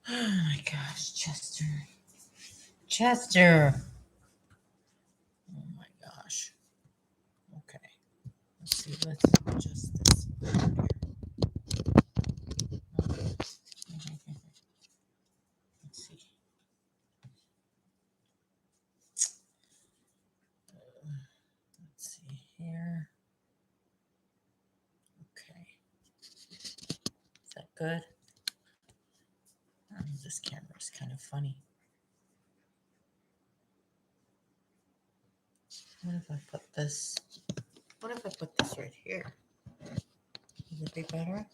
Oh my gosh, Chester. Chester. Oh my gosh. Okay. Let's see. Let's adjust this. Let's see. Let's see here. Okay. Is that good? This camera is kind of funny. What if I put this? What if I put this right here? Would it be better?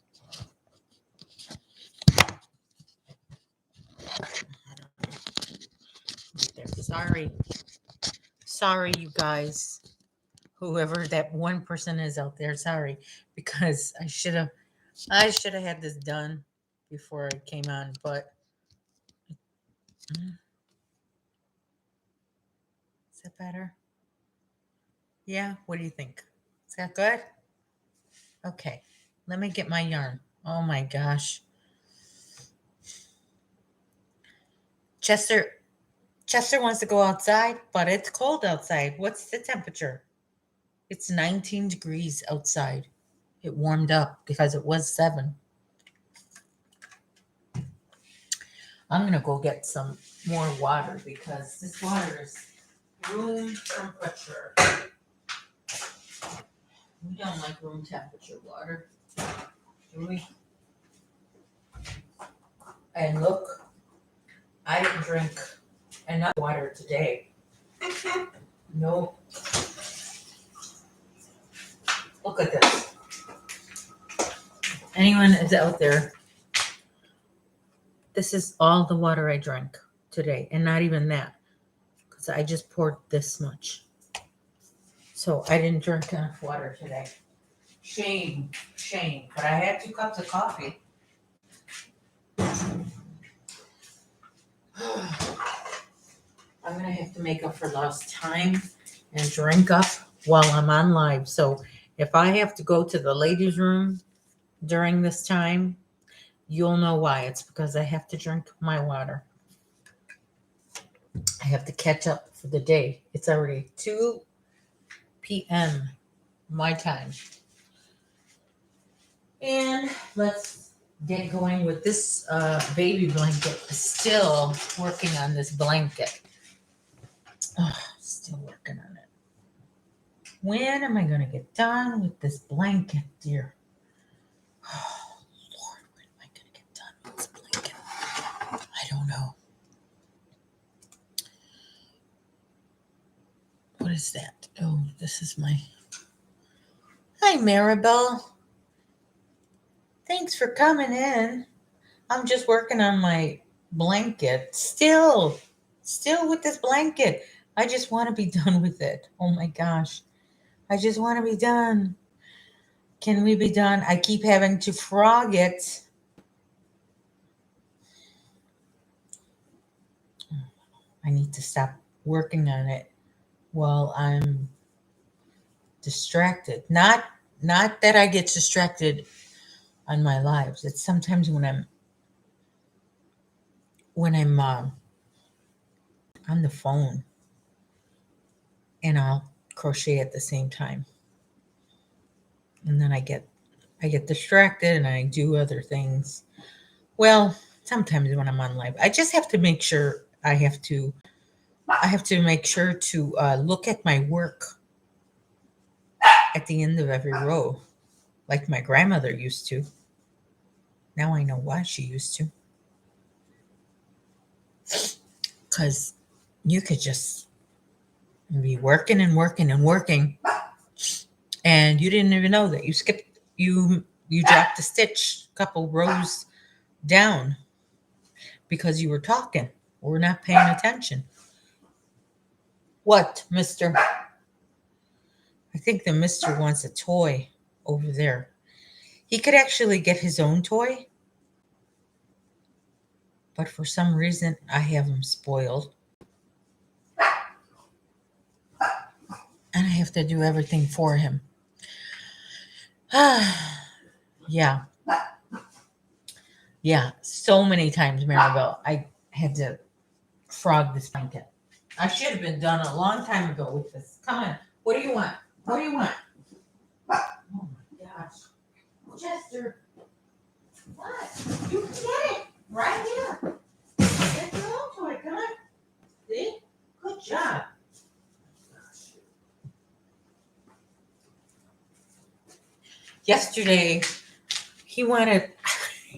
I don't know. Right there. Sorry, you guys. Whoever that one person is out there, sorry, because I should have had this done before I came on, but is that better? Yeah, what do you think? Is that good? Okay, let me get my yarn. Oh my gosh. Chester Chester wants to go outside, but it's cold outside. What's the temperature? It's 19 degrees outside. It warmed up because it was 7. I'm going to go get some more water because this water is room temperature. We don't like room temperature water, do we? And look, I didn't drink enough water today. No. Look at this. Anyone is out there, this is all the water I drank today, and not even that, because I just poured this much. So I didn't drink enough water today. Shame. But I had 2 cups of coffee. I'm going to have to make up for lost time and drink up while I'm on live. So if I have to go to the ladies' room during this time, you'll know why. It's because I have to drink my water. I have to catch up for the day. It's already 2 p.m. my time. And let's get going with this baby blanket. Still working on this blanket. Still working on it. When am I going to get done with this blanket, dear? Oh, Lord, when am I going to get done with this blanket? I don't know. What is that? Oh, this is my... Hi, Maribel. Thanks for coming in. I'm just working on my blanket. Still with this blanket. I just want to be done with it. Oh my gosh. I just want to be done. Can we be done? I keep having to frog it. I need to stop working on it while I'm distracted. Not that I get distracted on my lives. It's sometimes when I'm on the phone and I'll crochet at the same time. And then I get distracted and I do other things. Well, sometimes when I'm on live, I just have to make sure I have to make sure to look at my work at the end of every row, like my grandmother used to. Now I know why she used to. Because you could just be working and working and working, and you didn't even know that you dropped a stitch a couple rows down because you were talking or not paying attention. What, mister? I think the mister wants a toy over there. He could actually get his own toy, but for some reason I have him spoiled. And I have to do everything for him. Yeah. Yeah, so many times, Maribel, I had to frog this blanket. I should have been done a long time ago with this. Come on. What do you want? What do you want? Oh my gosh. Chester, what? You can get it right here. Get your own toy. Come on. See? Good job. Yesterday, he wanted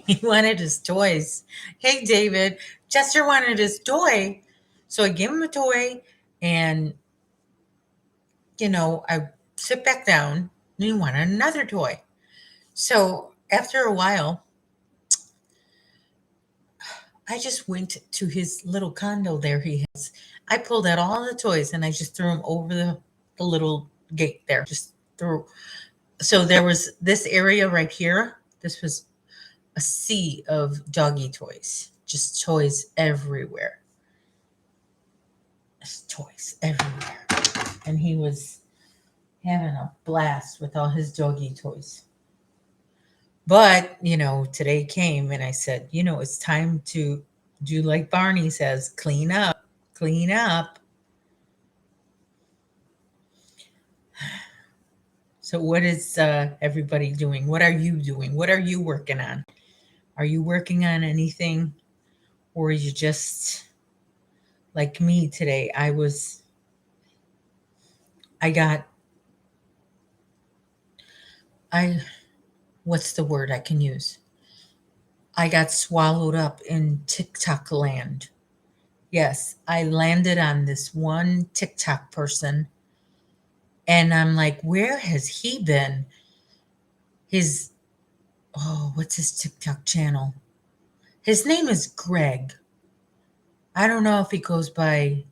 he wanted his toys. Hey, David, Chester wanted his toy. So I gave him a toy and I sit back down and he wanted another toy. So after a while, I just went to his little condo there he has. I pulled out all the toys and I just threw them over the little gate there. Just threw. So there was this area right here. This was a sea of doggy toys. Just toys everywhere. Just toys everywhere. And he was having a blast with all his doggy toys. But, today came and I said, it's time to do like Barney says, clean up, clean up. So, what is everybody doing? What are you doing? What are you working on? Are you working on anything? Or are you just like me today? I got, I, what's the word I can use? I got swallowed up in TikTok land. Yes, I landed on this one TikTok person and I'm like, where has he been? His, what's his TikTok channel? His name is Greg. I don't know if he goes by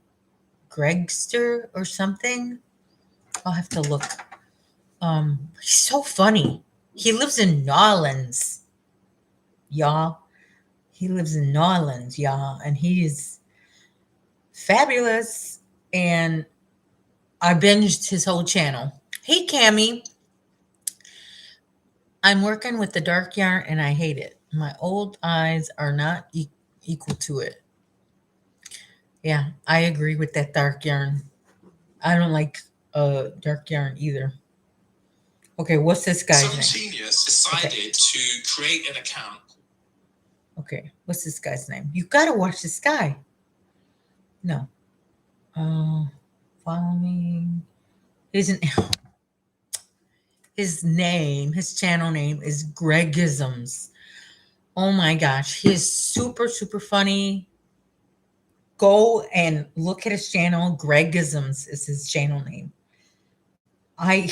Gregster or something. I'll have to look. He's so funny. He lives in Nolans, y'all. He lives in Nolans, y'all, and he is fabulous. And I binged his whole channel. Hey, Cammy, I'm working with the dark yarn and I hate it. My old eyes are not equal to it. Yeah, I agree with that dark yarn. I don't like dark yarn either. Okay, what's this guy's name? Some genius decided to create an account. Okay, what's this guy's name? You gotta watch this guy. No. Follow me. His channel name is Gregisms. Oh my gosh, he is super, super funny. Go and look at his channel. Gregisms is his channel name. I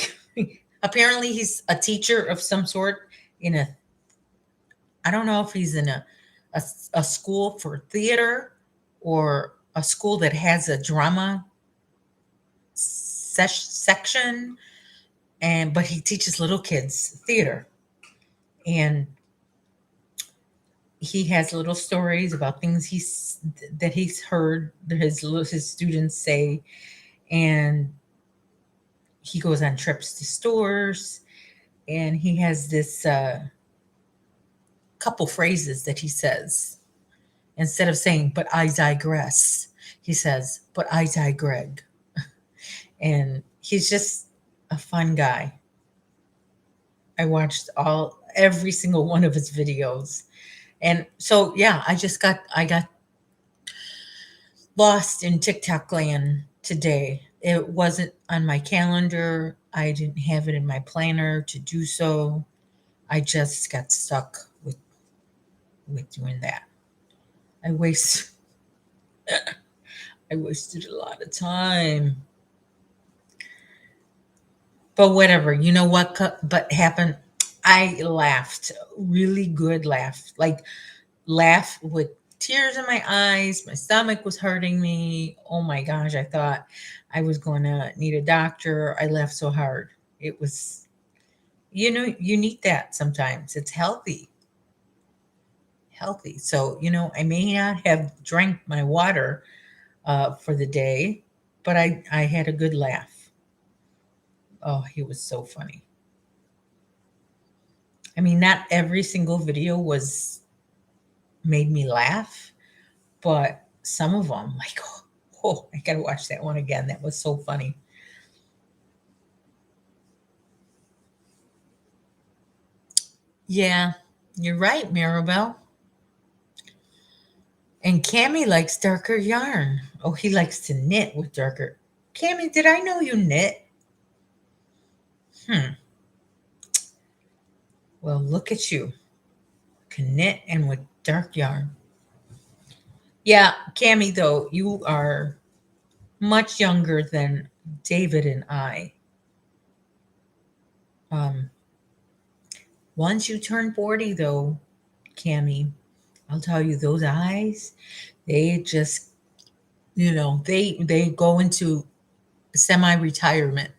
apparently he's a teacher of some sort I don't know if he's in a school for theater or a school that has a drama section, but he teaches little kids theater, and he has little stories about things he's heard his students say, and he goes on trips to stores, and he has this couple phrases that he says. Instead of saying, but I digress, he says, but I digreg. And he's just a fun guy. I watched every single one of his videos. And so yeah, I got lost in TikTok land today. It wasn't on my calendar. I didn't have it in my planner to do so. I just got stuck with doing that. I waste I wasted a lot of time. But whatever, you know what but happened? I laughed, really good laugh. Like laugh with tears in my eyes. My stomach was hurting me. Oh my gosh, I thought I was going to need a doctor. I laughed so hard. It was you need that sometimes. It's healthy. Healthy. So, I may not have drank my water for the day, but I had a good laugh. Oh, he was so funny. I mean, not every single video was made me laugh, but some of them, like, oh, I gotta watch that one again. That was so funny. Yeah, you're right, Maribel. And Cammy likes darker yarn. Oh, he likes to knit with darker. Cammy, did I know you knit? Hmm. Well, look at you. Can knit and with dark yarn. Yeah, Cammy, though, you are much younger than David and I. Um, Once you turn 40, though, Cammy, I'll tell you, those eyes, they just, they go into semi-retirement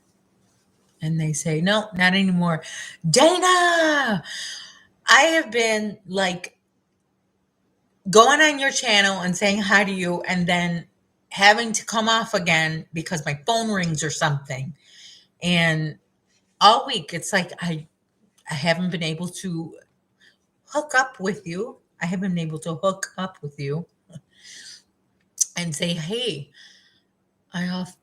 and they say, no, not anymore. Dana, I have been like going on your channel and saying hi to you and then having to come off again because my phone rings or something. And all week it's like I haven't been able to hook up with you. I haven't been able to hook up with you and say, hey, I off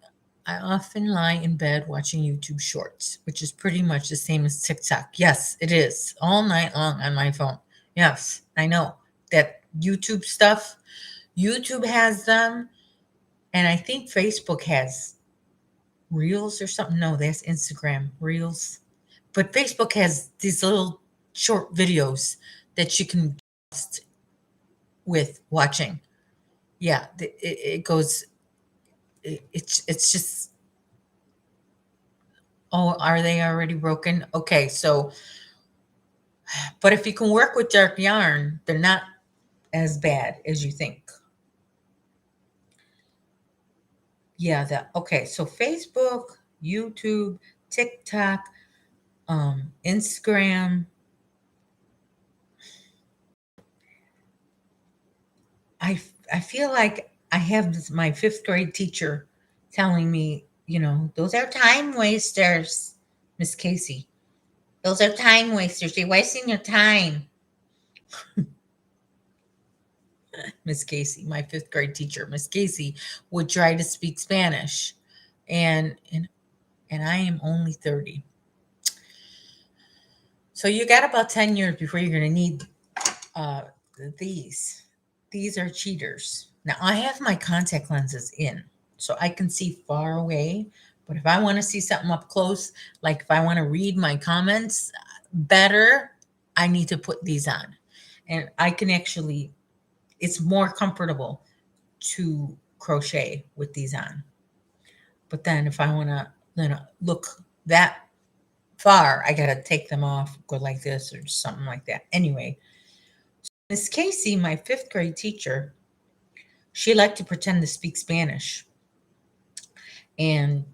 I often lie in bed watching YouTube shorts, which is pretty much the same as TikTok. Yes, it is. All night long on my phone. Yes, I know. That YouTube stuff, YouTube has them, and I think Facebook has Reels or something. No, that's Instagram, Reels. But Facebook has these little short videos that you can just with watching. Yeah, it goes. It's just. Oh, are they already broken? Okay, so but if you can work with dark yarn, they're not as bad as you think. Yeah, that okay. So Facebook, YouTube, TikTok, Instagram. I feel like I have my fifth grade teacher telling me, those are time wasters, Miss Casey. Those are time wasters. You're wasting your time, Miss Casey. My fifth grade teacher, Miss Casey, would try to speak Spanish, and I am only 30. So you got about 10 years before you're going to need uh, these. These are cheaters. Now I have my contact lenses in, so I can see far away. But if I want to see something up close, like if I want to read my comments better, I need to put these on. And I can actually, it's more comfortable to crochet with these on. But then if I want to, look that far, I got to take them off, go like this or something like that. Anyway, Miss Casey, my fifth grade teacher, she liked to pretend to speak Spanish. And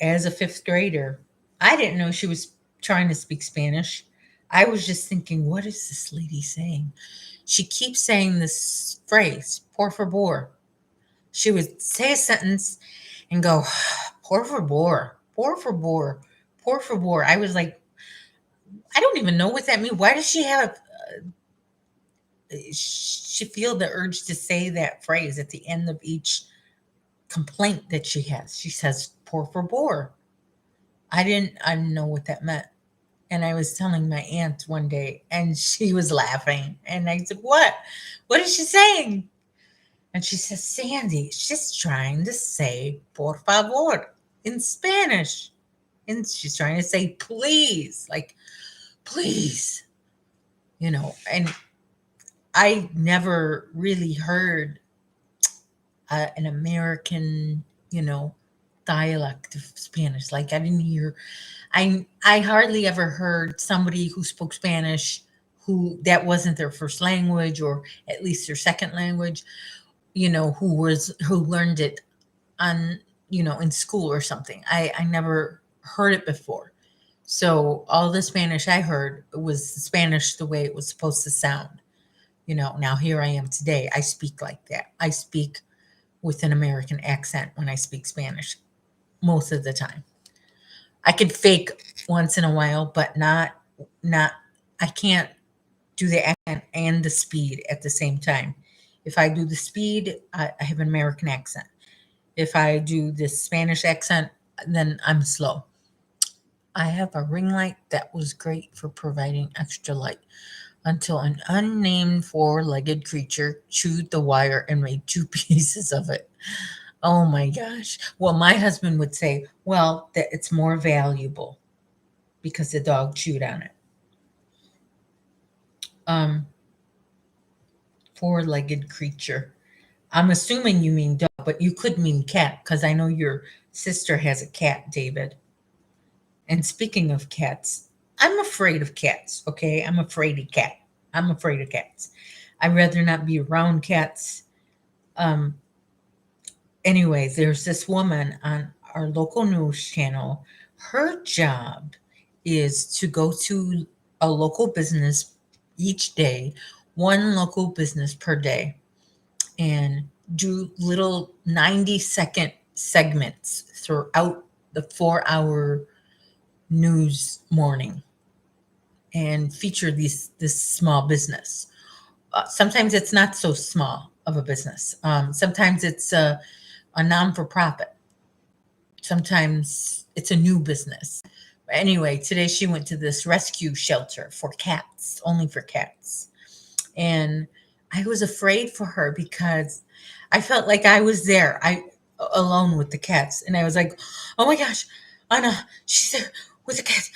as a fifth grader, I didn't know she was trying to speak Spanish. I was just thinking, what is this lady saying? She keeps saying this phrase, por favor. She would say a sentence and go, por favor, por favor, por favor. I was like, I don't even know what that means. Why does she feel the urge to say that phrase at the end of each complaint that she has? She says, por favor. I didn't know what that meant. And I was telling my aunt one day and she was laughing. And I said, what? What is she saying? And she says, Sandy, she's trying to say por favor in Spanish. And she's trying to say please, like, please, and I never really heard an American, dialect of Spanish. Like I didn't hear, I hardly ever heard somebody who spoke Spanish who that wasn't their first language or at least their second language, who learned it on, in school or something. I never heard it before. So all the Spanish I heard was Spanish the way it was supposed to sound. Now here I am today. I speak like that. I speak with an American accent when I speak Spanish most of the time. I could fake once in a while, but not I can't do the accent and the speed at the same time. If I do the speed, I have an American accent. If I do the Spanish accent, then I'm slow. I have a ring light that was great for providing extra light until an unnamed four-legged creature chewed the wire and made two pieces of it. Oh my gosh. Well, my husband would say, well, that it's more valuable because the dog chewed on it. Um, Four-legged creature. I'm assuming you mean dog, but you could mean cat because I know your sister has a cat, David. And speaking of cats, I'm afraid of cats, okay? I'm afraid of cat. I'm afraid of cats. I'd rather not be around cats. Um, Anyways, there's this woman on our local news channel. Her job is to go to a local business each day, one local business per day, and do little 90-second segments throughout the 4-hour news morning and feature this small business. Sometimes it's not so small of a business. Sometimes it's a non-for-profit. Sometimes it's a new business. Anyway, today she went to this rescue shelter for cats, only for cats. And I was afraid for her because I felt like I was there, I alone with the cats. And I was like, oh my gosh, Anna, she's there with the cats.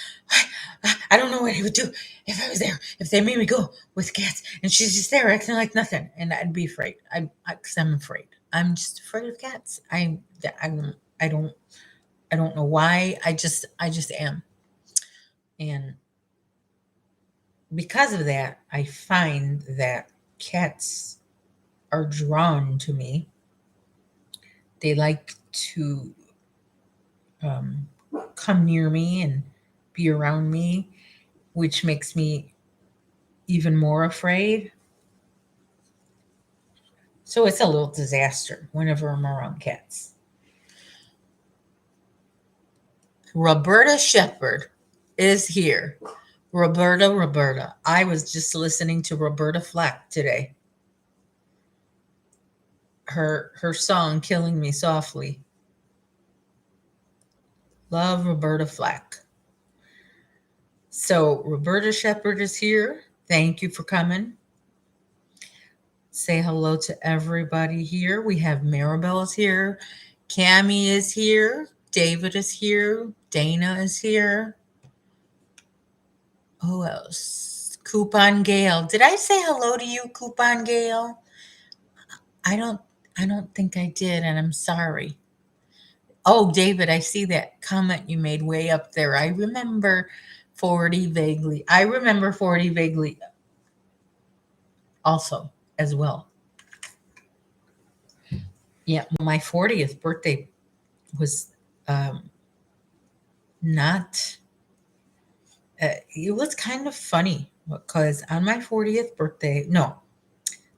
I don't know what I would do if I was there, if they made me go with cats. And she's just there acting like nothing. And I'd be afraid. Because I'm afraid. I'm just afraid of cats. I don't know why. I just am. And because of that, I find that cats are drawn to me. They like to um, come near me and be around me, which makes me even more afraid. So it's a little disaster whenever I'm around cats. Roberta Shepherd is here. Roberta. I was just listening to Roberta Flack today. Her song Killing Me Softly. Love Roberta Flack. So Roberta Shepherd is here. Thank you for coming. Say hello to everybody here. We have Maribel is here. Cami is here. David is here. Dana is here. Who else? Coupon Gale. Did I say hello to you, Coupon Gale? I don't I don't think I did, and I'm sorry. Oh, David, I see that comment you made way up there. I remember 40 vaguely. I remember 40 vaguely also as well. Yeah, my 40th birthday was not, it was kind of funny because on my 40th birthday, no,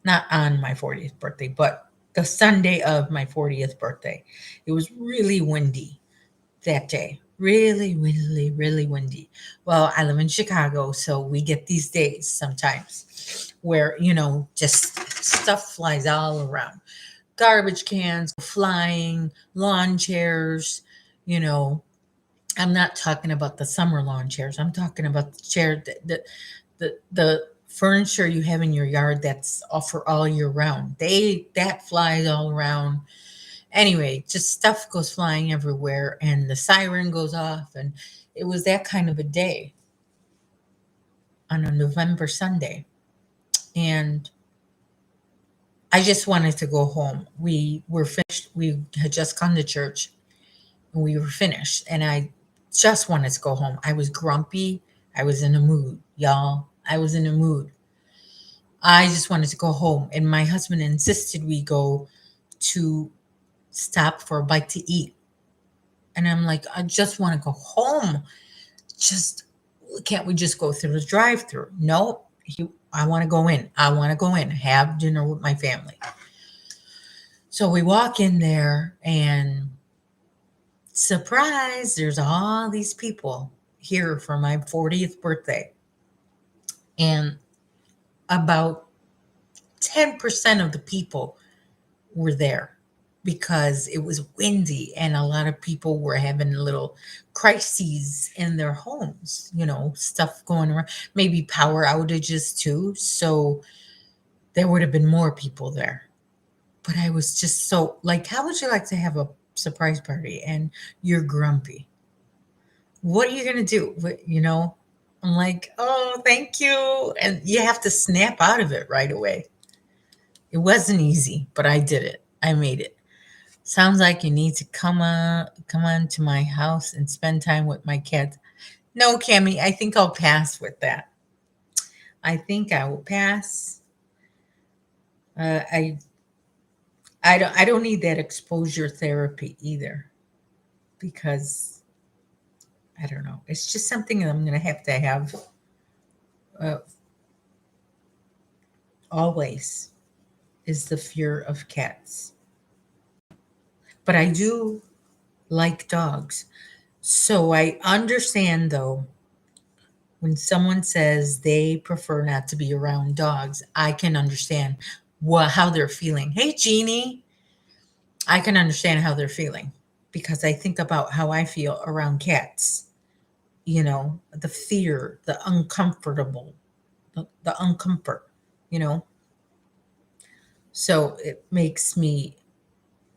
not on my 40th birthday, but the Sunday of my 40th birthday, it was really windy that day. Really windy. Well, I live in Chicago, so we get these days sometimes where, just stuff flies all around. Garbage cans flying, lawn chairs, you know. I'm not talking about the summer lawn chairs. I'm talking about the chair, the furniture you have in your yard that's all for all year round. That flies all around. Anyway, just stuff goes flying everywhere, and the siren goes off, and it was that kind of a day on a November Sunday, and I just wanted to go home. We were finished. We had just gone to church, and we were finished, and I just wanted to go home. I was grumpy. I was in a mood, y'all. I was in a mood. I just wanted to go home, and my husband insisted we go to stop for a bite to eat. And I'm like, I just want to go home. Just can't we just go through the drive-through? No, I want to go in. I want to go in, have dinner with my family. So we walk in there, and surprise, there's all these people here for my 40th birthday. And about 10% of the people were there because it was windy and a lot of people were having little crises in their homes, stuff going around, maybe power outages too. So there would have been more people there. But I was just so like, how would you like to have a surprise party and you're grumpy? What are you going to do? I'm like, oh, thank you. And you have to snap out of it right away. It wasn't easy, but I did it. I made it. Sounds like you need to come on to my house and spend time with my kids. No, Cammy, I think I'll pass with that. I think I will pass. Uh, I I don't need that exposure therapy either because I don't know. It's just something that I'm going to have uh, always is the fear of cats. But I do like dogs. So I understand though when someone says they prefer not to be around dogs, I can understand how they're feeling. Hey, Jeannie, I can understand how they're feeling because I think about how I feel around cats. The fear, the uncomfortable, the uncomfort, you know. So it makes me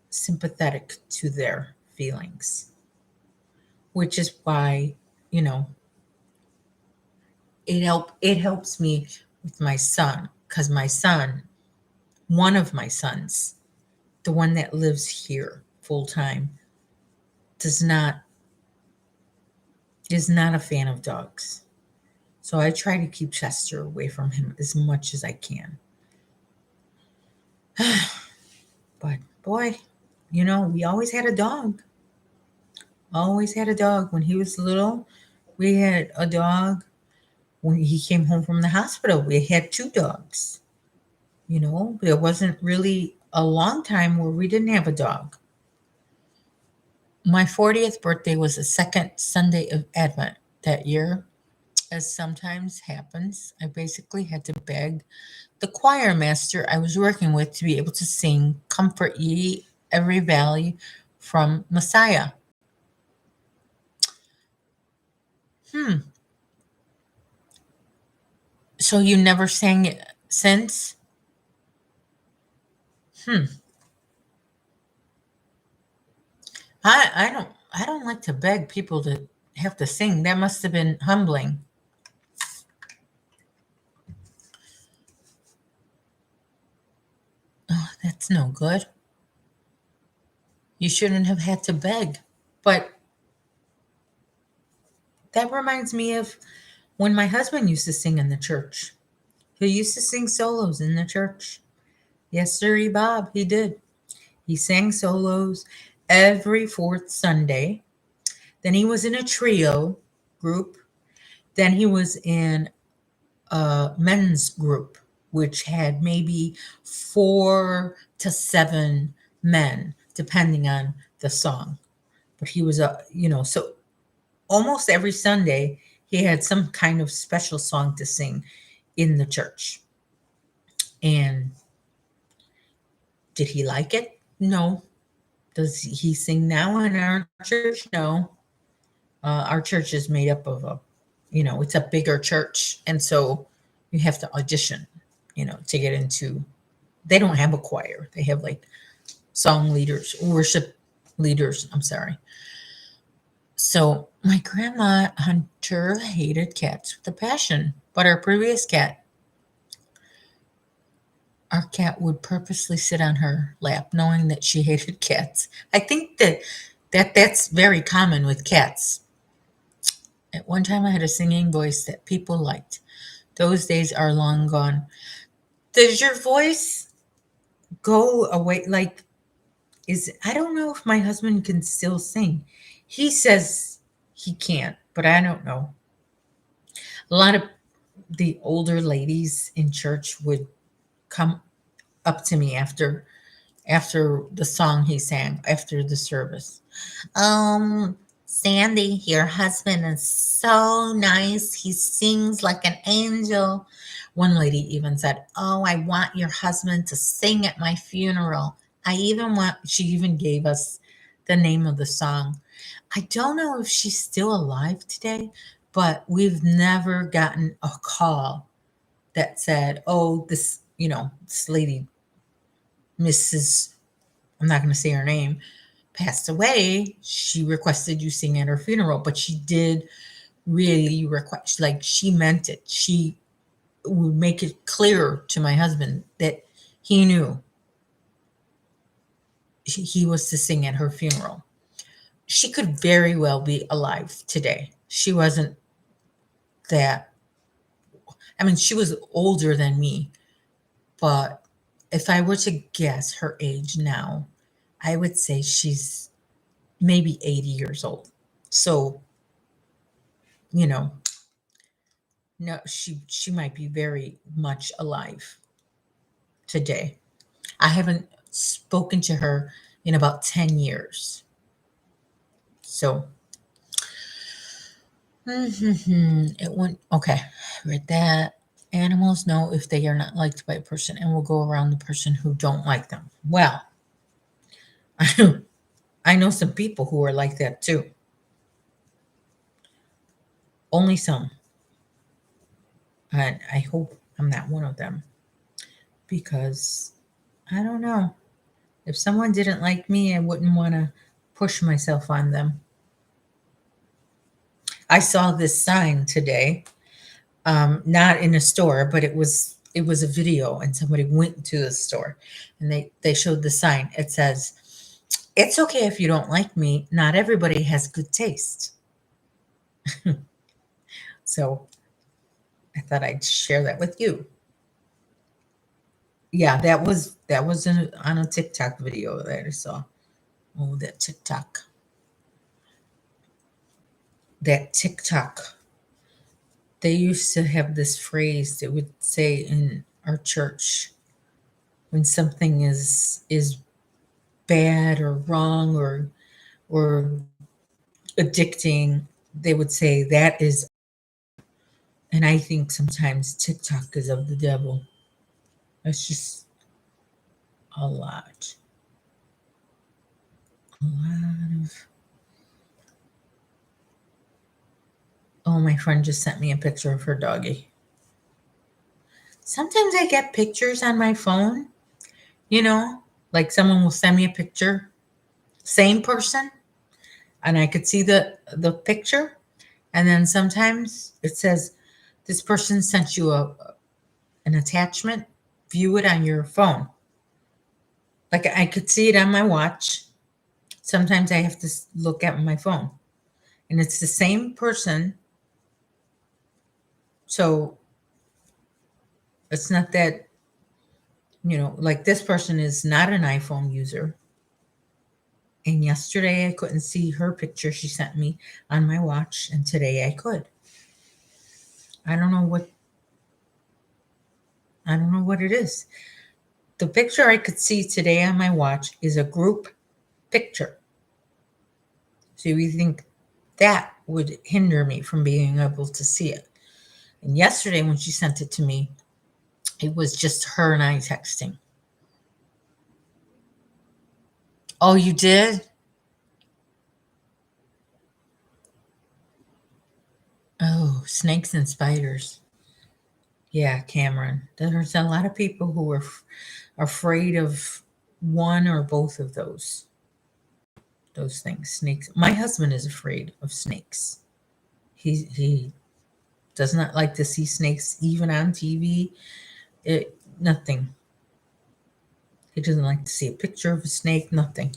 sympathetic to their feelings, which is why, you know, it helps me with my son because my son, one of my sons, the one that lives here full time, does not is not a fan of dogs. So I try to keep Chester away from him as much as I can. But boy, we always had a dog. Always had a dog. When he was little, we had a dog. When he came home from the hospital, we had two dogs. There wasn't really a long time where we didn't have a dog. My 40th birthday was the second Sunday of Advent that year. As sometimes happens, I basically had to beg the choir master I was working with to be able to sing Comfort Ye Every Valley from Messiah. Hmm. So you never sang it since? Hmm. I don't like to beg people to have to sing. That must have been humbling. Oh, that's no good. You shouldn't have had to beg. But that reminds me of when my husband used to sing in the church. He used to sing solos in the church. Yes, sir, Bob, he did. He sang solos every fourth Sunday. Then he was in a trio group. Then he was in a men's group, which had maybe 4 to 7 men, depending on the song. But he was so almost every Sunday he had some kind of special song to sing in the church. And did he like it? No. Does he sing now in our church? No. Our church is made up of it's a bigger church. And so you have to audition, to get into, they don't have a choir. They have like song leaders, worship leaders. I'm sorry. So my grandma Hunter hated cats with a passion, but our cat would purposely sit on her lap, knowing that she hated cats. I think that's very common with cats. At one time, I had a singing voice that people liked. Those days are long gone. Does your voice go away? Like, I don't know if my husband can still sing. He says he can't, but I don't know. A lot of the older ladies in church would come up to me after the song he sang after the service. Um, Sandy, your husband is so nice. He sings like an angel. One lady even said, "Oh, I want your husband to sing at my funeral." She even gave us the name of the song. I don't know if she's still alive today, but we've never gotten a call that said, "Oh, this lady, Mrs. I'm not going to say her name, passed away. She requested you sing at her funeral," but she did really request, like she meant it. She would make it clear to my husband that he knew he was to sing at her funeral. She could very well be alive today. She wasn't that, I mean, she was older than me, but if I were to guess her age now, I would say she's maybe 80 years old. So, you know, no, she might be very much alive today. I haven't spoken to her in about 10 years. So, it went okay. Read that. Animals know if they are not liked by a person and will go around the person who don't like them. Well, I know some people who are like that too. Only some. And I hope I'm not one of them because I don't know. If someone didn't like me, I wouldn't want to push myself on them. I saw this sign today, not in a store, but it was a video, and somebody went to the store, and they showed the sign. It says, "It's okay if you don't like me. Not everybody has good taste." So I thought I'd share that with you. Yeah, that was on a TikTok video that I saw. Oh, that TikTok. That TikTok. They used to have this phrase that would say in our church when something is bad or wrong or addicting, they would say that is, and I think sometimes TikTok is of the devil. That's just a lot. A lot of. Oh, my friend just sent me a picture of her doggy. Sometimes I get pictures on my phone, you know, like someone will send me a picture, same person, and I could see the picture, and then sometimes it says this person sent you an attachment, view it on your phone. Like I could see it on my watch. Sometimes I have to look at my phone, and it's the same person. So it's not that, like this person is not an iPhone user. And yesterday I couldn't see her picture she sent me on my watch, and today I could. I don't know what I don't know what it is. The picture I could see today on my watch is a group picture. So you think that would hinder me from being able to see it. And yesterday when she sent it to me, it was just her and I texting. Oh, you did? Oh, snakes and spiders. Yeah, Cameron. There's a lot of people who are afraid of one or both of those things. Snakes. My husband is afraid of snakes. He does not like to see snakes even on TV. Nothing. He doesn't like to see a picture of a snake, nothing.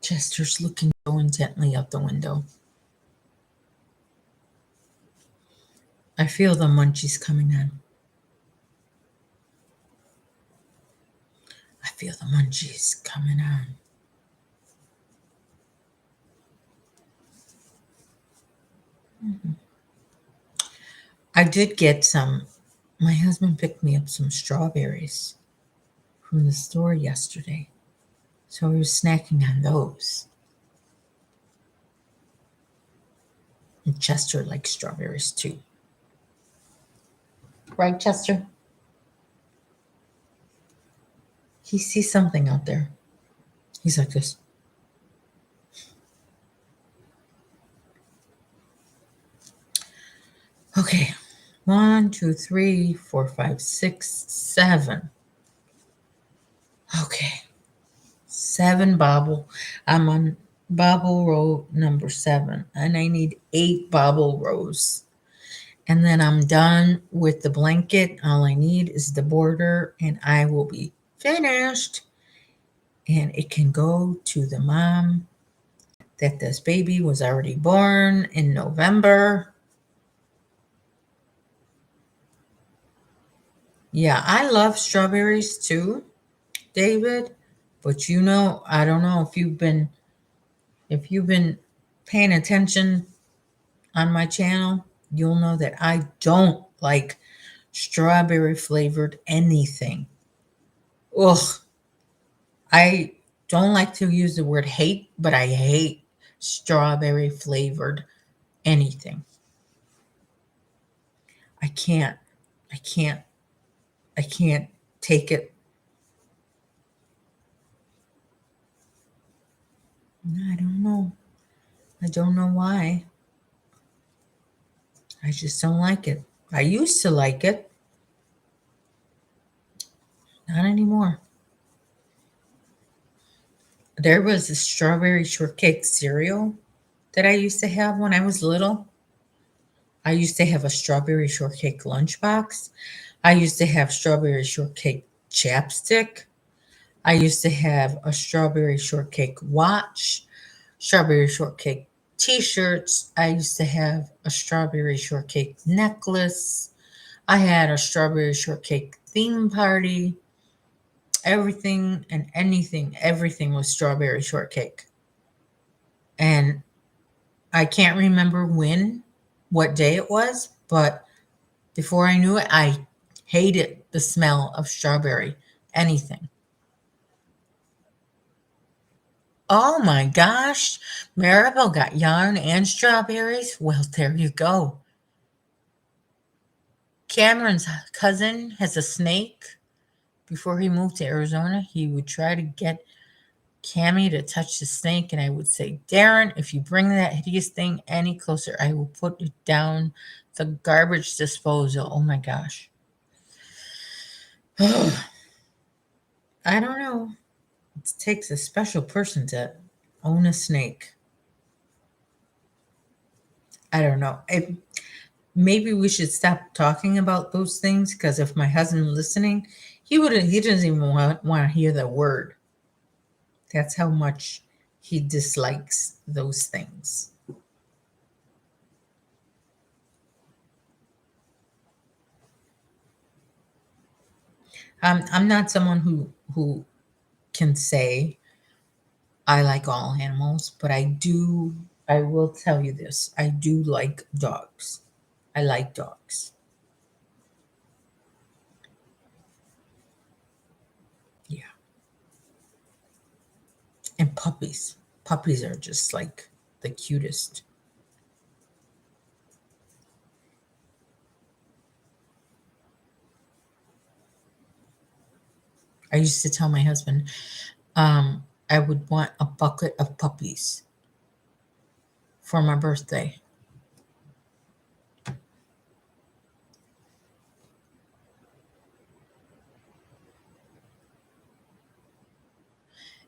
Chester's looking so intently out the window. I feel the munchies coming on. I feel the munchies coming on. I did get some My husband picked me up some strawberries from the store yesterday. So we were snacking on those. And Chester likes strawberries too. Right, Chester? He sees something out there. He's like this. Okay. 1, 2, 3, 4, 5, 6, 7. Okay. 7 bobble. I'm on bobble row number 7, and I need 8 bobble rows. And then I'm done with the blanket. All I need is the border, and I will be finished. And it can go to the mom that this baby was already born in November. Yeah, I love strawberries too, David. But I don't know if you've been paying attention on my channel, you'll know that I don't like strawberry flavored anything. Ugh. I don't like to use the word hate, but I hate strawberry flavored anything. I can't. I can't. I can't take it. I don't know. I don't know why. I just don't like it. I used to like it. Not anymore. There was a strawberry shortcake cereal that I used to have when I was little. I used to have a strawberry shortcake lunchbox. I used to have strawberry shortcake chapstick. I used to have a strawberry shortcake watch, strawberry shortcake t-shirts. I used to have a strawberry shortcake necklace. I had a strawberry shortcake theme party. Everything and anything, everything was strawberry shortcake. And I can't remember what day it was, but before I knew it, I hated the smell of strawberry, anything. Oh my gosh, Maribel got yarn and strawberries. Well, there you go. Cameron's cousin has a snake. Before he moved to Arizona, he would try to get Cammy to touch the snake, and I would say, Darren, if you bring that hideous thing any closer, I will put it down the garbage disposal. Oh my gosh. I don't know. It takes a special person to own a snake. I don't know. Maybe we should stop talking about those things, because if my husband listening, he doesn't even want to hear the word. That's how much he dislikes those things. I'm not someone who can say I like all animals, but I will tell you this. I do like dogs. I like dogs. Yeah. And puppies. Puppies are just like the cutest. I used to tell my husband, I would want a bucket of puppies for my birthday.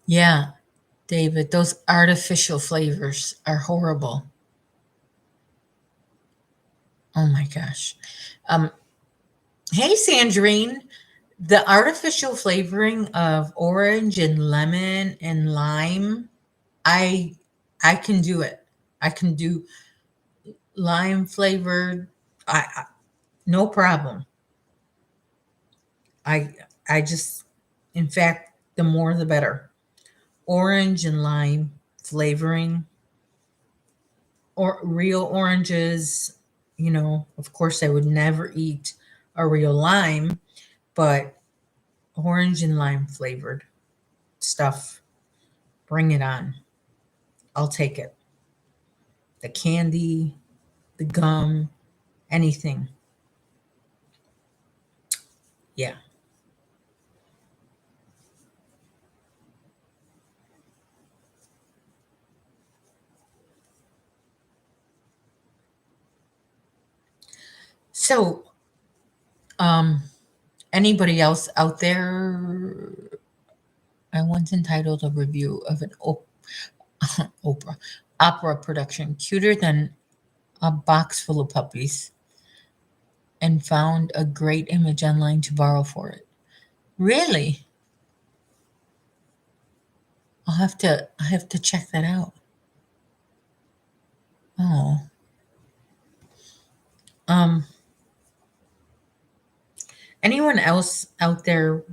Yeah, David, those artificial flavors are horrible. Oh my gosh. Um, hey, Sandrine, the artificial flavoring of orange and lemon and lime, I I can do it. I can do lime flavored. No problem. I I just, in fact, the more the better. Orange and lime flavoring, or real oranges. Of course, I would never eat a real lime, but orange and lime flavored stuff. Bring it on. I'll take it. The candy, the gum, anything. Yeah. So, anybody else out there? I once entitled a review of an Oprah opera production cuter than a box full of puppies and found a great image online to borrow for it. Really? I have to check that out. Oh. Um Anyone else out there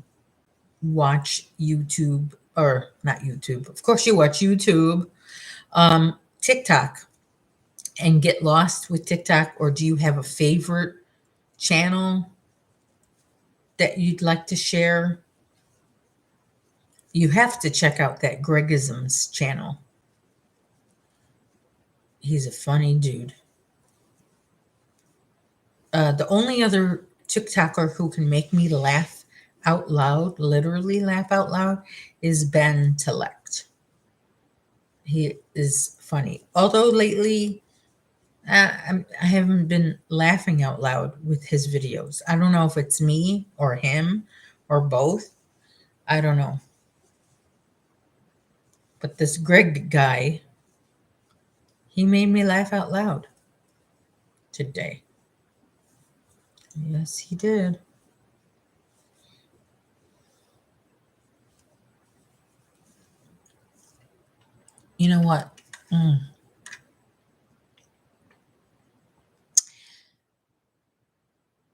watch YouTube, or not YouTube? Of course you watch YouTube. TikTok, and get lost with TikTok, or do you have a favorite channel that you'd like to share? You have to check out that Gregisms channel. He's a funny dude. The only other TikToker who can make me laugh out loud, literally laugh out loud, is Ben Telect. He is funny. Although lately, I haven't been laughing out loud with his videos. I don't know if it's me or him or both. I don't know. But this Greg guy, he made me laugh out loud today. Yes, he did. You know what?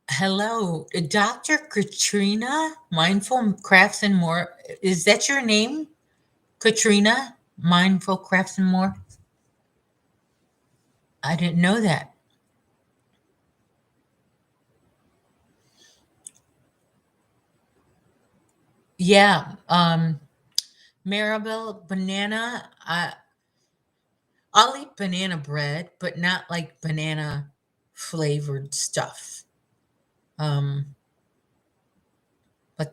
Hello, Dr. Katrina, Mindful Crafts and More. Is that your name? Katrina, Mindful Crafts and More? I didn't know that. Yeah, Maribel, banana. I'll eat banana bread, but not like banana flavored stuff. Like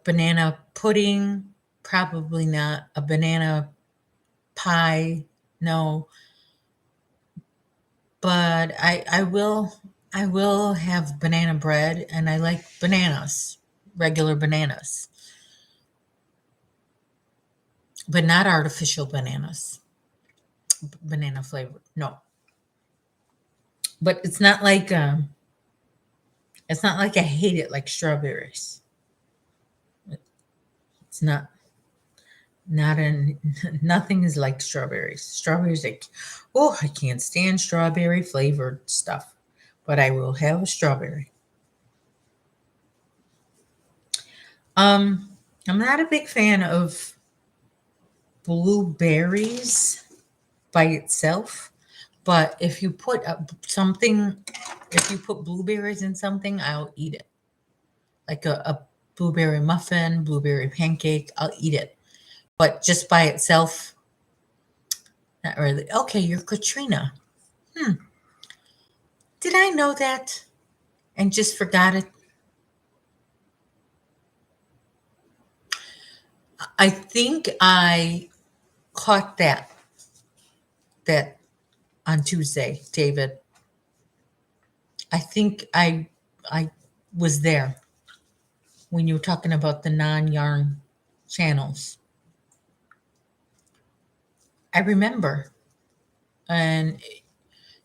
banana pudding, probably not. A banana pie, no. But I will have banana bread, and I like bananas, regular bananas, but not artificial bananas, banana flavored. No, but it's not like I hate it like strawberries. It's not in nothing is like strawberries. Strawberries, like, oh, I can't stand strawberry flavored stuff, but I will have a strawberry. I'm not a big fan of blueberries by itself, but if you put if you put blueberries in something, I'll eat it. Like a blueberry muffin, blueberry pancake, I'll eat it. But just by itself, not really. Okay, you're Katrina. Did I know that and just forgot it? I think I caught that on Tuesday, David. I think I was there when you were talking about the non-yarn channels. I remember. And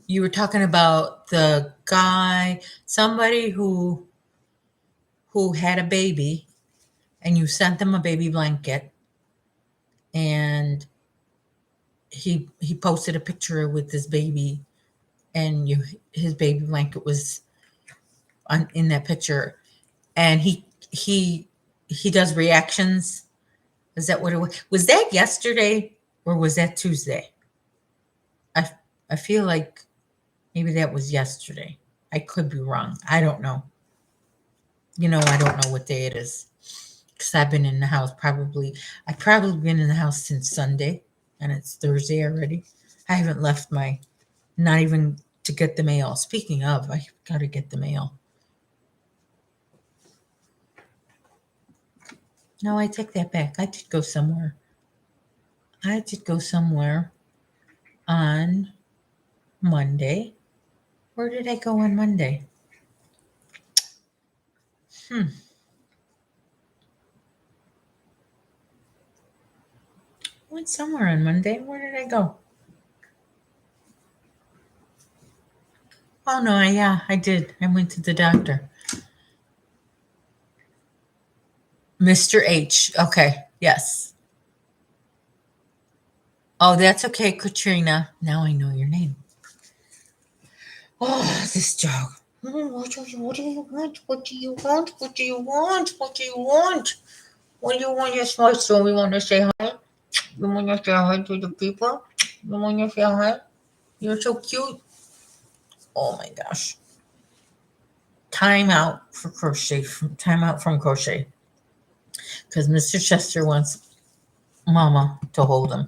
you were talking about the guy, somebody who had a baby, and you sent them a baby blanket, and he posted a picture with his baby, and his baby blanket was in that picture, and he does reactions. Is that what it was? Was that yesterday or was that Tuesday? I I feel like maybe that was yesterday. I could be wrong. I don't know. I don't know what day it is because I've been in the house I've probably been in the house since Sunday, and it's Thursday already. I haven't left not even to get the mail. Speaking of, I got to get the mail. No, I take that back. I did go somewhere. I did go somewhere on Monday. Where did I go on Monday? Went somewhere on Monday. Where did I go? Oh no, I did. I went to the doctor. Mr. H. Okay, yes. Oh, that's okay, Katrina. Now I know your name. Oh, this dog. What do you want? What do you want? What do you want? What do you want? What do you want? Yes, my son. We want to say hi. You want to say hi to the people? You want to say hi? You're so cute. Oh my gosh. Time out for crochet. Time out from crochet. Because Mr. Chester wants Mama to hold him.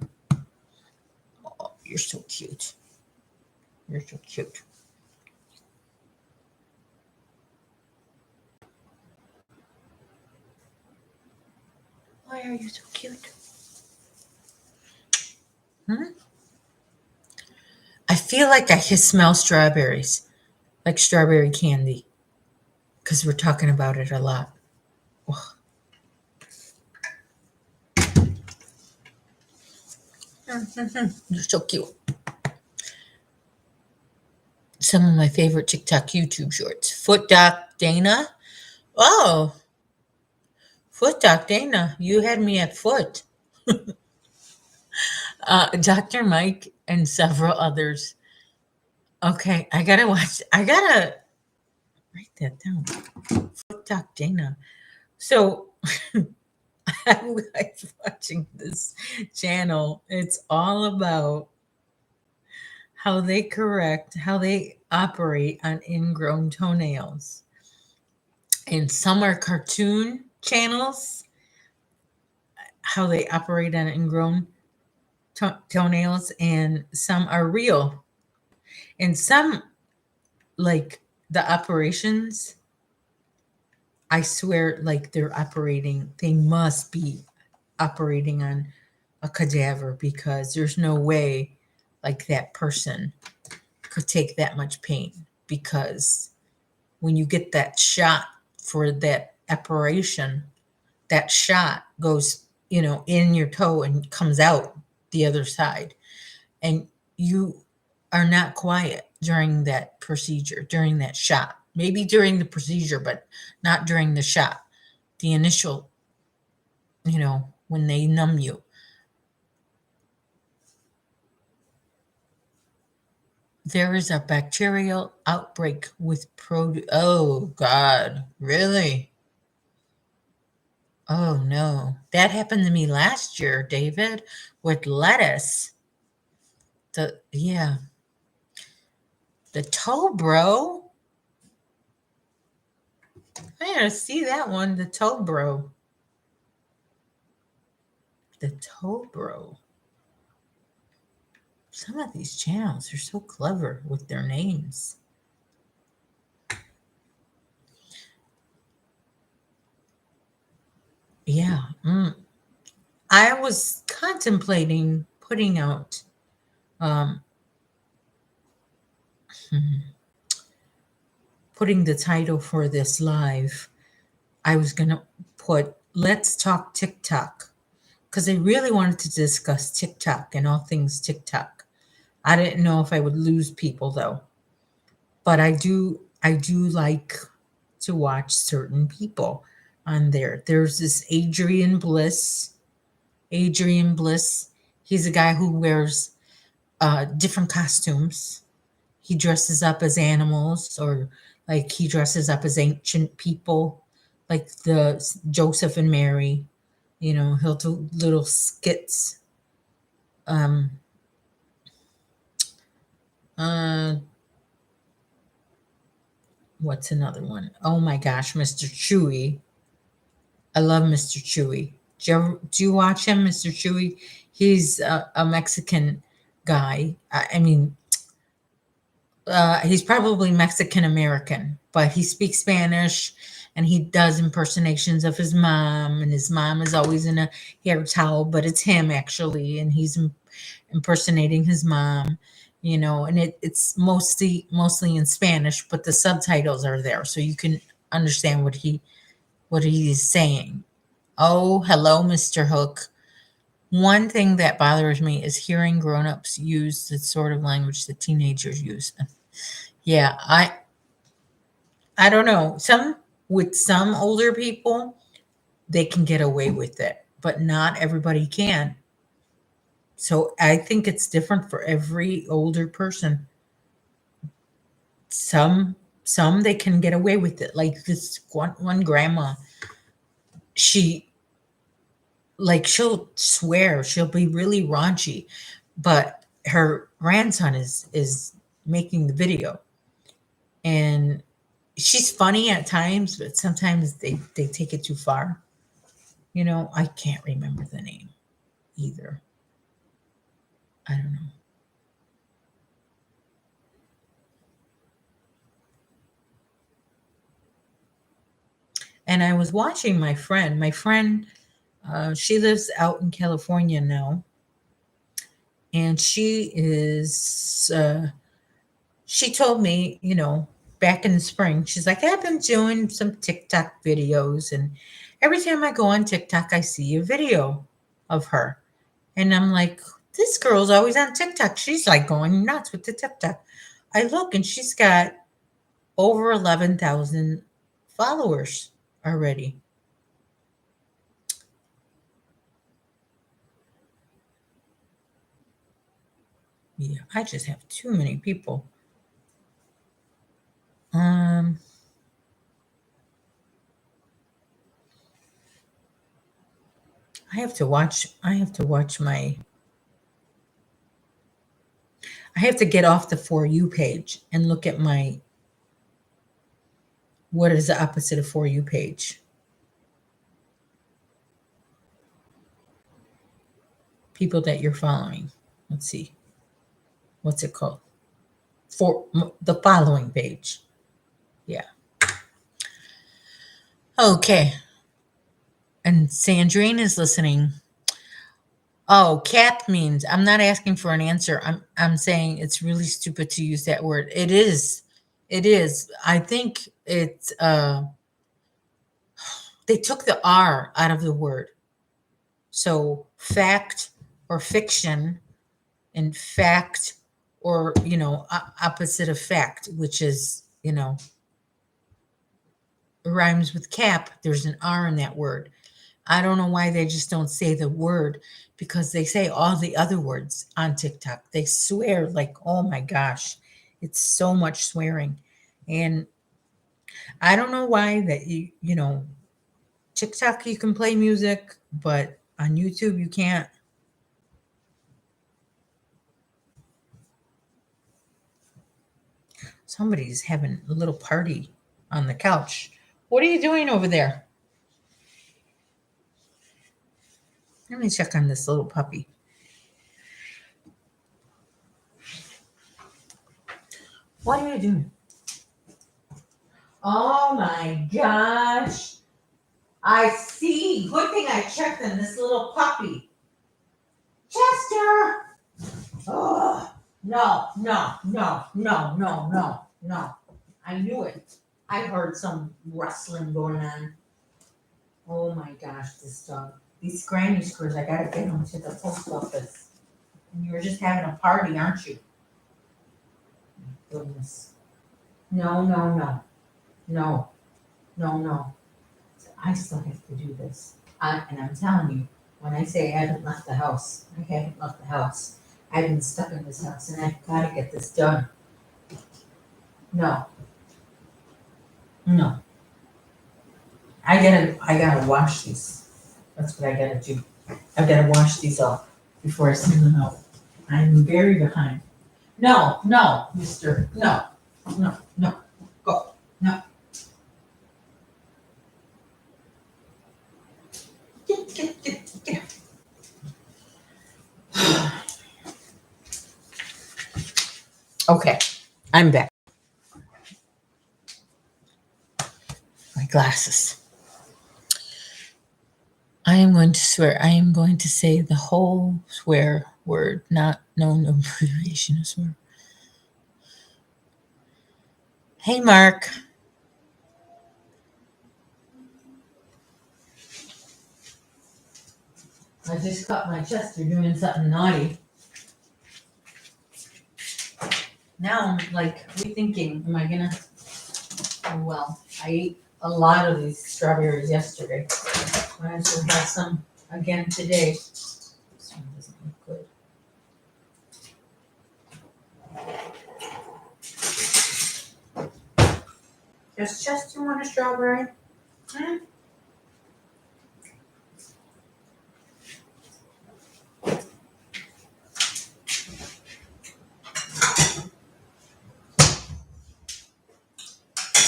Oh, you're so cute. You're so cute. Why are you so cute? I feel like I can smell strawberries, like strawberry candy, because we're talking about it a lot. Oh. You're so cute. Some of my favorite TikTok YouTube shorts. Foot Doc Dana. Oh, Foot Doc Dana. You had me at foot. Dr. Mike and several others. Okay, I gotta write that down. Foot Doc Dana. So I was watching this channel. It's all about how they operate on ingrown toenails. And some are cartoon channels, how they operate on ingrown toenails, and some are real. And some, like the operations, I swear, like they must be operating on a cadaver because there's no way like that person could take that much pain because when you get that shot for that operation, that shot goes, in your toe and comes out the other side. And you are not quiet during that procedure, during that shot. Maybe during the procedure, but not during the shot. The initial, when they numb you. There is a bacterial outbreak with oh God, really? Oh no. That happened to me last year, David, with lettuce. Yeah. The toe bro. I gotta see that one. The toe bro. The toe bro. Some of these channels are so clever with their names. Yeah. I was contemplating putting out putting the title for this live. I was going to put Let's Talk TikTok because I really wanted to discuss TikTok and all things TikTok. I didn't know if I would lose people though. But I do like to watch certain people on there. There's this Adrian Bliss. Adrian Bliss. He's a guy who wears different costumes. He dresses up as animals, or like he dresses up as ancient people, like the Joseph and Mary. He'll do little skits. Um, uh, What's another one? Oh my gosh, Mr. Chewy. I love Mr. Chewy. Do you watch him, Mr. Chewy? He's a Mexican guy. I mean, he's probably Mexican American, but he speaks Spanish and he does impersonations of his mom. And his mom is always in a hair towel, but it's him actually, and he's impersonating his mom. You know, and it's mostly in Spanish, but the subtitles are there, so you can understand what he's saying. Oh, hello, Mr. Hook. One thing that bothers me is hearing grown-ups use the sort of language that teenagers use. Yeah, I don't know. Some older people, they can get away with it, but not everybody can. So I think it's different for every older person. Some some they can get away with it. Like this one grandma, she she'll swear, she'll be really raunchy, but her grandson is making the video, and she's funny at times, but sometimes they take it too far. You know, I can't remember the name either. I don't know. And I was watching my friend, she lives out in California now, and she told me, you know, back in the spring, she's like, I've been doing some TikTok videos, and every time I go on TikTok, I see a video of her. And I'm like, this girl's always on TikTok. She's like going nuts with the TikTok. I look and she's got over 11,000 followers already. Yeah, I just have too many people. Um, I have to watch my I have to get off the For You page and look at my what is the opposite of For You page? People that you're following. Let's see. What's it called? For the following page. Yeah. Okay. And Sandrine is listening. Oh, cap means I'm not asking for an answer. I'm saying it's really stupid to use that word. It is. It is. I think it's they took the R out of the word. So fact or fiction and fact or, you know, opposite of fact, which is, you know, rhymes with cap. There's an R in that word. I don't know why they just don't say the word because they say all the other words on TikTok. They swear like, oh my gosh, it's so much swearing. And I don't know why that you know, TikTok you can play music, but on YouTube you can't. Somebody's having a little party on the couch. What are you doing over there? Let me check on this little puppy. What are you doing? Oh my gosh. I see. Good thing I checked on this little puppy. Chester! Oh, no, no, no, no, no, no, no. I knew it. I heard some rustling going on. Oh my gosh, this dog. These granny screws, I gotta get them to the post office. And you're just having a party, aren't you? Goodness. No, no, no. No, no, no. I still have to do this. And I'm telling you, when I say I haven't left the house, I haven't left the house. I've been stuck in this house and I've got to get this done. No, no. I gotta wash these. That's what I gotta do. I gotta wash these off before I send them out. I'm very behind. No, no, mister. No, no, no. Go. No. Get. Okay, I'm back. My glasses. I am going to swear. I am going to say the whole swear word, not known abbreviation of swear. Hey, Mark. I just caught my chest. You're doing something naughty. Now I'm like rethinking, am I gonna? Oh well, I ate a lot of these strawberries yesterday. Might as well have some again today. This one doesn't look good. Does Chester want a strawberry? Hmm?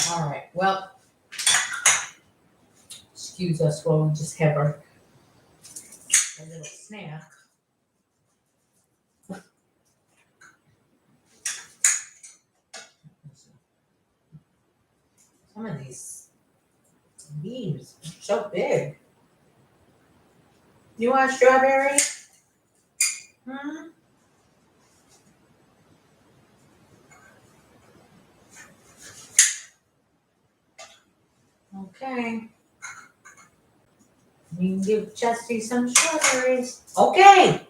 All right, well, excuse us while we just have our little snack. Some of these beans are so big. You want a strawberry? Hmm? Okay. You can give Chesty some strawberries. Okay.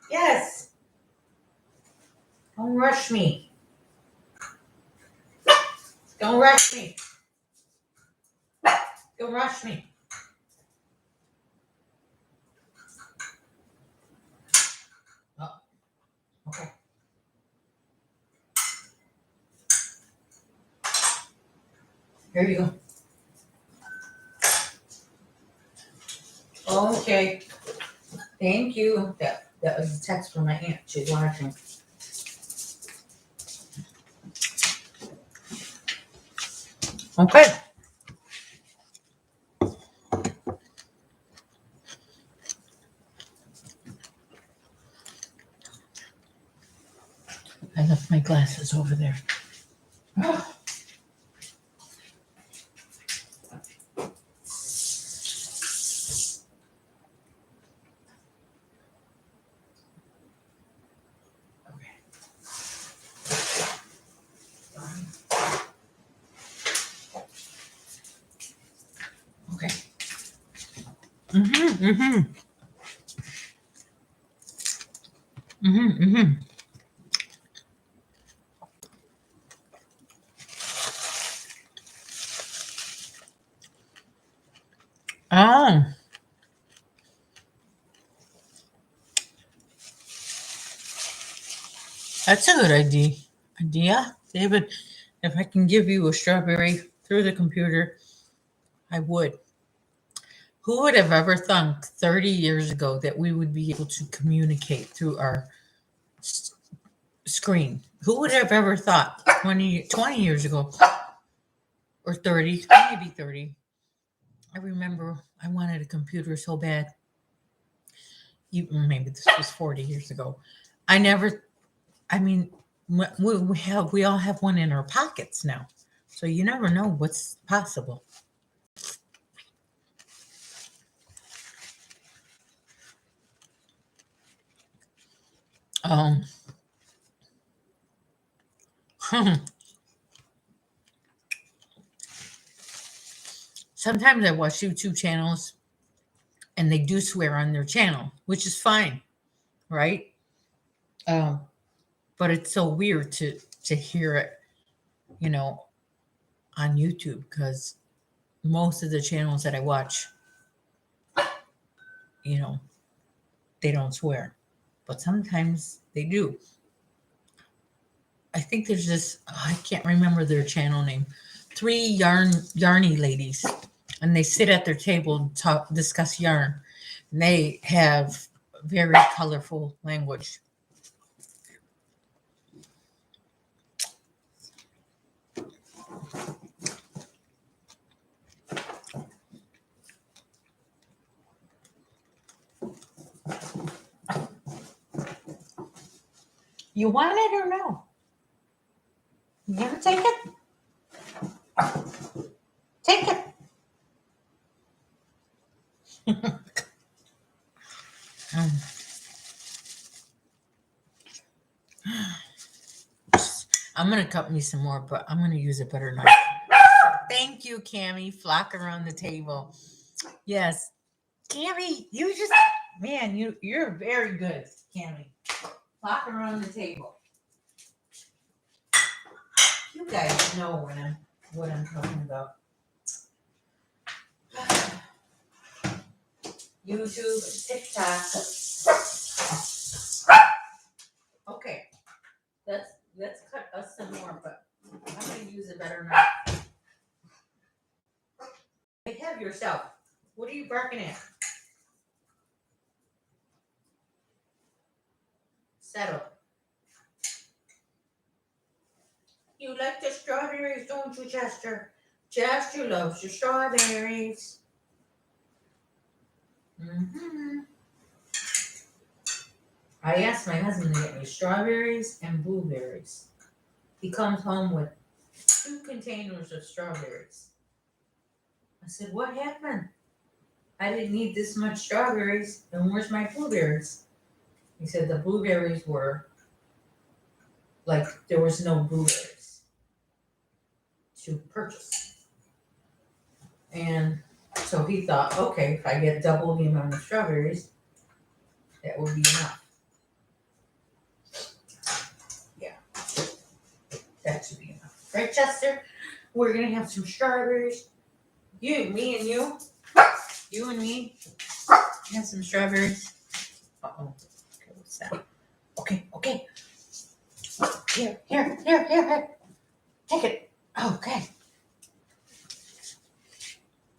Yes. Don't rush me. Don't rush me. Don't rush me. Oh, okay. Here you go. Okay. Thank you. That was a text from my aunt. She's watching. Okay. I left my glasses over there. Okay. Mm-hmm. Oh, that's a good idea, David. If I can give you a strawberry through the computer, I would. Who would have ever thunk 30 years ago that we would be able to communicate through our screen? Who would have ever thought 20 years ago or 30, maybe 30? I remember I wanted a computer so bad. Even maybe this was 40 years ago. I mean, we all have one in our pockets now. So you never know what's possible. Um, sometimes I watch YouTube channels and they do swear on their channel, which is fine, right? But it's so weird to hear it, you know, on YouTube because most of the channels that I watch, you know, they don't swear, but sometimes they do. I think there's this, I can't remember their channel name. 3 yarny ladies, and they sit at their table and discuss yarn. And they have very colorful language. You want it or no? You gonna take it? Take it. I'm gonna cut me some more, but I'm gonna use a better knife. Thank you, Cammie. Flock around the table. Yes, Cammie, you just man, you're very good, Cammie. Flock around the table. You guys know what I'm talking about. YouTube, TikTok. Okay, let's cut us some more, but I'm gonna use a better knife. Have yourself. What are you barking at? Settle. You like the strawberries, don't you, Chester? Chester loves the strawberries. I asked my husband to get me strawberries and blueberries. He comes home with 2 containers of strawberries. I said, what happened? I didn't need this much strawberries, and where's my blueberries? He said the blueberries were like there was no blueberries to purchase. And so he thought, okay, if I get double the amount of strawberries, that would be enough. Yeah, that should be enough. Right, Chester? We're going to have some strawberries. You, me, and you. You and me. Have some strawberries. Uh-oh. Okay, what's that? Okay. Here. Take it. Okay.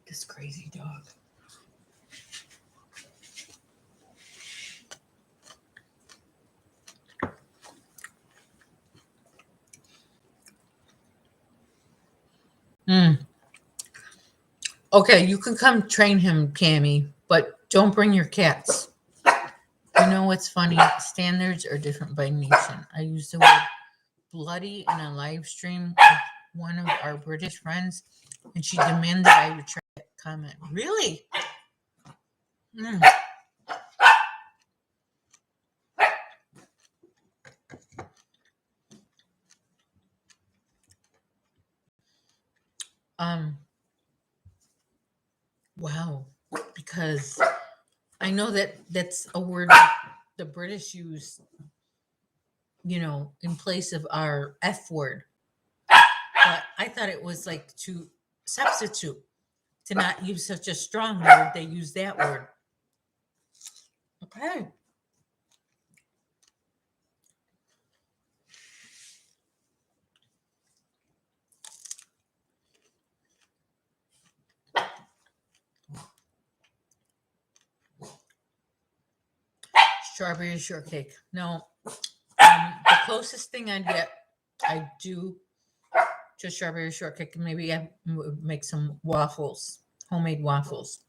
This crazy dog. Okay, you can come train him, Cammie, but don't bring your cats. You know what's funny? Standards are different by nation. I used the word bloody in a live stream of one of our British friends, and she demanded I retract that comment. Really? Wow. Because I know that that's a word that the British use, in place of our F word. But I thought it was like to substitute, to not use such a strong word. They use that word. Okay. Strawberry shortcake. No, the closest thing I do to strawberry shortcake, maybe I would make some waffles, homemade waffles,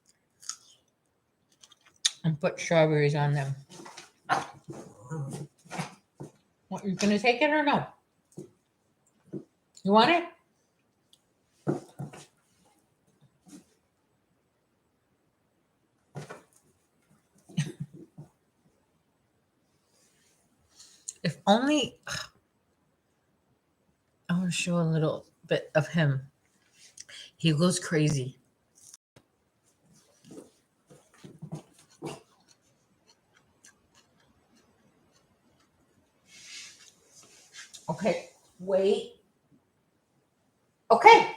and put strawberries on them. What, you gonna take it or no? You want it? If only I want to show a little bit of him. He goes crazy. Okay, wait. Okay.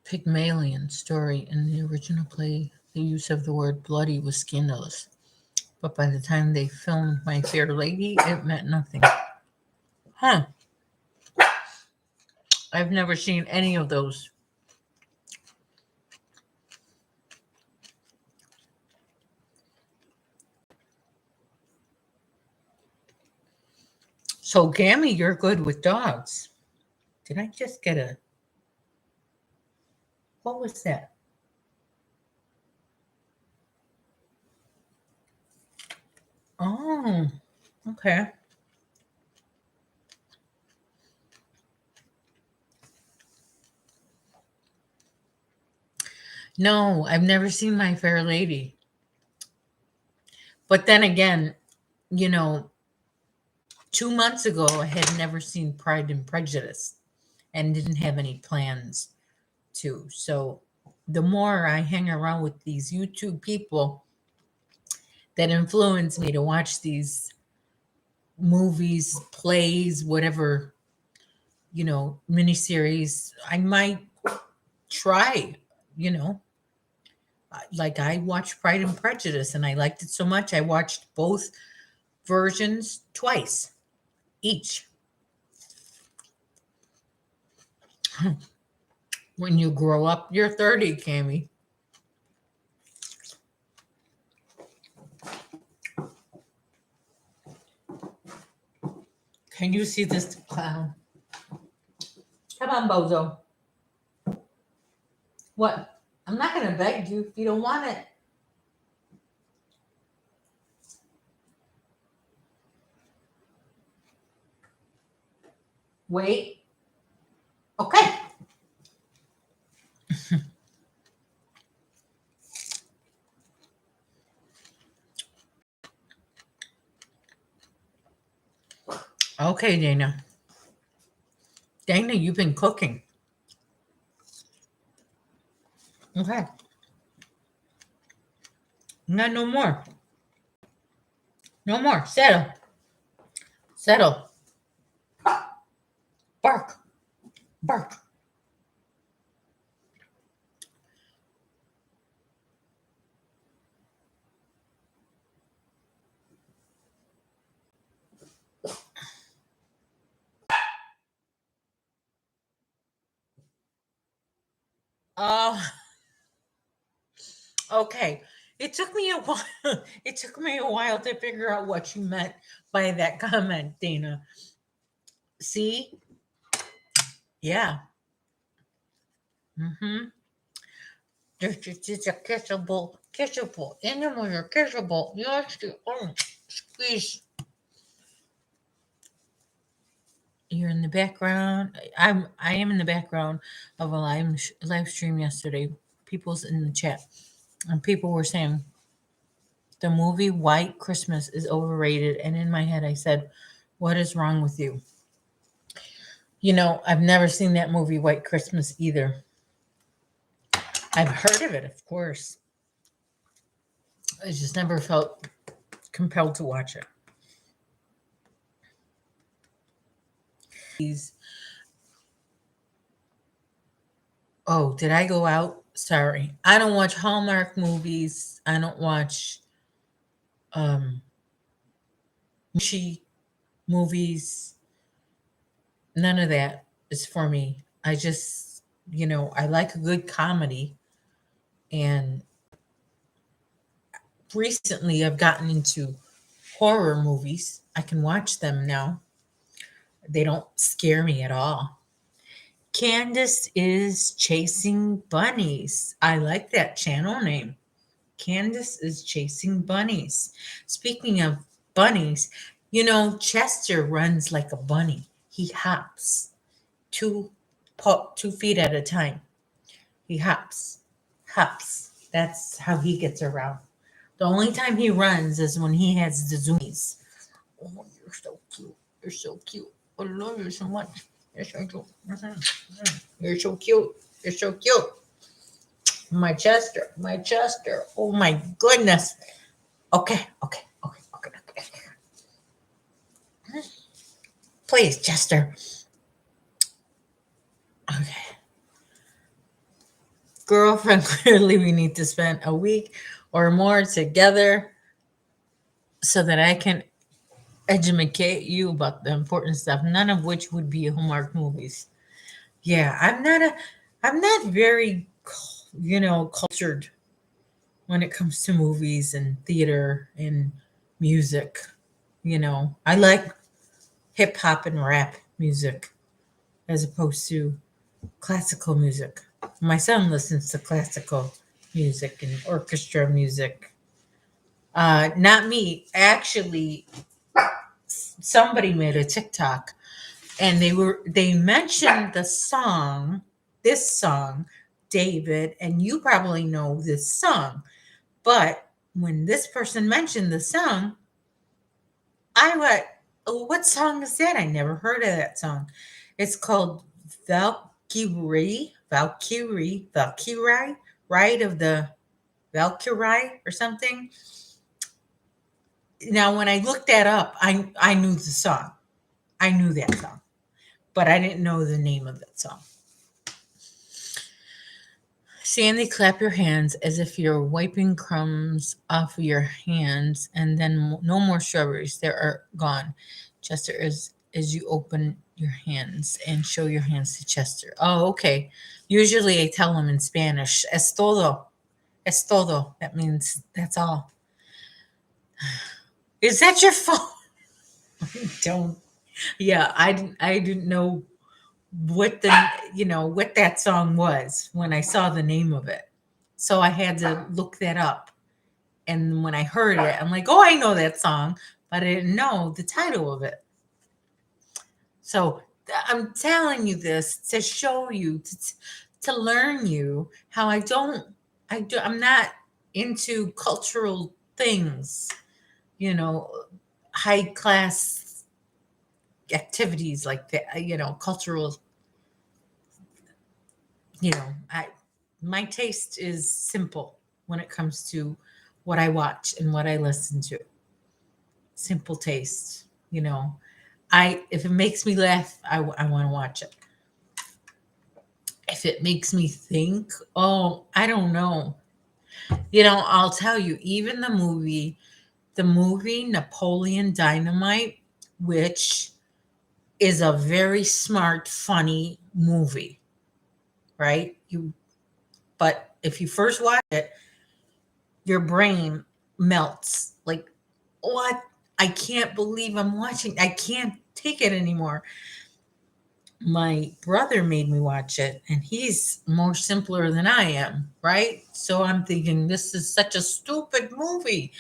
Pygmalion story. In the original play, the use of the word bloody was scandalous. But by the time they filmed My Fair Lady, it meant nothing. Huh. I've never seen any of those. So, Gammy, you're good with dogs. Did I just get a. What was that? Oh, okay. No, I've never seen My Fair Lady. But then again, you know, 2 months ago, I had never seen Pride and Prejudice and didn't have any plans to. So the more I hang around with these YouTube people that influence me to watch these movies, plays, whatever, miniseries, I might try, you know. Like I watched Pride and Prejudice and I liked it so much I watched both versions twice each. When you grow up, you're 30, Cami. Can you see this clown? Come on, Bozo. What? I'm not going to beg you if you don't want it. Wait. Okay. Okay, Dana. Dana, you've been cooking. Okay. No more. No more. Settle. Settle. Bark. Bark. Oh, okay. It took me a while. It took me a while to figure out what you meant by that comment, Dana. See? Yeah. Mm-hmm. It's a kissable animal. You're kissable. Yes, squeeze. You're in the background. I am in the background of a live stream yesterday. People's in the chat, and people were saying the movie White Christmas is overrated. And in my head, I said, "What is wrong with you?" I've never seen that movie White Christmas either. I've heard of it, of course. I just never felt compelled to watch it. Oh, did I go out? Sorry. I don't watch Hallmark movies. I don't watch mushy movies. None of that is for me. I just, I like a good comedy. And recently I've gotten into horror movies. I can watch them now. They don't scare me at all. Candace is chasing bunnies. I like that channel name. Candace is chasing bunnies. Speaking of bunnies, Chester runs like a bunny. He hops 2 feet at a time. He hops. That's how he gets around. The only time he runs is when he has the zoomies. Oh, you're so cute. You're so cute. I love you so much. You're so cute. You're so cute. You're so cute. My Chester. Oh my goodness. Okay. Please, Chester. Okay. Girlfriend, clearly we need to spend a week or more together so that I can educate you about the important stuff, none of which would be Hallmark movies. Yeah, I'm not very, cultured when it comes to movies and theater and music. I like hip hop and rap music as opposed to classical music. My son listens to classical music and orchestra music. Not me. Actually, somebody made a TikTok and they mentioned this song, David, and you probably know this song. But when this person mentioned the song, I went, "Oh, what song is that? I never heard of that song." It's called Valkyrie, Ride of the Valkyrie or something. Now, when I looked that up, I knew the song. I knew that song, but I didn't know the name of that song. Sandy, clap your hands as if you're wiping crumbs off of your hands, and then no more strawberries. They are gone. Chester, as you open your hands and show your hands to Chester. Oh, okay. Usually I tell them in Spanish, es todo. Es todo. That means that's all. Is that your phone? Don't. Yeah, I didn't know what what that song was when I saw the name of it. So I had to look that up. And when I heard it, I'm like, "Oh, I know that song," but I didn't know the title of it. So I'm telling you this to show you to learn you how I'm not into cultural things, you know, high class activities like that, cultural, I my taste is simple when it comes to what I watch and what I listen to. Simple taste, I if it makes me laugh, I want to watch it. If it makes me think, oh, I don't know. I'll tell you, even the movie Napoleon Dynamite, which is a very smart, funny movie, right? But if you first watch it, your brain melts. Like, what? I can't believe I'm watching. I can't take it anymore. My brother made me watch it, and he's more simpler than I am, right? So I'm thinking, this is such a stupid movie.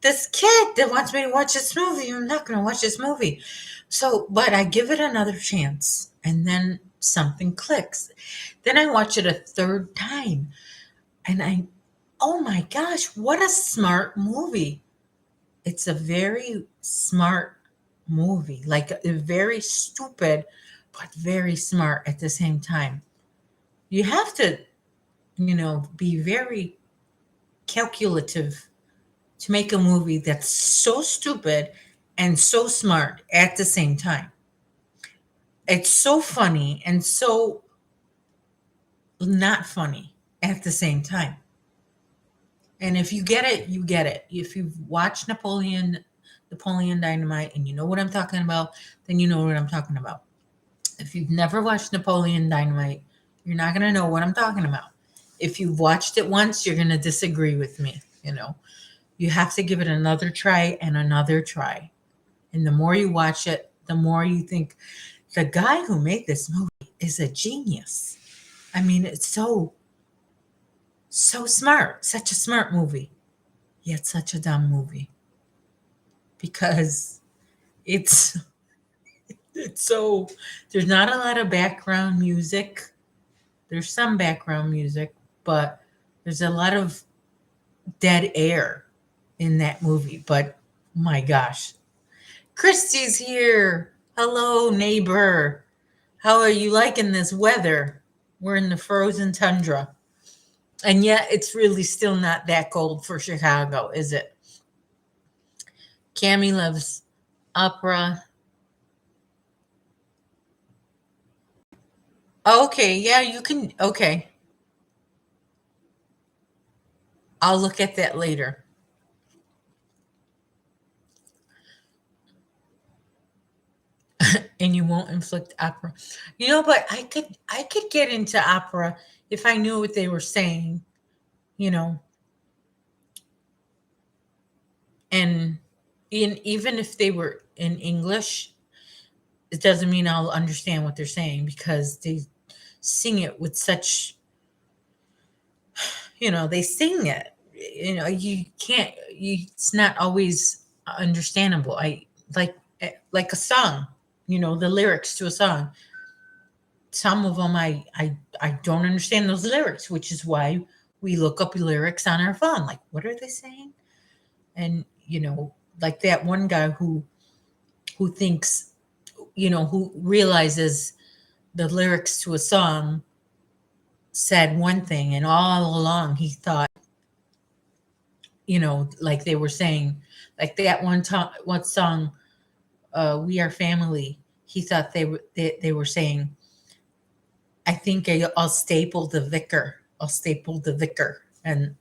This kid that wants me to watch this movie, I'm not going to watch this movie. So, but I give it another chance, and then something clicks. Then I watch it a third time, and oh my gosh, what a smart movie. It's a very smart movie, like very stupid, but very smart at the same time. You have to, be very calculative to make a movie that's so stupid and so smart at the same time. It's so funny and so not funny at the same time. And if you get it, you get it. If you've watched Napoleon Dynamite and you know what I'm talking about, then you know what I'm talking about. If you've never watched Napoleon Dynamite, you're not going to know what I'm talking about. If you've watched it once, you're going to disagree with me. You have to give it another try and another try. And the more you watch it, the more you think the guy who made this movie is a genius. I mean, it's so smart, such a smart movie, yet such a dumb movie because it's it's so there's not a lot of background music. There's some background music, but there's a lot of dead air in that movie. But my gosh, Christy's here. Hello, neighbor. How are you liking this weather? We're in the frozen tundra. And yet it's really still not that cold for Chicago, is it? Cami loves opera. Okay, yeah, you can. Okay, I'll look at that later. and you won't inflict opera. But I could get into opera if I knew what they were saying, you know, and even if they were in English, it doesn't mean I'll understand what they're saying because they sing it with such, they sing it. You can't. It's not always understandable. I like a song. The lyrics to a song. Some of them I don't understand those lyrics, which is why we look up lyrics on our phone. Like, what are they saying? And like that one guy who thinks, who realizes the lyrics to a song said one thing, and all along he thought, like they were saying, like that one song, "We Are Family." He thought they were saying, "I think I'll staple the vicar. I'll staple the vicar." And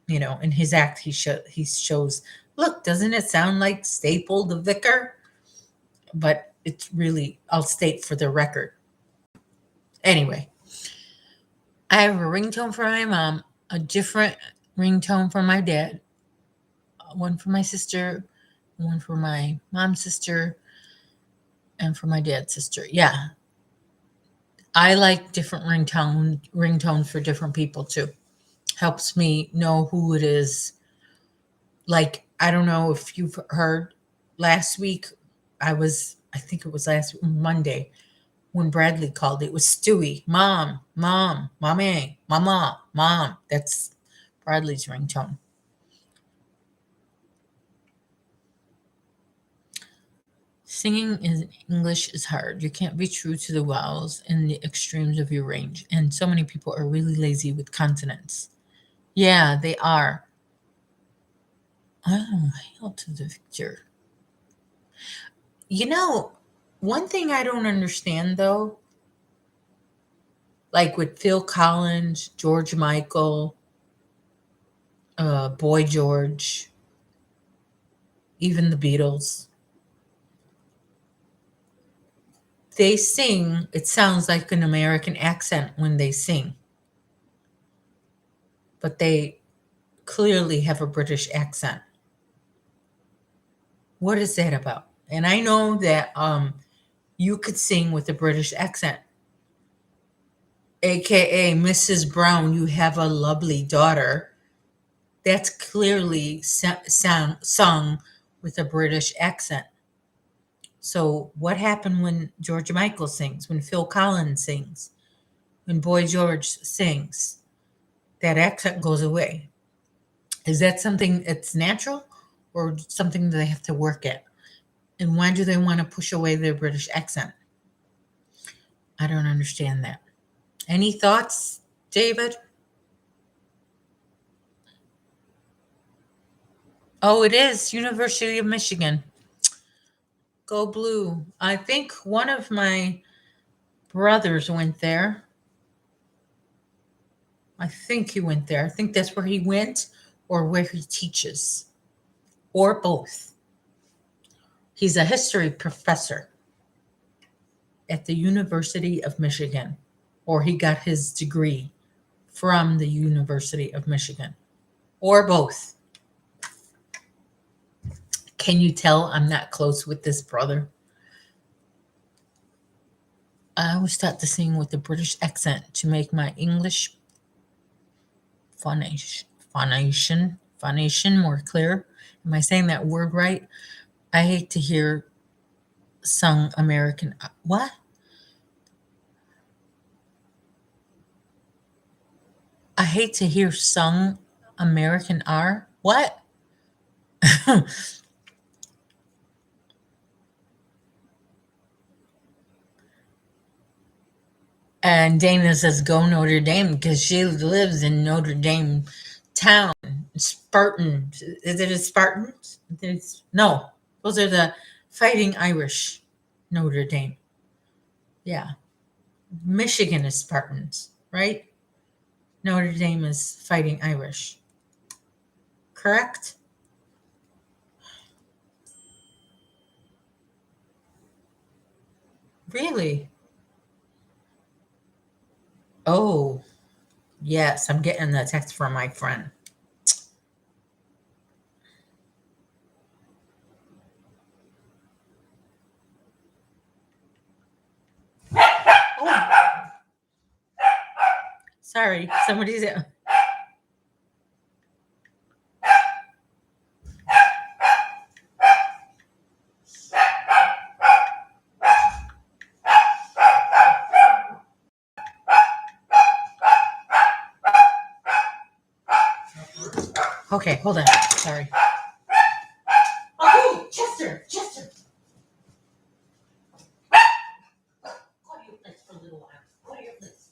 in his act, he shows, look, doesn't it sound like staple the vicar? But it's really, I'll state for the record. Anyway, I have a ringtone for my mom, a different ringtone for my dad, one for my sister, one for my mom's sister, and for my dad's sister. Yeah, I like different ringtones for different people too. Helps me know who it is. Like, I don't know if you've heard last week, I think it was last Monday when Bradley called. It was Stewie. Mom, mom, mommy, mama, mom. That's Bradley's ringtone. Singing in English is hard. You can't be true to the vowels and the extremes of your range. And so many people are really lazy with consonants. Yeah, they are. Oh, hail to the victor. One thing I don't understand though, like with Phil Collins, George Michael, Boy George, even the Beatles, they sing, it sounds like an American accent when they sing, but they clearly have a British accent. What is that about? And I know that you could sing with a British accent, aka Mrs. Brown, you have a lovely daughter. That's clearly sung with a British accent. So, what happened when George Michael sings, when Phil Collins sings, when Boy George sings? That accent goes away. Is that something that's natural or something that they have to work at? And why do they want to push away their British accent? I don't understand that. Any thoughts, David? Oh, it is University of Michigan. Go Blue. I think one of my brothers went there. I think he went there. I think that's where he went or where he teaches or both. He's a history professor at the University of Michigan, or he got his degree from the University of Michigan or both. Can you tell I'm not close with this brother? I always taught to sing with a British accent to make my English phonation more clear. Am I saying that word right? I hate to hear sung American. What? I hate to hear sung American R. What? And Dana says, go Notre Dame because she lives in Notre Dame town. Spartan. Is it a Spartans? No, those are the Fighting Irish. Notre Dame. Yeah. Michigan is Spartans, right? Notre Dame is Fighting Irish. Correct? Really? Oh, yes. I'm getting the text from my friend. Oh, sorry. Somebody's. Okay, hold on. Sorry. Oh, hey, Chester. Chester. Go to your place for a little while. Go to your place.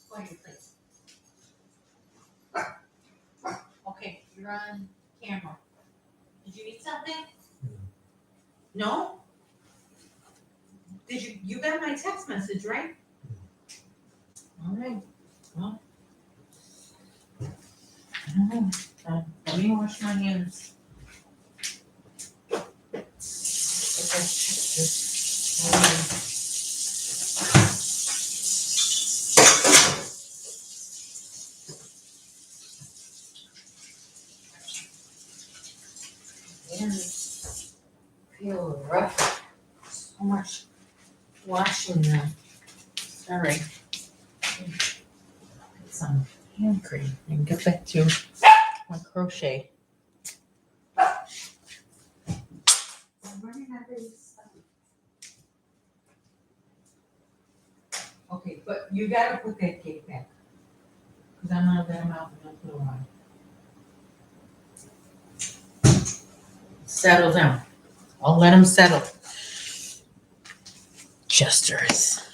Go to your place. Okay, you're on camera. Did you eat something? No? Did you got my text message, right? All right. Well, I don't know. Let me wash my hands. Hands feel rough. So much washing them. Sorry. Get some hand cream and get back to my crochet. I'm running out of this stuff. Okay, but you gotta put that cake back. Because I'm gonna let them out in a little while. Settle down. I'll let them settle. Jesters.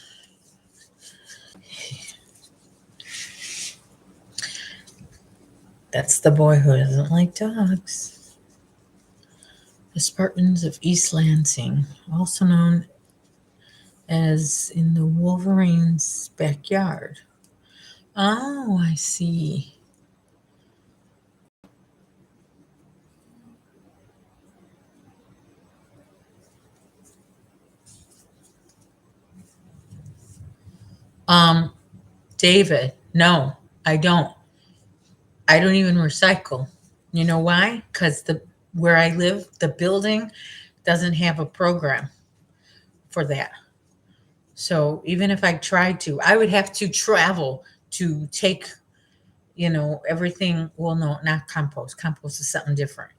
That's the boy who doesn't like dogs. The Spartans of East Lansing, also known as in the Wolverine's backyard. Oh, I see. Um, David, no, I don't. I don't even recycle. You know why? Because the where I live, the building doesn't have a program for that. So even if I tried to, I would have to travel to take, everything. Well, no, not compost. Compost is something different.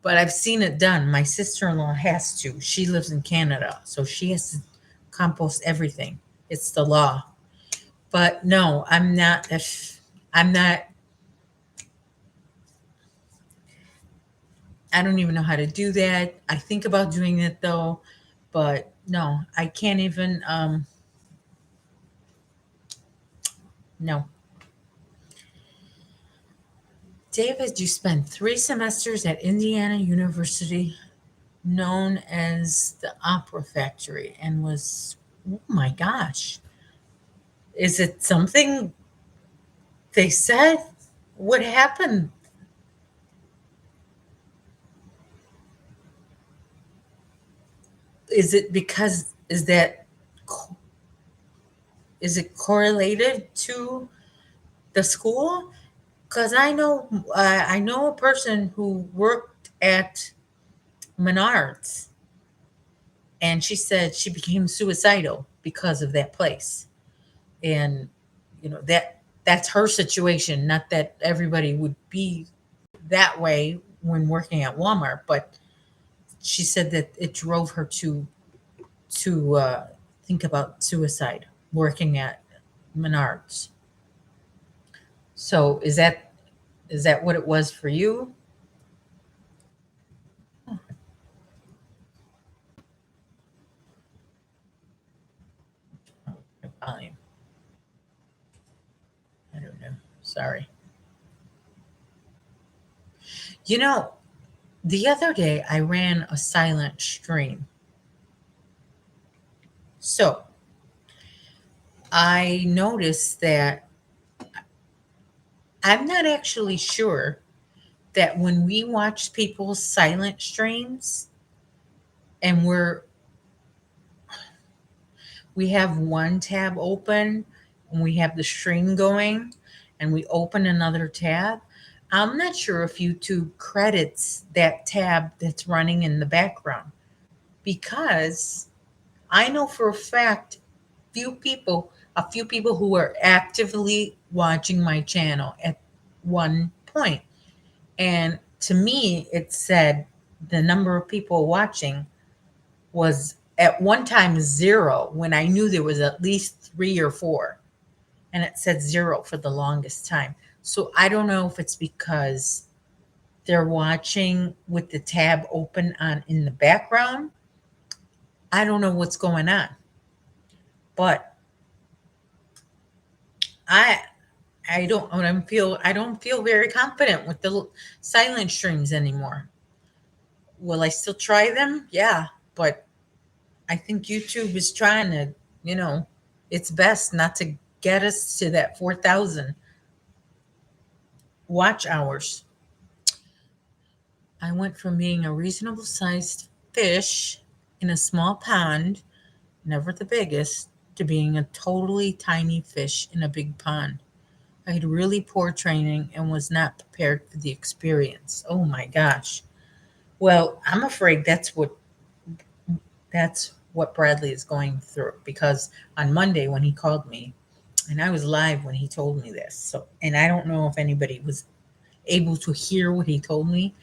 But I've seen it done. My sister-in-law has to. She lives in Canada, so she has to compost everything. It's the law. But no, I'm not. If I'm not, I don't even know how to do that. I think about doing it though, but no, I can't even. No, David, you spent 3 semesters at Indiana University, known as the Opera Factory, and was. Oh my gosh, is it something they said? What happened? Is it because is it correlated to the school? Because I know a person who worked at Menards, and she said she became suicidal because of that place. And that's her situation. Not that everybody would be that way when working at Walmart, but she said that it drove her to think about suicide working at Menards. So is that what it was for you? Volume. I don't know. Sorry. You know, the other day I ran a silent stream. So I noticed that I'm not actually sure that when we watch people's silent streams and we have one tab open and we have the stream going and we open another tab, I'm not sure if YouTube credits that tab that's running in the background, because I know for a fact a few people who are actively watching my channel at one point. And to me, it said the number of people watching was at one time 0 when I knew there was at least 3 or 4. And it said 0 for the longest time. So I don't know if it's because they're watching with the tab open on in the background. I don't know what's going on. But I I don't feel very confident with the silent streams anymore. Will I still try them? Yeah, but I think YouTube is trying to, you know, it's best not to get us to that 4,000 watch hours. I went from being a reasonable sized fish in a small pond, never the biggest, to being a totally tiny fish in a big pond. I had really poor training and was not prepared for the experience. Oh my gosh. Well, I'm afraid that's what Bradley is going through, because on Monday when he called me, and I was live when he told me this. So, and I don't know if anybody was able to hear what he told me,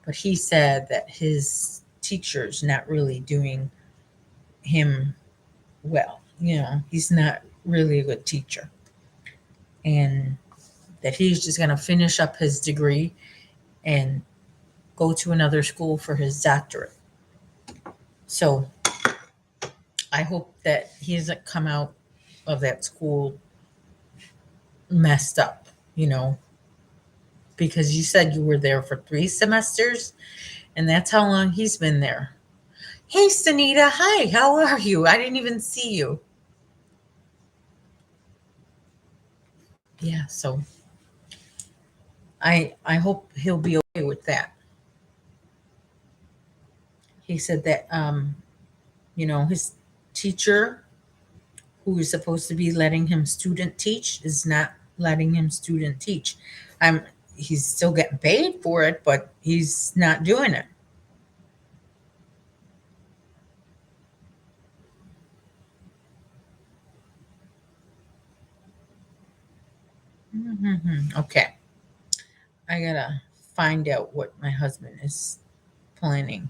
but he said that his teacher's not really doing him well. You know, he's not really a good teacher. And that he's just going to finish up his degree and go to another school for his doctorate. So I hope that he doesn't come out of that school messed up, you know, because you said you were there for 3 semesters and that's how long he's been there. Hey, Sunita. Hi, how are you? I didn't even see you. Yeah, so I hope he'll be okay with that. He said that his teacher who is supposed to be letting him student teach is not letting him student teach. I'm He's still getting paid for it, but he's not doing it. Okay. I gotta find out what my husband is planning.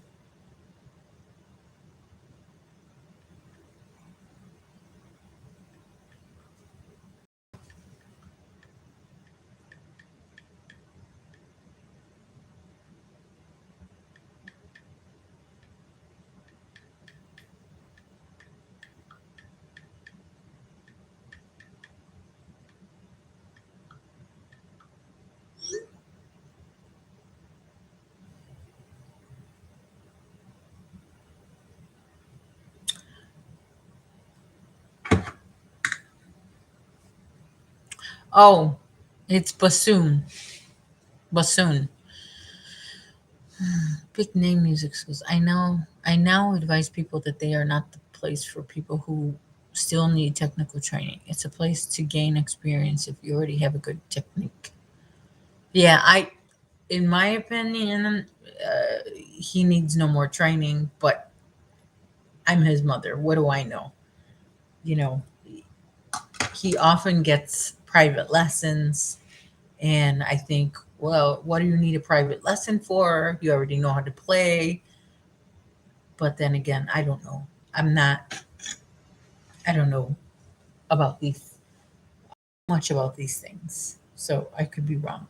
Oh, it's bassoon. Bassoon. Big name music schools. I now advise people that they are not the place for people who still need technical training. It's a place to gain experience if you already have a good technique. Yeah, in my opinion, he needs no more training, but I'm his mother. What do I know? You know, he often gets private lessons, and I think, well, what do you need a private lesson for? You already know how to play. But then again, I don't know. I don't know about these much about these things. So I could be wrong.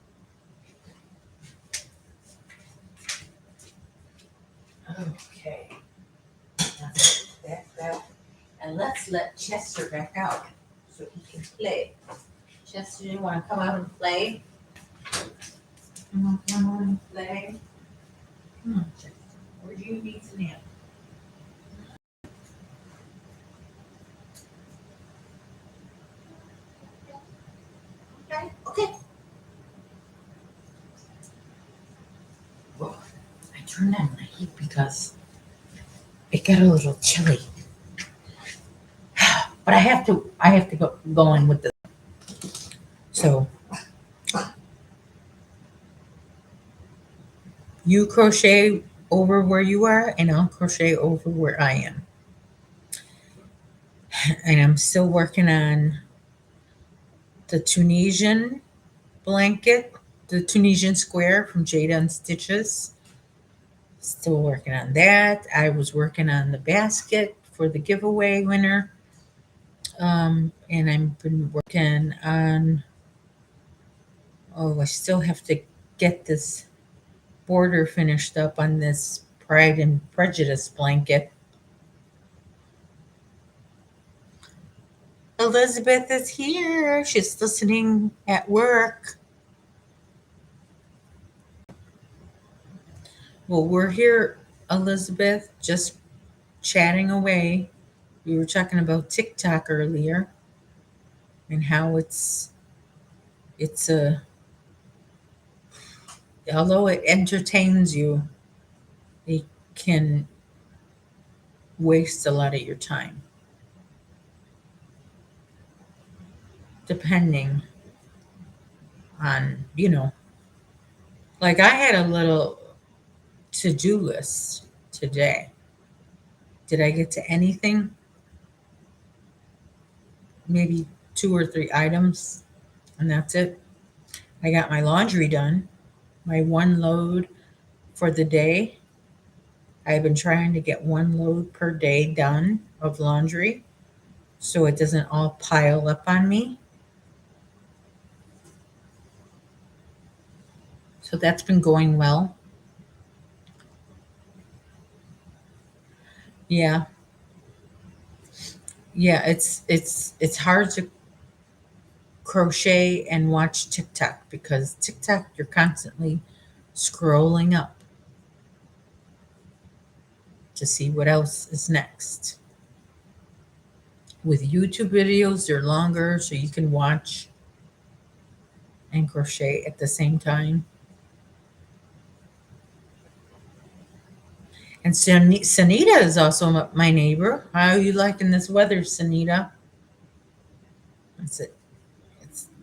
Okay. Let's put that back. And let's let Chester back out so he can play. Chester, you want to come out and play? You want to come out and play? Come on, Chester. Or do you need to nap? Okay. Okay. Well, I turned on the heat because it got a little chilly. But I have to go in with this. So you crochet over where you are, and I'll crochet over where I am. And I'm still working on the Tunisian blanket, the Tunisian square from Jada and Stitches. Still working on that. I was working on the basket for the giveaway winner. And I've been working on, I still have to get this border finished up on this Pride and Prejudice blanket. Elizabeth is here. She's listening at work. Well, we're here, Elizabeth, just chatting away. We were talking about TikTok earlier and how it's a although it entertains you, it can waste a lot of your time, depending on, like I had a little to-do list today. Did I get to anything? Maybe 2 or 3 items, and that's it. I got my laundry done, my one load for the day. I've been trying to get one load per day done of laundry so it doesn't all pile up on me. So that's been going well. Yeah. Yeah, it's hard to crochet and watch TikTok because TikTok you're constantly scrolling up to see what else is next. With YouTube videos, they're longer so you can watch and crochet at the same time. And Sanita is also my neighbor. How are you liking this weather, Sanita? It's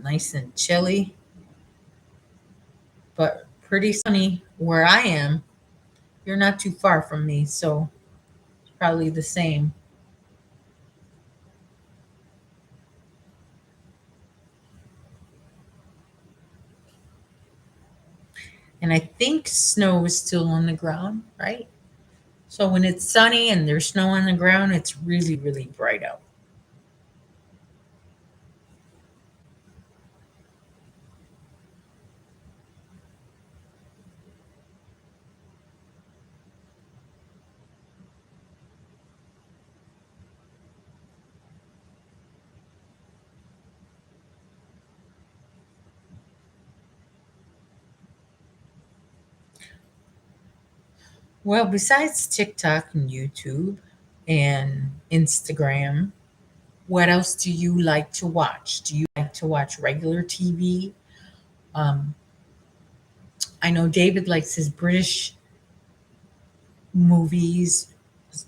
nice and chilly, but pretty sunny where I am. You're not too far from me, so it's probably the same. And I think snow is still on the ground, right? So when it's sunny and there's snow on the ground, it's really, really bright out. Well, besides TikTok and YouTube and Instagram, what else do you like to watch? Do you like to watch regular TV? Um, I know David likes his British movies,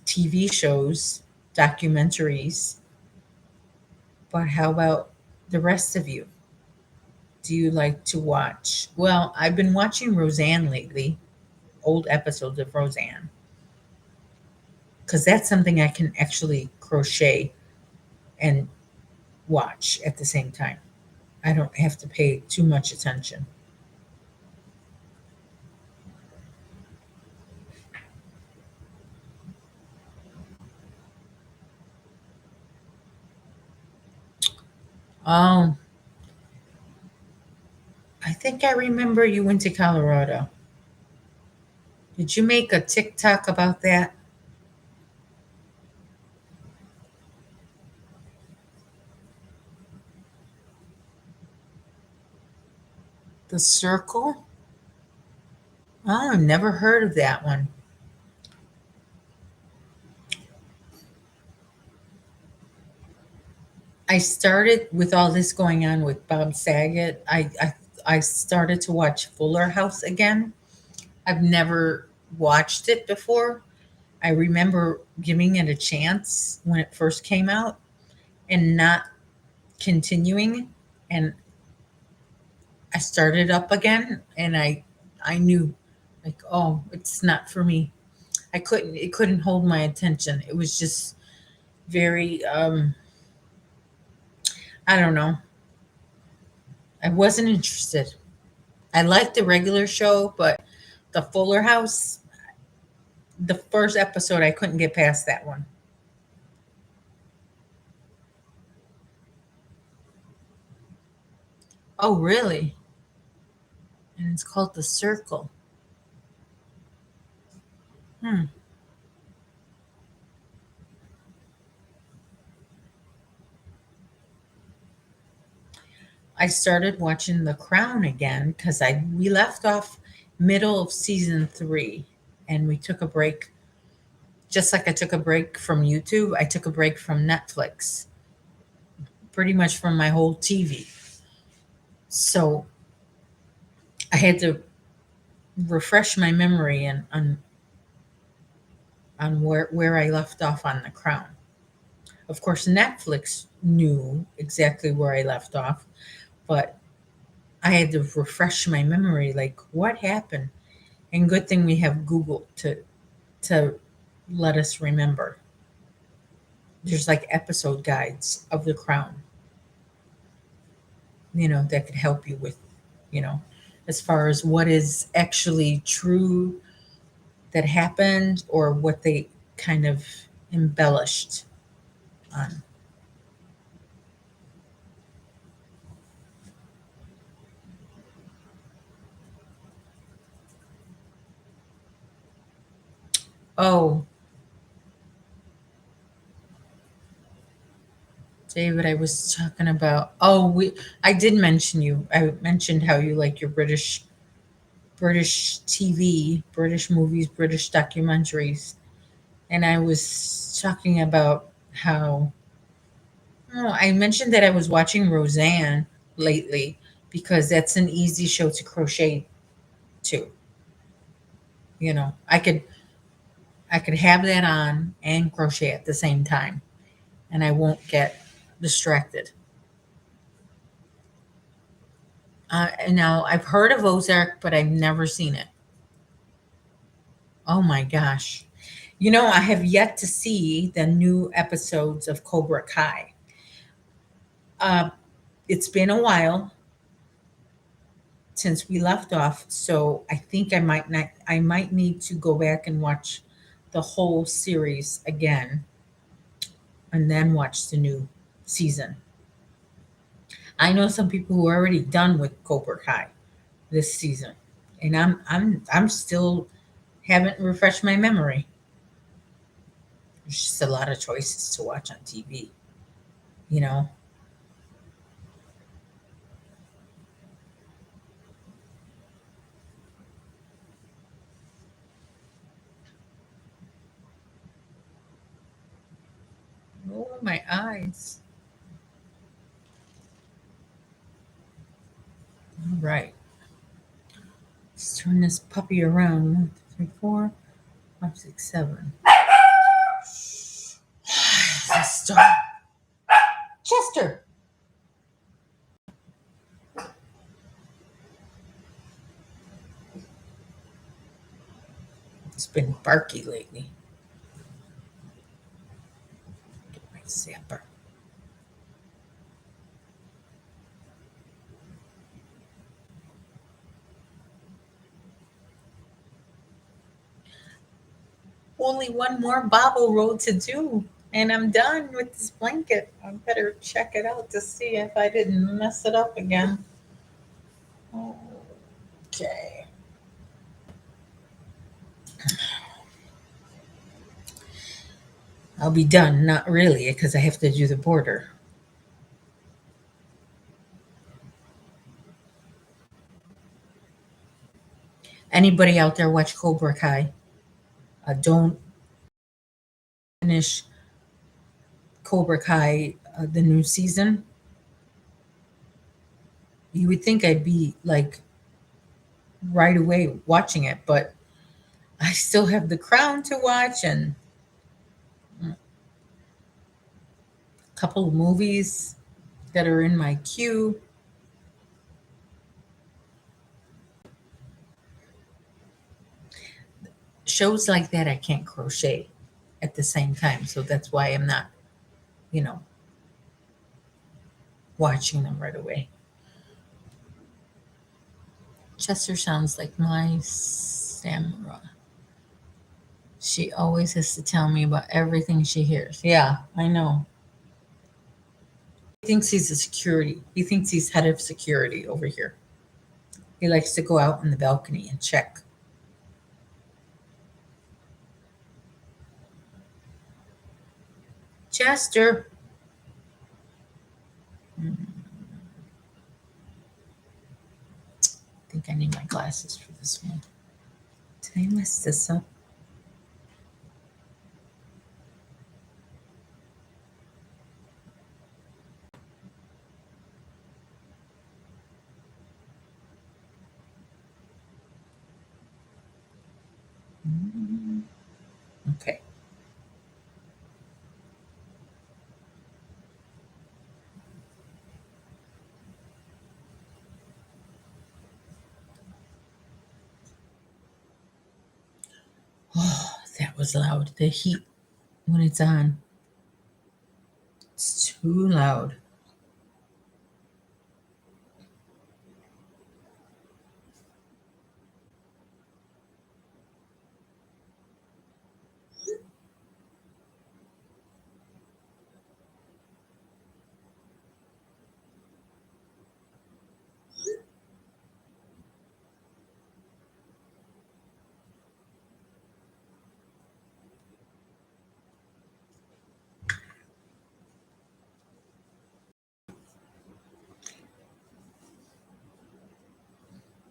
TV shows, documentaries, but how about the rest of you? Do you like to watch? Well, I've been watching Roseanne lately, old episodes of Roseanne, because that's something I can actually crochet and watch at the same time. I don't have to pay too much attention. Oh, I think I remember you went to Colorado. Did you make a TikTok about that? The circle? Oh, I've never heard of that one. I started with all this going on with Bob Saget. I started to watch Fuller House again. I've never watched it before. I remember giving it a chance when it first came out, and not continuing. And I started up again, and I knew, like, oh, it's not for me. It couldn't hold my attention. It was just very I don't know. I wasn't interested. I liked the regular show, but the Fuller House, the first episode, I couldn't get past that one. Oh, really? And it's called The Circle. Hmm. I started watching The Crown again because I we left off middle of season 3, and we took a break. Just like I took a break from YouTube, I took a break from Netflix, pretty much from my whole TV. So I had to refresh my memory and on where I left off on The Crown. Of course, Netflix knew exactly where I left off, but I had to refresh my memory, like what happened. And good thing we have Google to let us remember. There's like episode guides of The Crown, that could help you with, you know, as far as what is actually true that happened or what they kind of embellished on. Oh, David, I was talking about. Oh, I did mention you. I mentioned how you like your British TV, British movies, British documentaries, and I was talking about how. Oh, I mentioned that I was watching Roseanne lately because that's an easy show to crochet to. I could have that on and crochet at the same time, and I won't get distracted. And now I've heard of Ozark, but I've never seen it. Oh my gosh. I have yet to see the new episodes of Cobra Kai. Uh, it's been a while since we left off, so I think I might need to go back and watch the whole series again and then watch the new season. I know some people who are already done with Cobra Kai this season, and I'm still haven't refreshed my memory. There's just a lot of choices to watch on TV, you know. Oh, my eyes. All right. Let's turn this puppy around. 1, 2, 3, 4, 5, 6, 7. Let's start. Chester. It's been barky lately. Get my zapper. Only one more bobble roll to do, and I'm done with this blanket. I better check it out to see if I didn't mess it up again. Okay. I'll be done. Not really, because I have to do the border. Anybody out there watch Cobra Kai? Don't finish Cobra Kai, the new season. You would think I'd be like right away watching it, but I still have The Crown to watch, and couple of movies that are in my queue. Shows like that I can't crochet at the same time, so that's why I'm not, you know, watching them right away. Chester sounds like my Samara. She always has to tell me about everything she hears. Yeah, I know. He thinks he's a security. He thinks he's head of security over here. He likes to go out on the balcony and check. Chester. I think I need my glasses for this one. Did I mess this up? Okay. Oh, that was loud. The heat when it's on, it's too loud.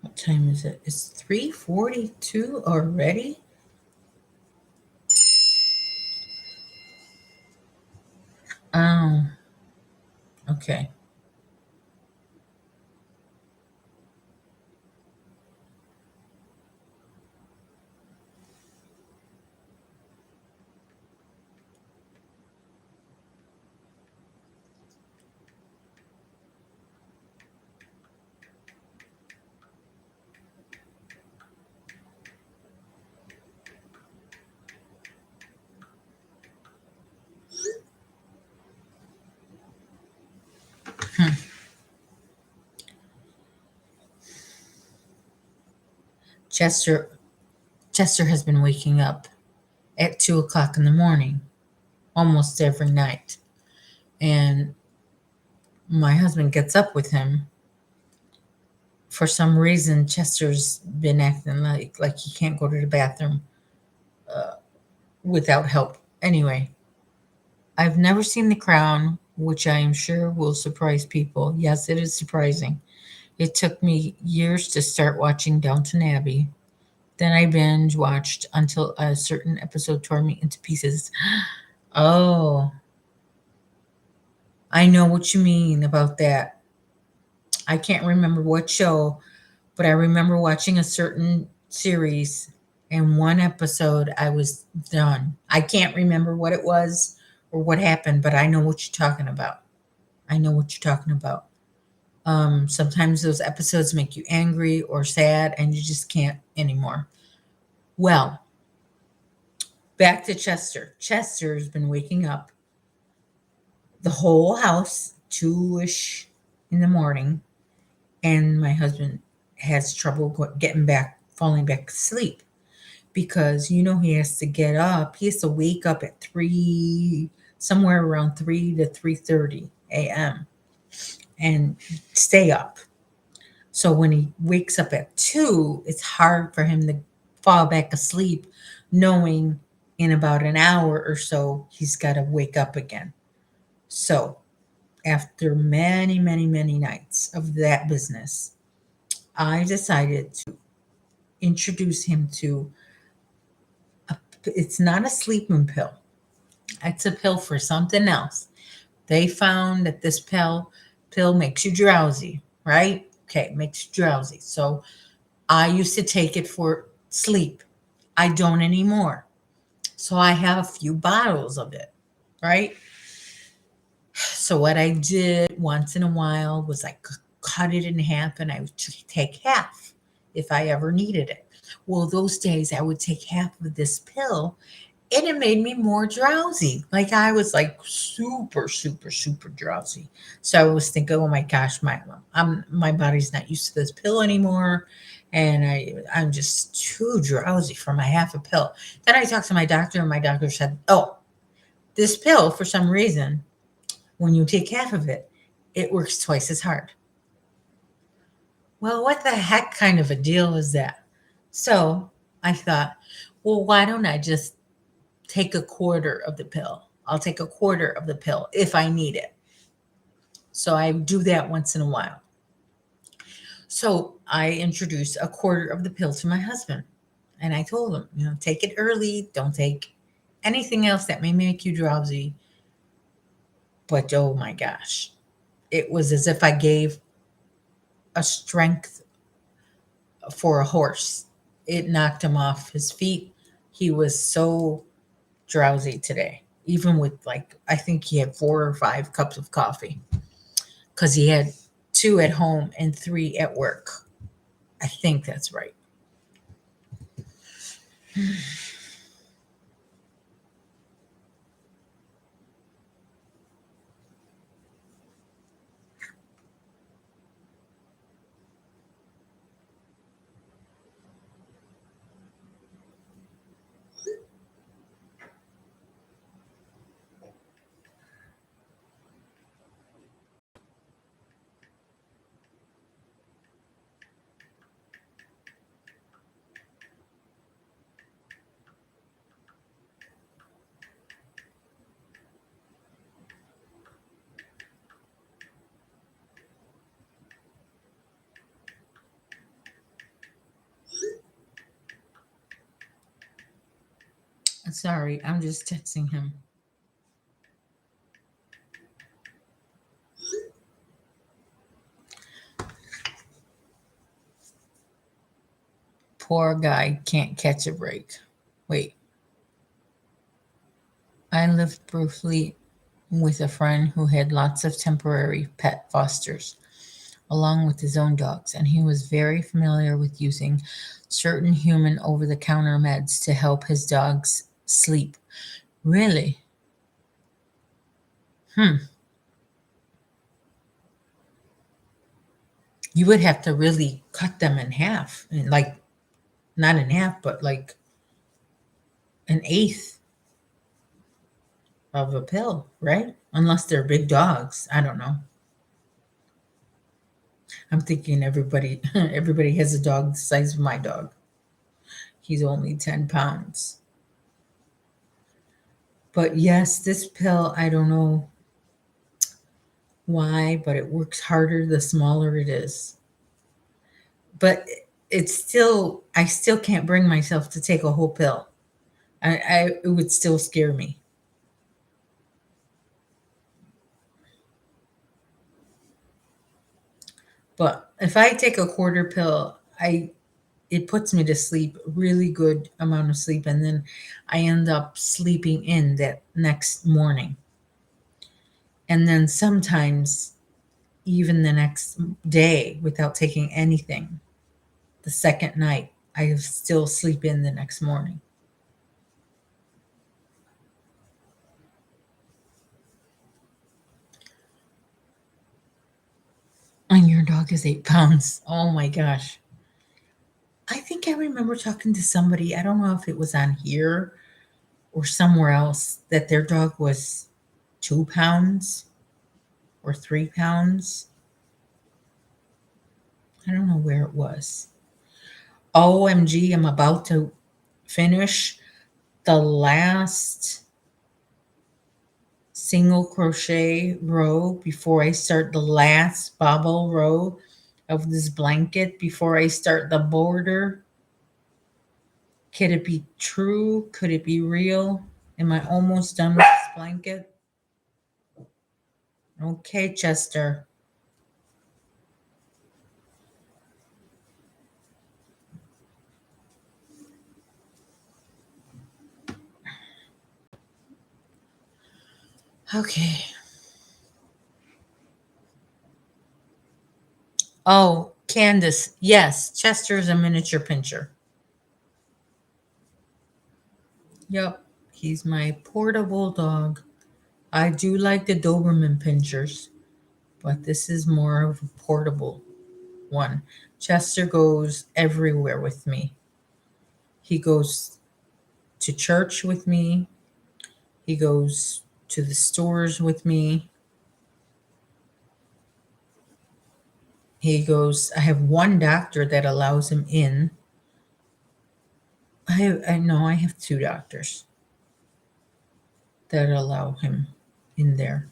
What time is it? It's 3:42 already? Oh, okay. Chester Chester has been waking up at 2 o'clock in the morning almost every night. And my husband gets up with him. For some reason, Chester's been acting like he can't go to the bathroom without help. Anyway, I've never seen The Crown, which I am sure will surprise people. Yes, it is surprising. It took me years to start watching Downton Abbey. Then I binge watched until a certain episode tore me into pieces. Oh, I know what you mean about that. I can't remember what show, but I remember watching a certain series and one episode I was done. I can't remember what it was or what happened, but I know what you're talking about. I know what you're talking about. Sometimes those episodes make you angry or sad and you just can't anymore. Well, back to Chester. Chester's been waking up the whole house 2ish in the morning, and my husband has trouble getting back, falling back asleep because he has to get up. He has to wake up at 3, somewhere around 3 to 3:30 a.m. and stay up. So when he wakes up at 2, it's hard for him to fall back asleep, knowing in about an hour or so he's got to wake up again. So after many, many, many nights of that business, I decided to introduce him to it's not a sleeping pill. It's a pill for something else. They found that this pill makes you drowsy, right? Okay, it makes you drowsy. So I used to take it for sleep. I don't anymore. So I have a few bottles of it, right? So what I did once in a while was I cut it in half and I would take half if I ever needed it. Well, those days I would take half of this pill and it made me more drowsy. Like I was like super, super, super drowsy. So I was thinking, oh my gosh, my body's not used to this pill anymore. And I'm just too drowsy for my half a pill. Then I talked to my doctor, and my doctor said, oh, this pill, for some reason, when you take half of it, it works twice as hard. Well, what the heck kind of a deal is that? So I thought, well, why don't I just take a quarter of the pill? I'll take a quarter of the pill if I need it. So I do that once in a while. So I introduced a quarter of the pill to my husband. And I told him, take it early. Don't take anything else that may make you drowsy. But oh my gosh, it was as if I gave a strength for a horse. It knocked him off his feet. He was so drowsy today, even with I think he had 4 or 5 cups of coffee because he had 2 at home and 3 at work. I think that's right. Sorry, I'm just texting him. Poor guy can't catch a break. Wait. I lived briefly with a friend who had lots of temporary pet fosters, along with his own dogs, and he was very familiar with using certain human over the counter meds to help his dogs sleep. Really? You would have to really cut them in half, and not in half, but like an eighth of a pill, right? Unless they're big dogs. I don't know. I'm thinking everybody has a dog the size of my dog. He's only 10 pounds. But yes, this pill, I don't know why, but it works harder the smaller it is. But I still can't bring myself to take a whole pill. It would still scare me. But if I take a quarter pill, it puts me to sleep, really good amount of sleep, and then I end up sleeping in that next morning. And then sometimes even the next day without taking anything. The second night, I still sleep in the next morning. And your dog is 8 pounds. Oh my gosh. I think I remember talking to somebody, I don't know if it was on here or somewhere else, that their dog was 2 pounds or 3 pounds. I don't know where it was. OMG, I'm about to finish the last single crochet row before I start the last bobble row of this blanket before I start the border. Could it be true? Could it be real? Am I almost done with this blanket? Okay, Chester. Okay. Oh, Candace. Yes, Chester's a miniature pincher. Yep, he's my portable dog. I do like the Doberman pinchers, but this is more of a portable one. Chester goes everywhere with me. He goes to church with me. He goes to the stores with me. I have one doctor that allows him in. I know I have two doctors that allow him in there.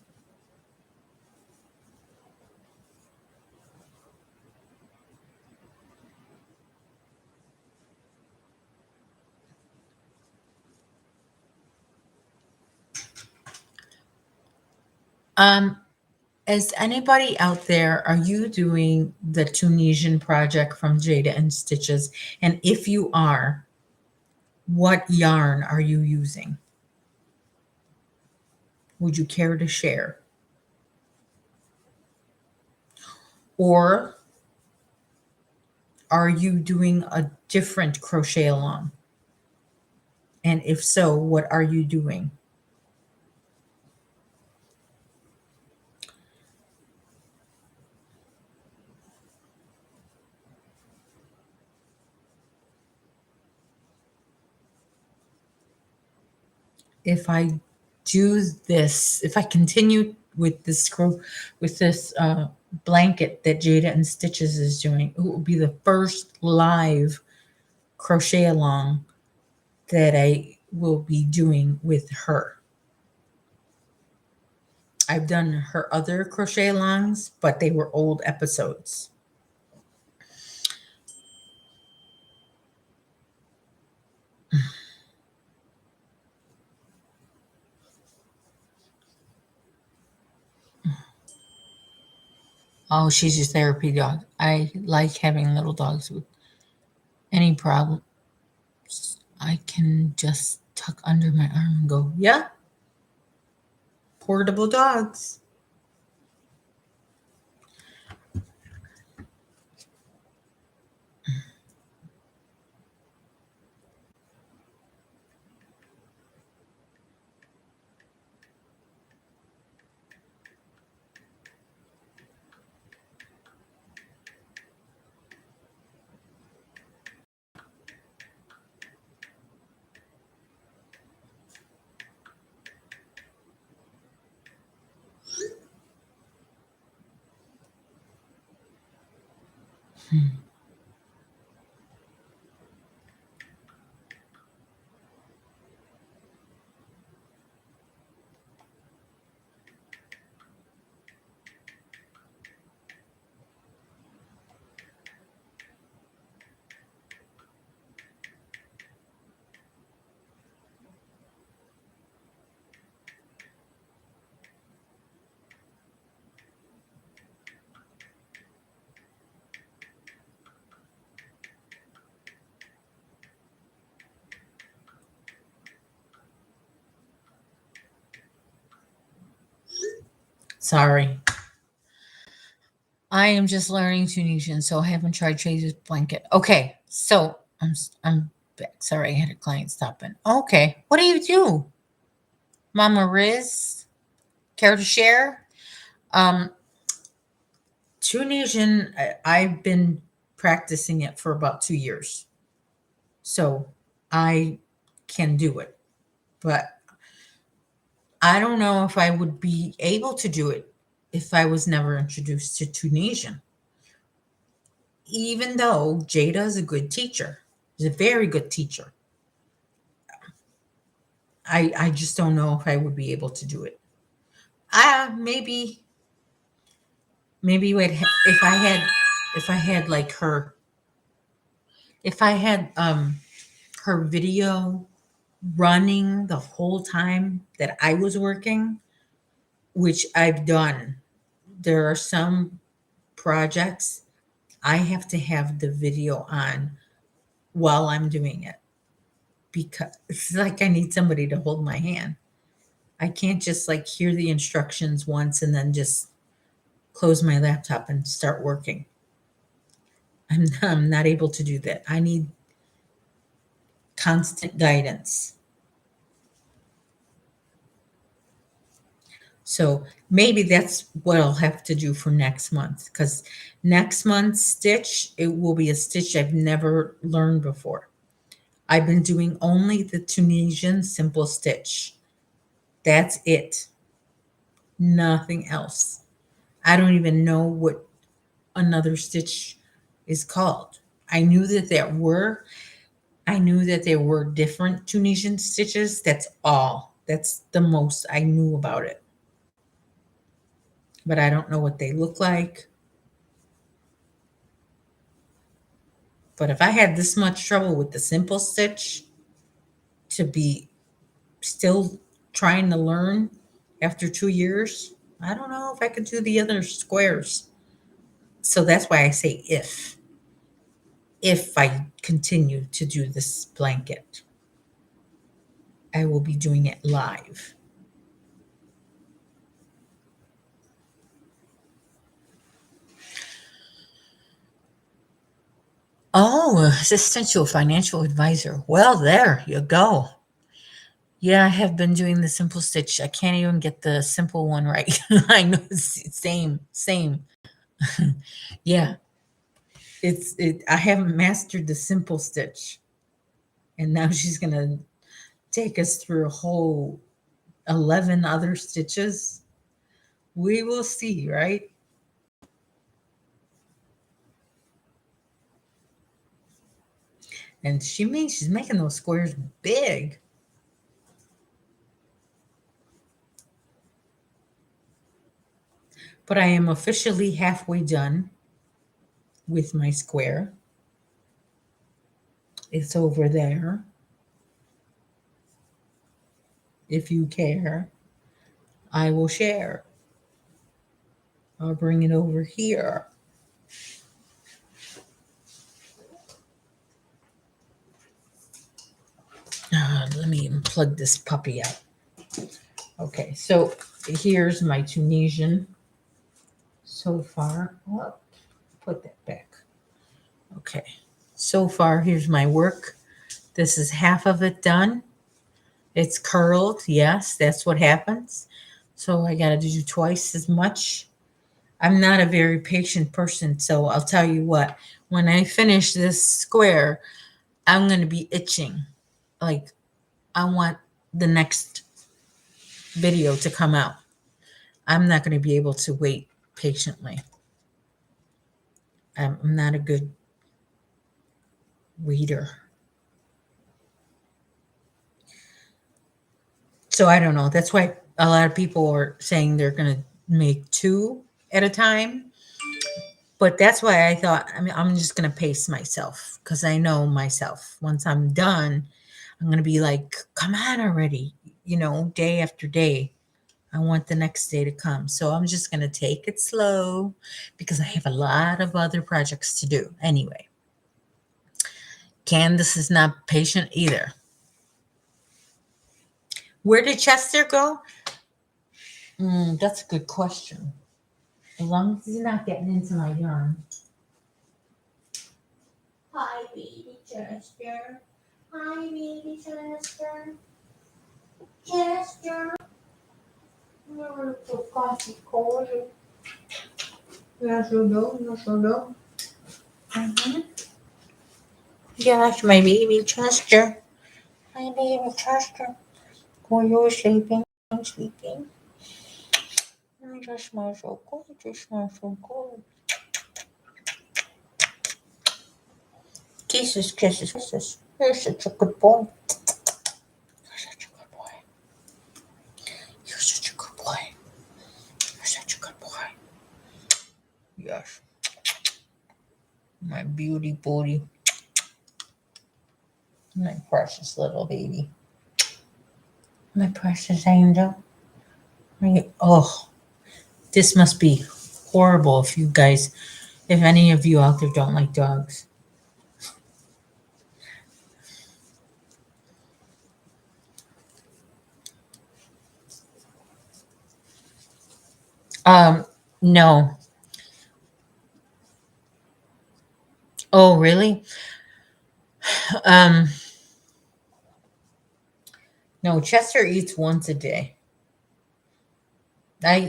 Um, is anybody out there, are you doing the Tunisian project from Jada and Stitches? And if you are, what yarn are you using? Would you care to share? Or are you doing a different crochet along? And if so, what are you doing? If I do this, if I continue with this blanket that Jada and Stitches is doing, it will be the first live crochet along that I will be doing with her. I've done her other crochet alongs, but they were old episodes. Oh, she's a therapy dog. I like having little dogs with any problem. I can just tuck under my arm and go, yeah, portable dogs. Hmm. Sorry. I am just learning Tunisian, so I haven't tried Chase's blanket. Okay, so I'm back. Sorry, I had a client stop in. Okay, what do you do, Mama Riz? Care to share? Um, Tunisian. I've been practicing it for about 2 years, so I can do it. But I don't know if I would be able to do it if I was never introduced to Tunisian. Even though Jada is a good teacher, she's a very good teacher. I just don't know if I would be able to do it. Maybe if I had like her if I had her video running the whole time that I was working, which I've done. There are some projects I have to have the video on while I'm doing it because it's like I need somebody to hold my hand. I can't just like hear the instructions once and then just close my laptop and start working. I'm not able to do that. I need constant guidance. So maybe that's what I'll have to do for next month, because next month's stitch, it will be a stitch I've never learned before. I've been doing only the Tunisian simple stitch. That's it. Nothing else. I don't even know what another stitch is called. I knew that there were different Tunisian stitches. That's all. That's the most I knew about it. But I don't know what they look like. But if I had this much trouble with the simple stitch to be still trying to learn after 2 years, I don't know if I could do the other squares. So that's why I say if I continue to do this blanket, I will be doing it live. Oh, assistant to a financial advisor. Well, there you go. Yeah, I have been doing the simple stitch. I can't even get the simple one right. I know it's same. Yeah, I haven't mastered the simple stitch. And now she's going to take us through a whole 11 other stitches. We will see, right? And she's making those squares big. But I am officially halfway done with my square. It's over there. If you care, I will share. I'll bring it over here. Let me plug this puppy out. Okay, so here's my Tunisian so far. Oh, put that back. Okay, so far here's my work. This is half of it done. It's curled. Yes, that's what happens. So I got to do twice as much. I'm not a very patient person, so I'll tell you what. When I finish this square, I'm going to be itching. Like, I want the next video to come out. I'm not going to be able to wait patiently. I'm not a good reader. So I don't know. That's why a lot of people are saying they're going to make 2 at a time. But that's why I thought, I'm just going to pace myself, because I know myself. Once I'm done, I'm going to be like, come on already, day after day. I want the next day to come. So I'm just going to take it slow, because I have a lot of other projects to do. Anyway, Candace is not patient either. Where did Chester go? That's a good question. As long as he's not getting into my yarn. Hi, baby Chester. Hi, baby Chester. Chester. You're so coffee cold. Yes, you do. Yes, you do. Mm-hmm. Yes, my baby Chester. My baby Chester. Oh, you're sleeping. I'm sleeping. I just smell so good. It just smells so good. Kisses, kisses, kisses. You're such a good boy. You're such a good boy. You're such a good boy. You're such a good boy. Yes. My beauty booty. My precious little baby. My precious angel. Oh, this must be horrible if any of you out there don't like dogs. No. really? Um, no, Chester eats once a day.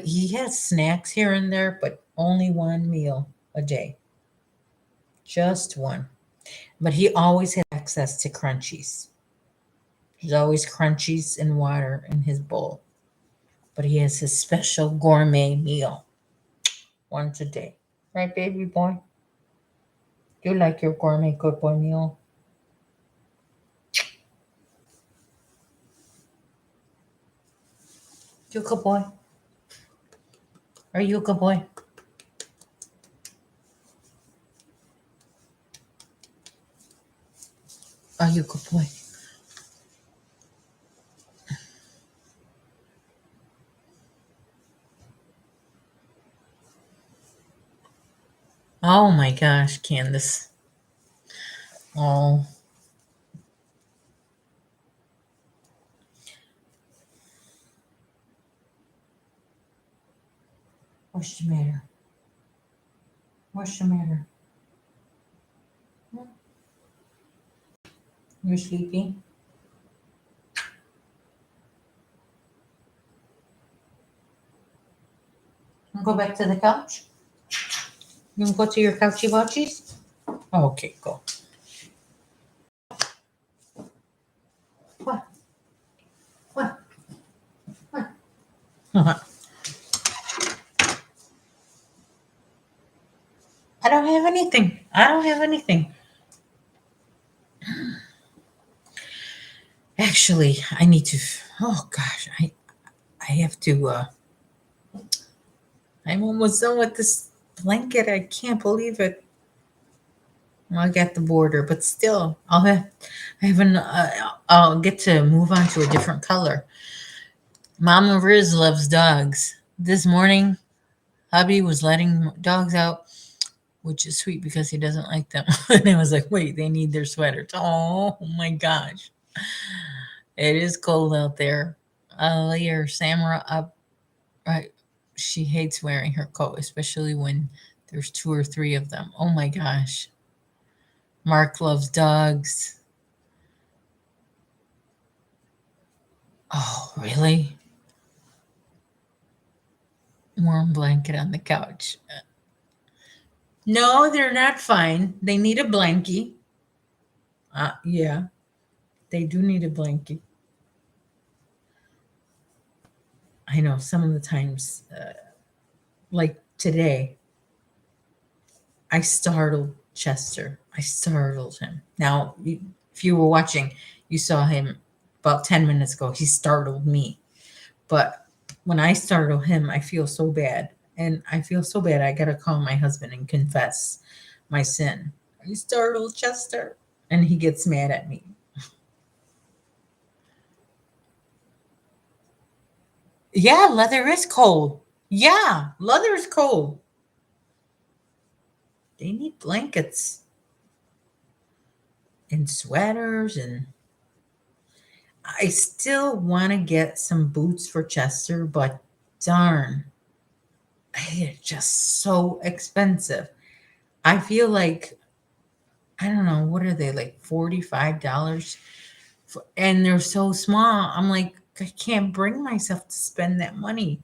He has snacks here and there, but only one meal a day. Just one. But he always has access to crunchies. There's always crunchies and water in his bowl. But he has his special gourmet meal once a day. Right, baby boy? You like your gourmet good boy meal? You a good boy? Are you a good boy? Are you a good boy? Oh my gosh, Candace. Oh, what's the matter? What's the matter? Hmm? You're sleepy? Go back to the couch? You can go to your couchy watchies? Okay, go. What? What? What? I don't have anything. I don't have anything. Actually, I need to. Oh gosh, I have to. I'm almost done with this blanket. I can't believe it. Well, I got the border, but still, I have an. I'll get to move on to a different color. Mama Riz loves dogs. This morning, hubby was letting dogs out, which is sweet because he doesn't like them. And I was like, wait, they need their sweaters. Oh my gosh. It is cold out there. I'll lay your Samara up. Right. She hates wearing her coat, especially when there's two or three of them. Oh my gosh. Mark loves dogs. Oh, really? Warm blanket on the couch. No, they're not fine. They need a blankie. Yeah, they do need a blankie. I know some of the times, like today, I startled Chester. I startled him. Now, if you were watching, you saw him about 10 minutes ago. He startled me. But when I startle him, I feel so bad. And I feel so bad, I got to call my husband and confess my sin. I startled Chester. And he gets mad at me. Yeah, leather is cold. Yeah, leather is cold. They need blankets and sweaters. And I still want to get some boots for Chester, but darn, they're just so expensive. I feel like, I don't know, what are they, like $45? And they're so small. I'm like, I can't bring myself to spend that money.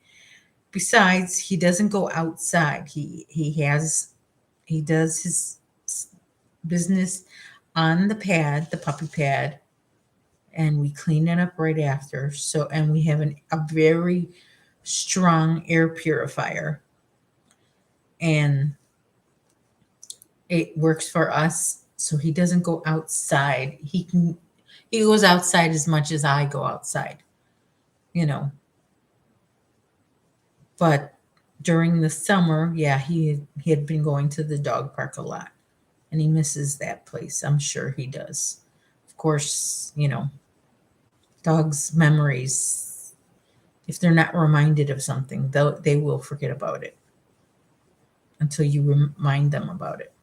Besides, he doesn't go outside. He does his business on the pad, the puppy pad, and we clean it up right after. So, and we have a very strong air purifier, and it works for us. So he doesn't go outside. He goes outside as much as I go outside, you know. But during the summer, yeah, he had been going to the dog park a lot, and he misses that place. I'm sure he does. Of course, dogs' memories, if they're not reminded of something, they will forget about it until you remind them about it.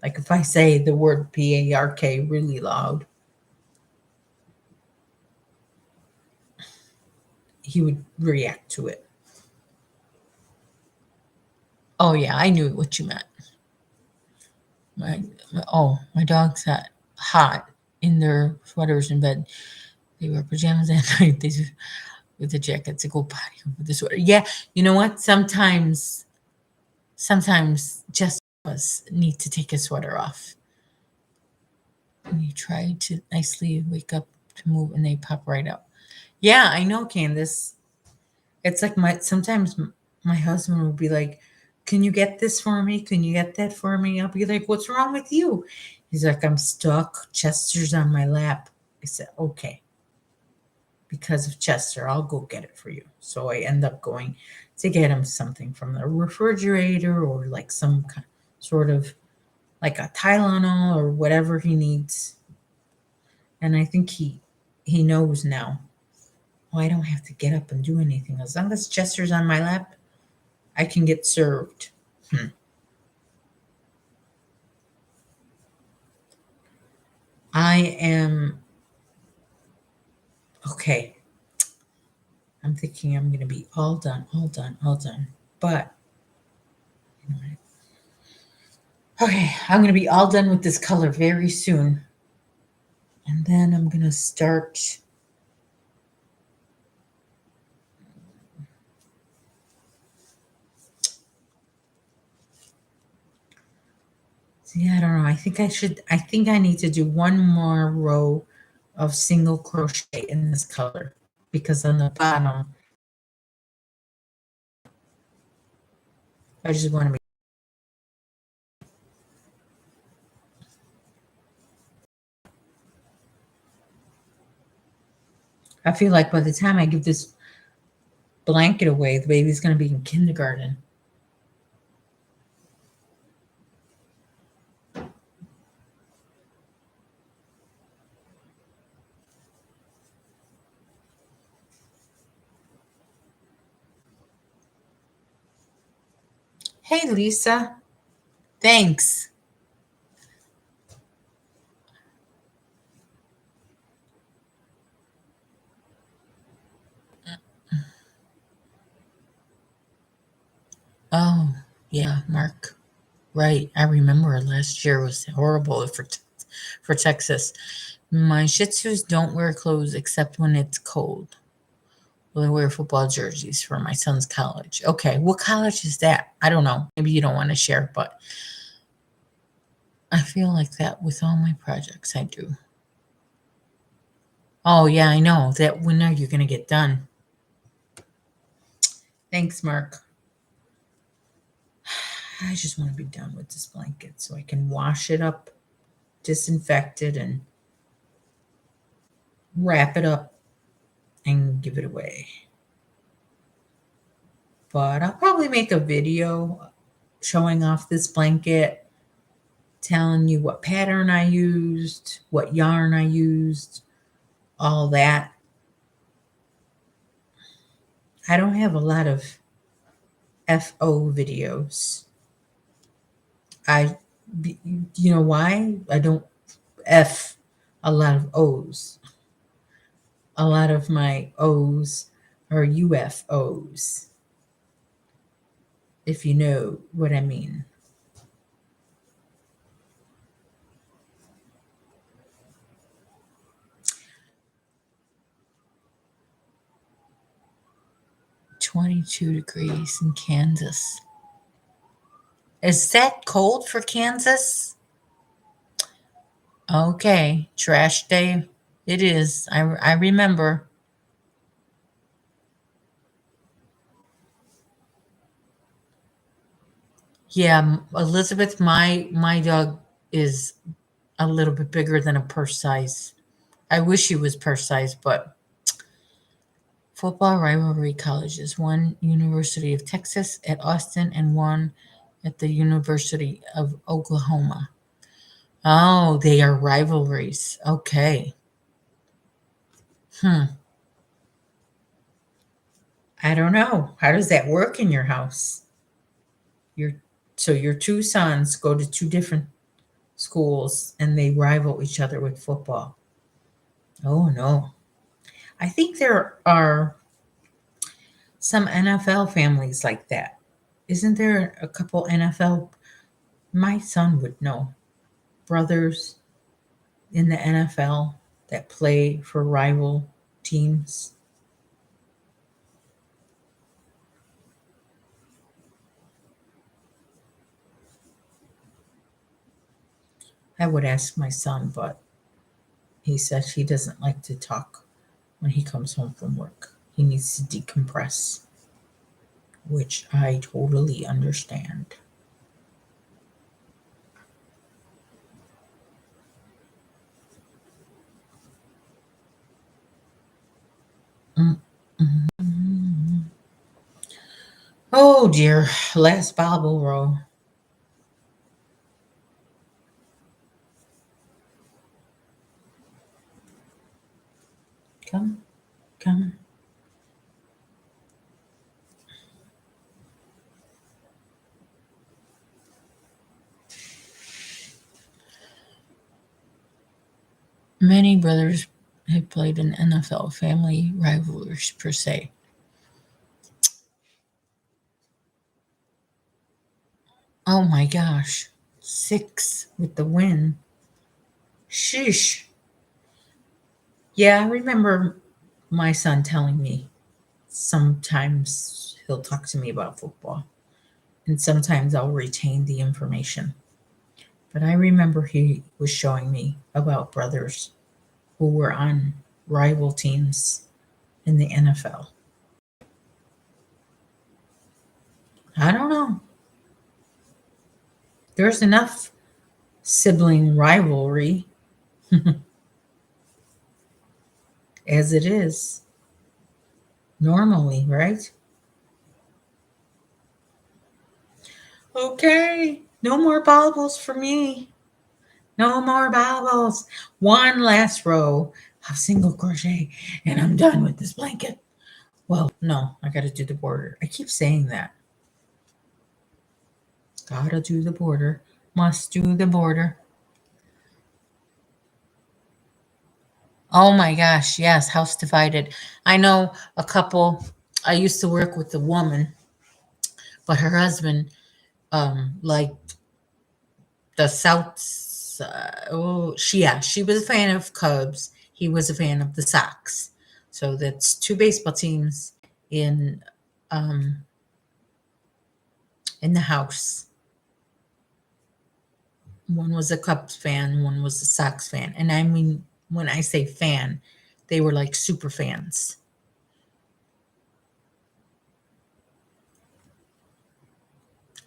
Like if I say the word PARK really loud, he would react to it. Oh, yeah, I knew what you meant. my dog's hot in their sweaters in bed. They wear pajamas at night. They just, with the jackets to go potty with the sweater. Yeah, you know what? Sometimes just us need to take a sweater off. And you try to nicely wake up to move, and they pop right up. Yeah, I know, Candace. It's like sometimes my husband will be like, "Can you get this for me? Can you get that for me?" I'll be like, "What's wrong with you?" He's like, "I'm stuck. Chester's on my lap." I said, "Okay, because of Chester, I'll go get it for you." So I end up going to get him something from the refrigerator, or like some sort of like a Tylenol or whatever he needs. And I think he knows now. Oh, I don't have to get up and do anything. As long as Chester's on my lap, I can get served. I am okay. I'm thinking I'm going to be all done. But okay, I'm going to be all done with this color very soon. And then I'm going to start. See, I don't know. I think I need to do one more row of single crochet in this color, because on the bottom, I just want to make. I feel like by the time I give this blanket away, the baby's going to be in kindergarten. Hey, Lisa. Thanks. Oh, yeah, Mark. Right. I remember last year was horrible for Texas. My Shih Tzus don't wear clothes except when it's cold. Well, I wear football jerseys for my son's college. Okay, what college is that? I don't know. Maybe you don't want to share, but I feel like that with all my projects I do. Oh, yeah, I know. That when are you going to get done? Thanks, Mark. I just want to be done with this blanket so I can wash it up, disinfect it, and wrap it up and give it away. But I'll probably make a video showing off this blanket, telling you what pattern I used, what yarn I used, all that. I don't have a lot of FO videos. You know why? I don't F a lot of O's. A lot of my O's are UFOs, if you know what I mean. "22 degrees in Kansas." Is that cold for Kansas? Okay, trash day. It is. I remember. Yeah, Elizabeth, my dog is a little bit bigger than a purse size. I wish he was purse size, but football rivalry colleges: one University of Texas at Austin and one at the University of Oklahoma. Oh, they are rivalries. Okay. Hmm. I don't know. How does that work in your house? Your two sons go to two different schools and they rival each other with football. Oh no. I think there are some NFL families like that. Isn't there a couple NFL? My son would know. brothers in the NFL that play for rival teams? I would ask my son, but he says he doesn't like to talk when he comes home from work. He needs to decompress, which I totally understand. Mm, mm. Oh dear, last Bible row. Come, come. Many brothers have played in NFL family rivalries per se. Oh my gosh, 6 with the win. Sheesh. Yeah, I remember my son telling me sometimes he'll talk to me about football, and sometimes I'll retain the information. But I remember he was showing me about brothers who were on rival teams in the NFL. I don't know. There's enough sibling rivalry as it is normally, right? Okay, no more baubles for me. No more baubles. One last row of single crochet, and I'm done with this blanket. Well, no, I got to do the border. I keep saying that. Gotta do the border. Must do the border. Oh my gosh, yes, house divided. I know a couple. I used to work with a woman, but her husband liked the South. She was a fan of Cubs. He was a fan of the Sox. So that's two baseball teams in um, in the house. One was a Cubs fan, one was a Sox fan, and I mean when I say fan, they were like super fans.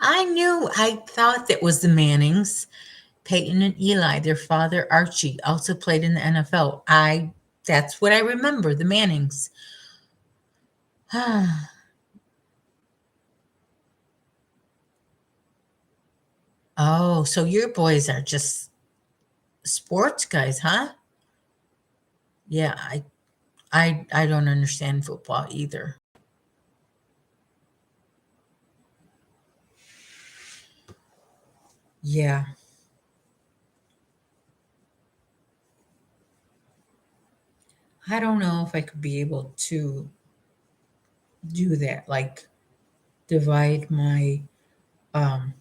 I thought that was the Mannings. Peyton and Eli, their father Archie, also played in the NFL. That's what I remember, the Mannings. Oh, so your boys are just sports guys, huh? Yeah, I don't understand football either. Yeah. I don't know if I could be able to do that, like divide my um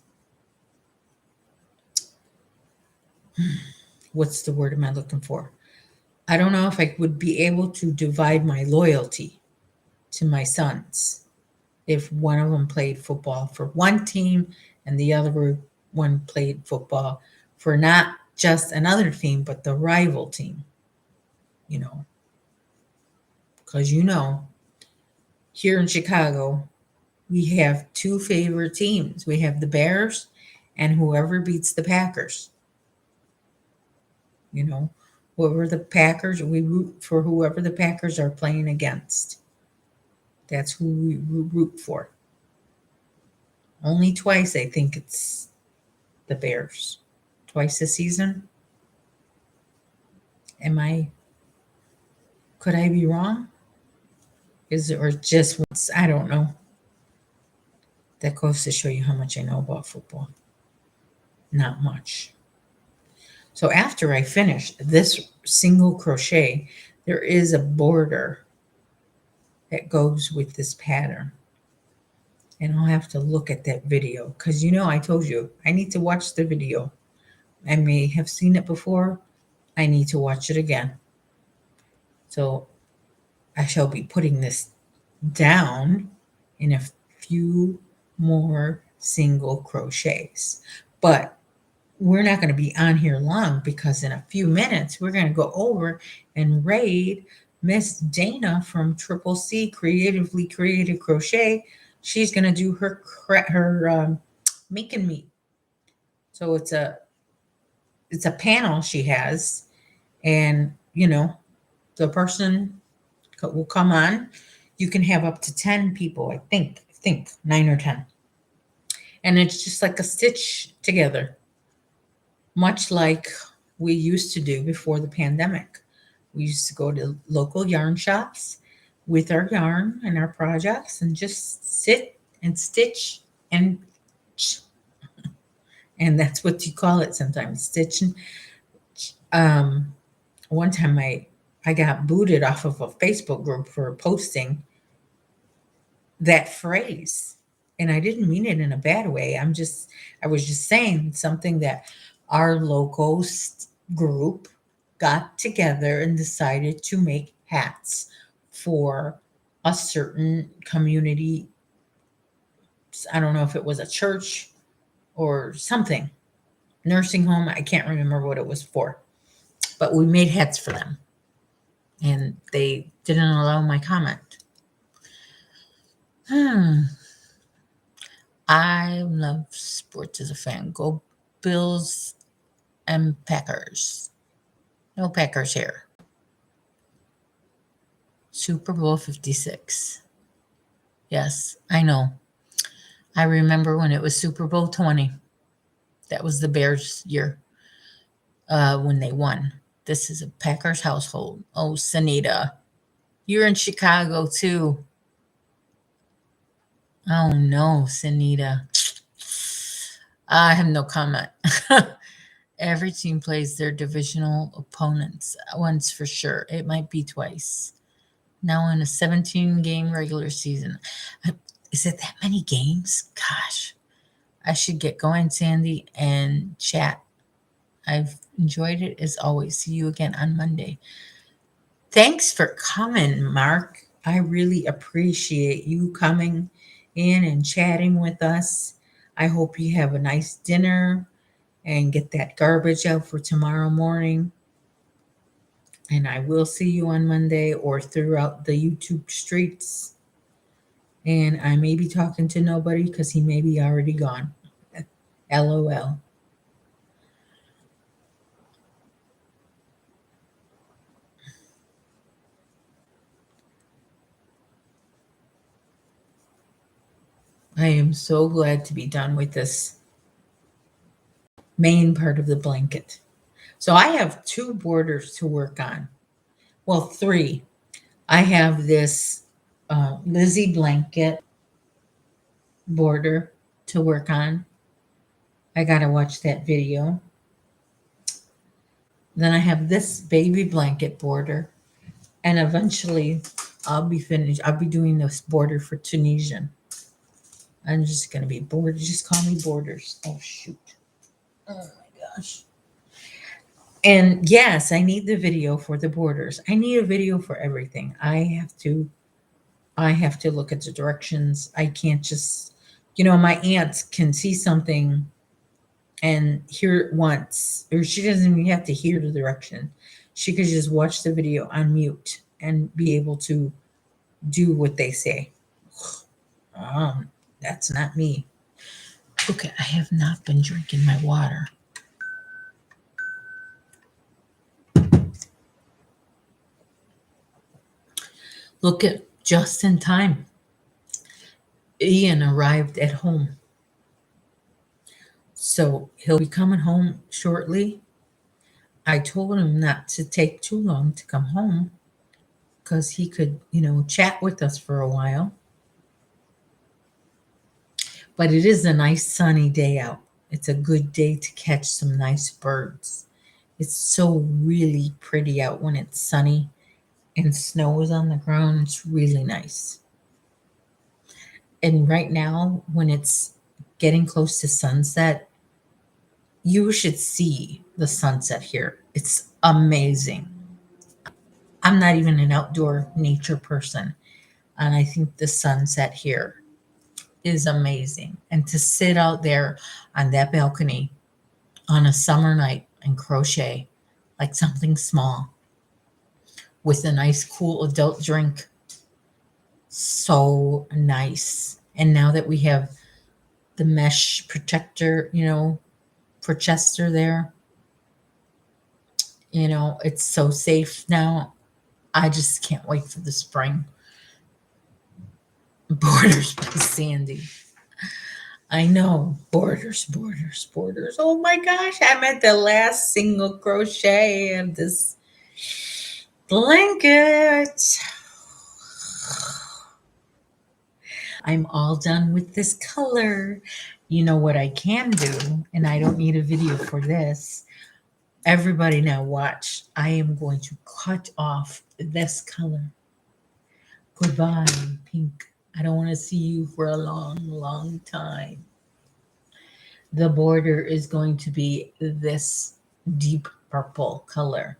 what's the word am I looking for? I don't know if I would be able to divide my loyalty to my sons if one of them played football for one team and the other one played football for not just another team but the rival team, you know, because here in Chicago we have two favorite teams. We have the Bears and whoever beats the Packers. You know, whoever the Packers, we root for whoever the Packers are playing against. That's who we root for. Only twice, I think it's the Bears. Twice a season. Could I be wrong? Is it, or just once? I don't know. That goes to show you how much I know about football. Not much. So after I finish this single crochet, there is a border that goes with this pattern. And I'll have to look at that video because I told you I need to watch the video I may have seen it before. I need to watch it again. So I shall be putting this down in a few more single crochets. But we're not going to be on here long because in a few minutes we're going to go over and raid Miss Dana from Triple C Creatively Creative Crochet. She's going to do her make and meet. So it's a panel she has, and the person will come on. You can have up to 10 people, I think 9 or 10, and it's just like a stitch together, much like we used to do before the pandemic. We used to go to local yarn shops with our yarn and our projects and just sit and stitch and that's what you call it sometimes, stitching. Um, one time I got booted off of a Facebook group for posting that phrase, and I didn't mean it in a bad way. I was just saying something that our local group got together and decided to make hats for a certain community. I don't know if it was a church or something, nursing home. I can't remember what it was for, but we made hats for them, and they didn't allow my comment. I love sports as a fan. Go Bills and Packers. No Packers here. Super Bowl 56. Yes, I know. I remember when it was Super Bowl 20. That was the Bears year when they won. This is a Packers household. Oh, Sanita, you're in Chicago too. Oh no, Sanita. I have no comment. Every team plays their divisional opponents once for sure. It might be twice. Now in a 17-game regular season. Is it that many games? Gosh, I should get going, Sandy, and chat. I've enjoyed it as always. See you again on Monday. Thanks for coming, Mark. I really appreciate you coming in and chatting with us. I hope you have a nice dinner and get that garbage out for tomorrow morning. And I will see you on Monday or throughout the YouTube streets. And I may be talking to nobody because he may be already gone. LOL. I am so glad to be done with this main part of the blanket. So I have 2 borders to work on. Well, 3. I have this Lizzie blanket border to work on. I got to watch that video. Then I have this baby blanket border. And eventually I'll be finished. I'll be doing this border for Tunisian. I'm just going to be bored. Just call me Borders. Oh, shoot. Oh, my gosh. And yes, I need the video for the borders. I need a video for everything. I have to look at the directions. I can't just, my aunt can see something and hear it once, or she doesn't even have to hear the direction. She could just watch the video on mute and be able to do what they say. That's not me. Okay, I have not been drinking my water. Look at just in time. Ian arrived at home. So he'll be coming home shortly. I told him not to take too long to come home because he could, chat with us for a while. But it is a nice sunny day out. It's a good day to catch some nice birds. It's so really pretty out when it's sunny and snow is on the ground. It's really nice. And right now, when it's getting close to sunset, You should see the sunset here. It's amazing. I'm not even an outdoor nature person, and I think the sunset here is amazing. And to sit out there on that balcony on a summer night and crochet like something small with a nice, cool adult drink, so nice. And now that we have the mesh protector, for Chester there, it's so safe now. I just can't wait for the spring. Borders by Sandy. I know. Borders, borders, borders. Oh my gosh, I'm at the last single crochet of this blanket. I'm all done with this color. You know what I can do, and I don't need a video for this. Everybody now watch. I am going to cut off this color. Goodbye, pink. I don't want to see you for a long, long time. The border is going to be this deep purple color.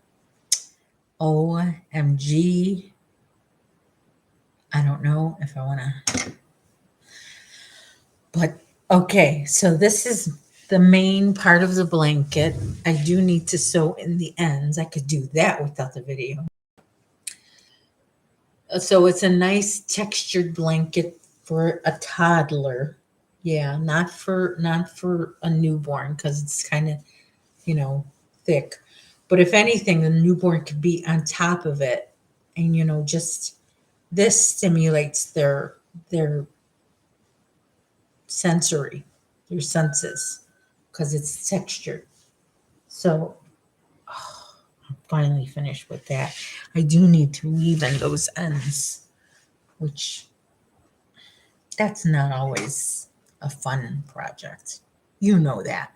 OMG. I don't know if I want to. But okay, so this is the main part of the blanket. I do need to sew in the ends. I could do that without the video. So it's a nice textured blanket for a toddler. Yeah, not for a newborn because it's kind of, thick. But if anything, the newborn could be on top of it, and just this stimulates their sensory, their senses, because it's textured. So I'm finally finished with that. I do need to weave in those ends, which that's not always a fun project. You know that.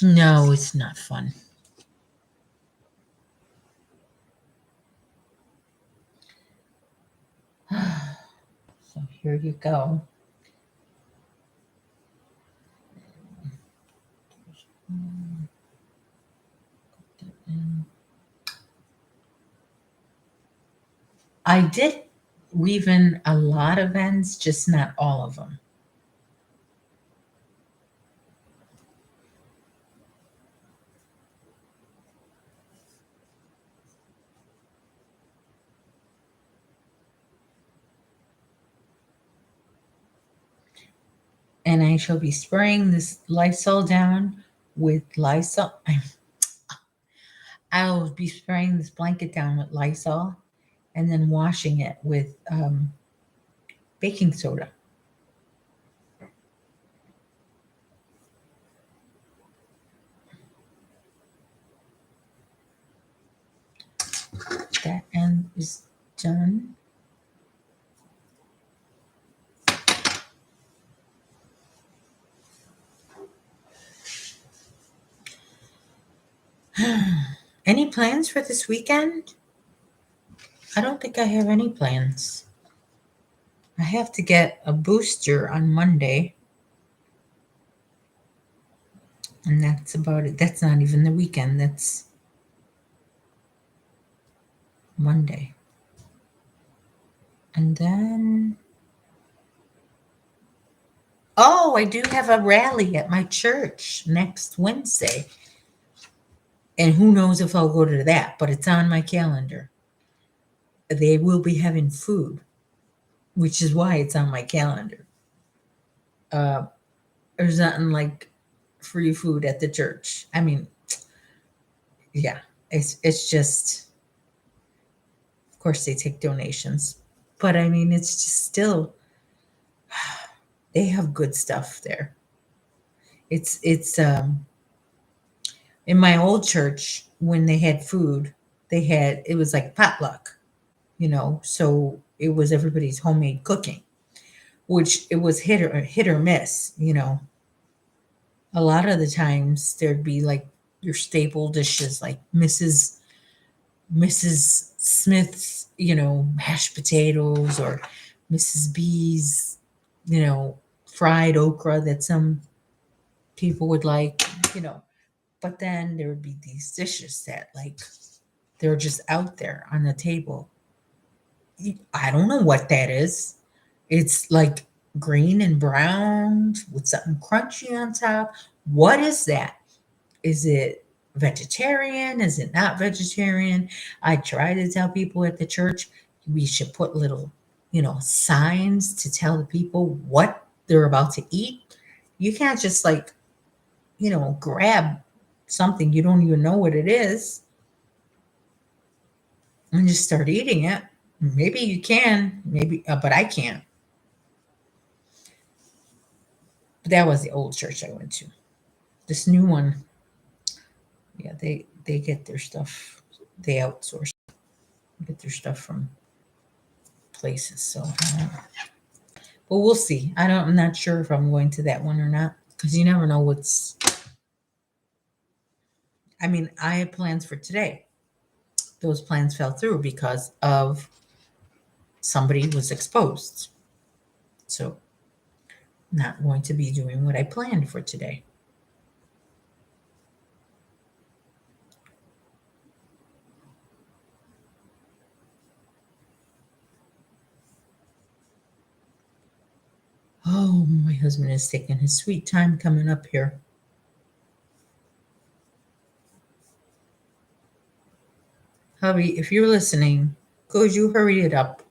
No, it's not fun. So here you go. I did weave in a lot of ends, just not all of them. And I shall be spraying this Lysol down with Lysol. I'll be spraying this blanket down with Lysol and then washing it with baking soda. That end is done. Any plans for this weekend? I don't think I have any plans. I have to get a booster on Monday. And that's about it. That's not even the weekend. That's Monday. And then, I do have a rally at my church next Wednesday. And who knows if I'll go to that, but it's on my calendar. They will be having food, which is why it's on my calendar. There's nothing like free food at the church. I mean, yeah, it's just, of course they take donations, but I mean, it's just still, they have good stuff there. It's in my old church when they had food, it was like potluck, so it was everybody's homemade cooking, which it was hit or miss. A lot of the times there'd be like your staple dishes like Mrs. Smith's, mashed potatoes, or Mrs. B's, fried okra that some people would like, you know, but then there would be these dishes that like they're just out there on the table. I don't know what that is. It's like green and brown with something crunchy on top. What is that? Is it vegetarian? Is it not vegetarian? I try to tell people at the church we should put little, signs to tell the people what they're about to eat. You can't just like, grab something you don't even know what it is and just start eating it. Maybe you can, maybe, but I can't. But that was the old church I went to. This new one, yeah, they get their stuff. They outsource, get their stuff from places. So, but we'll see. I'm not sure if I'm going to that one or not because you never know what's. I mean, I had plans for today. Those plans fell through because of somebody was exposed. So, not going to be doing what I planned for today. Oh, my husband is taking his sweet time coming up here. Hubby, if you're listening, could you hurry it up?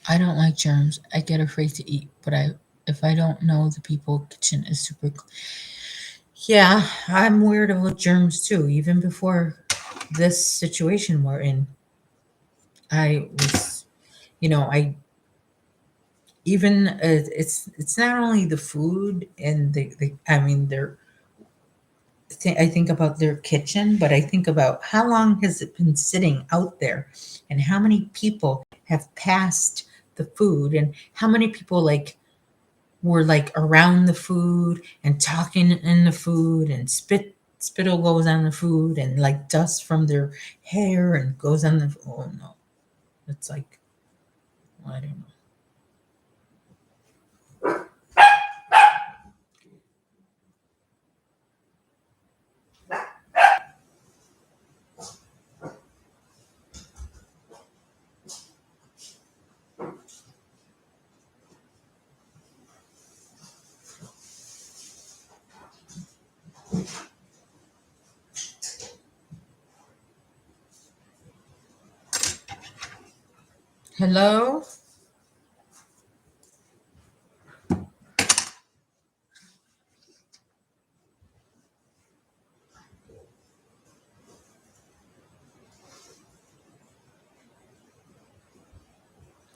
I don't like germs. I get afraid to eat, but if I don't know the people kitchen is super Yeah, I'm weird about germs too. Even before this situation we're in, I was, I even it's not only the food and the I mean I think about their kitchen, but I think about how long has it been sitting out there and how many people have passed the food and how many people like were like around the food and talking in the food and spittle goes on the food and like dust from their hair and goes on the oh no. It's like I don't know. Hello?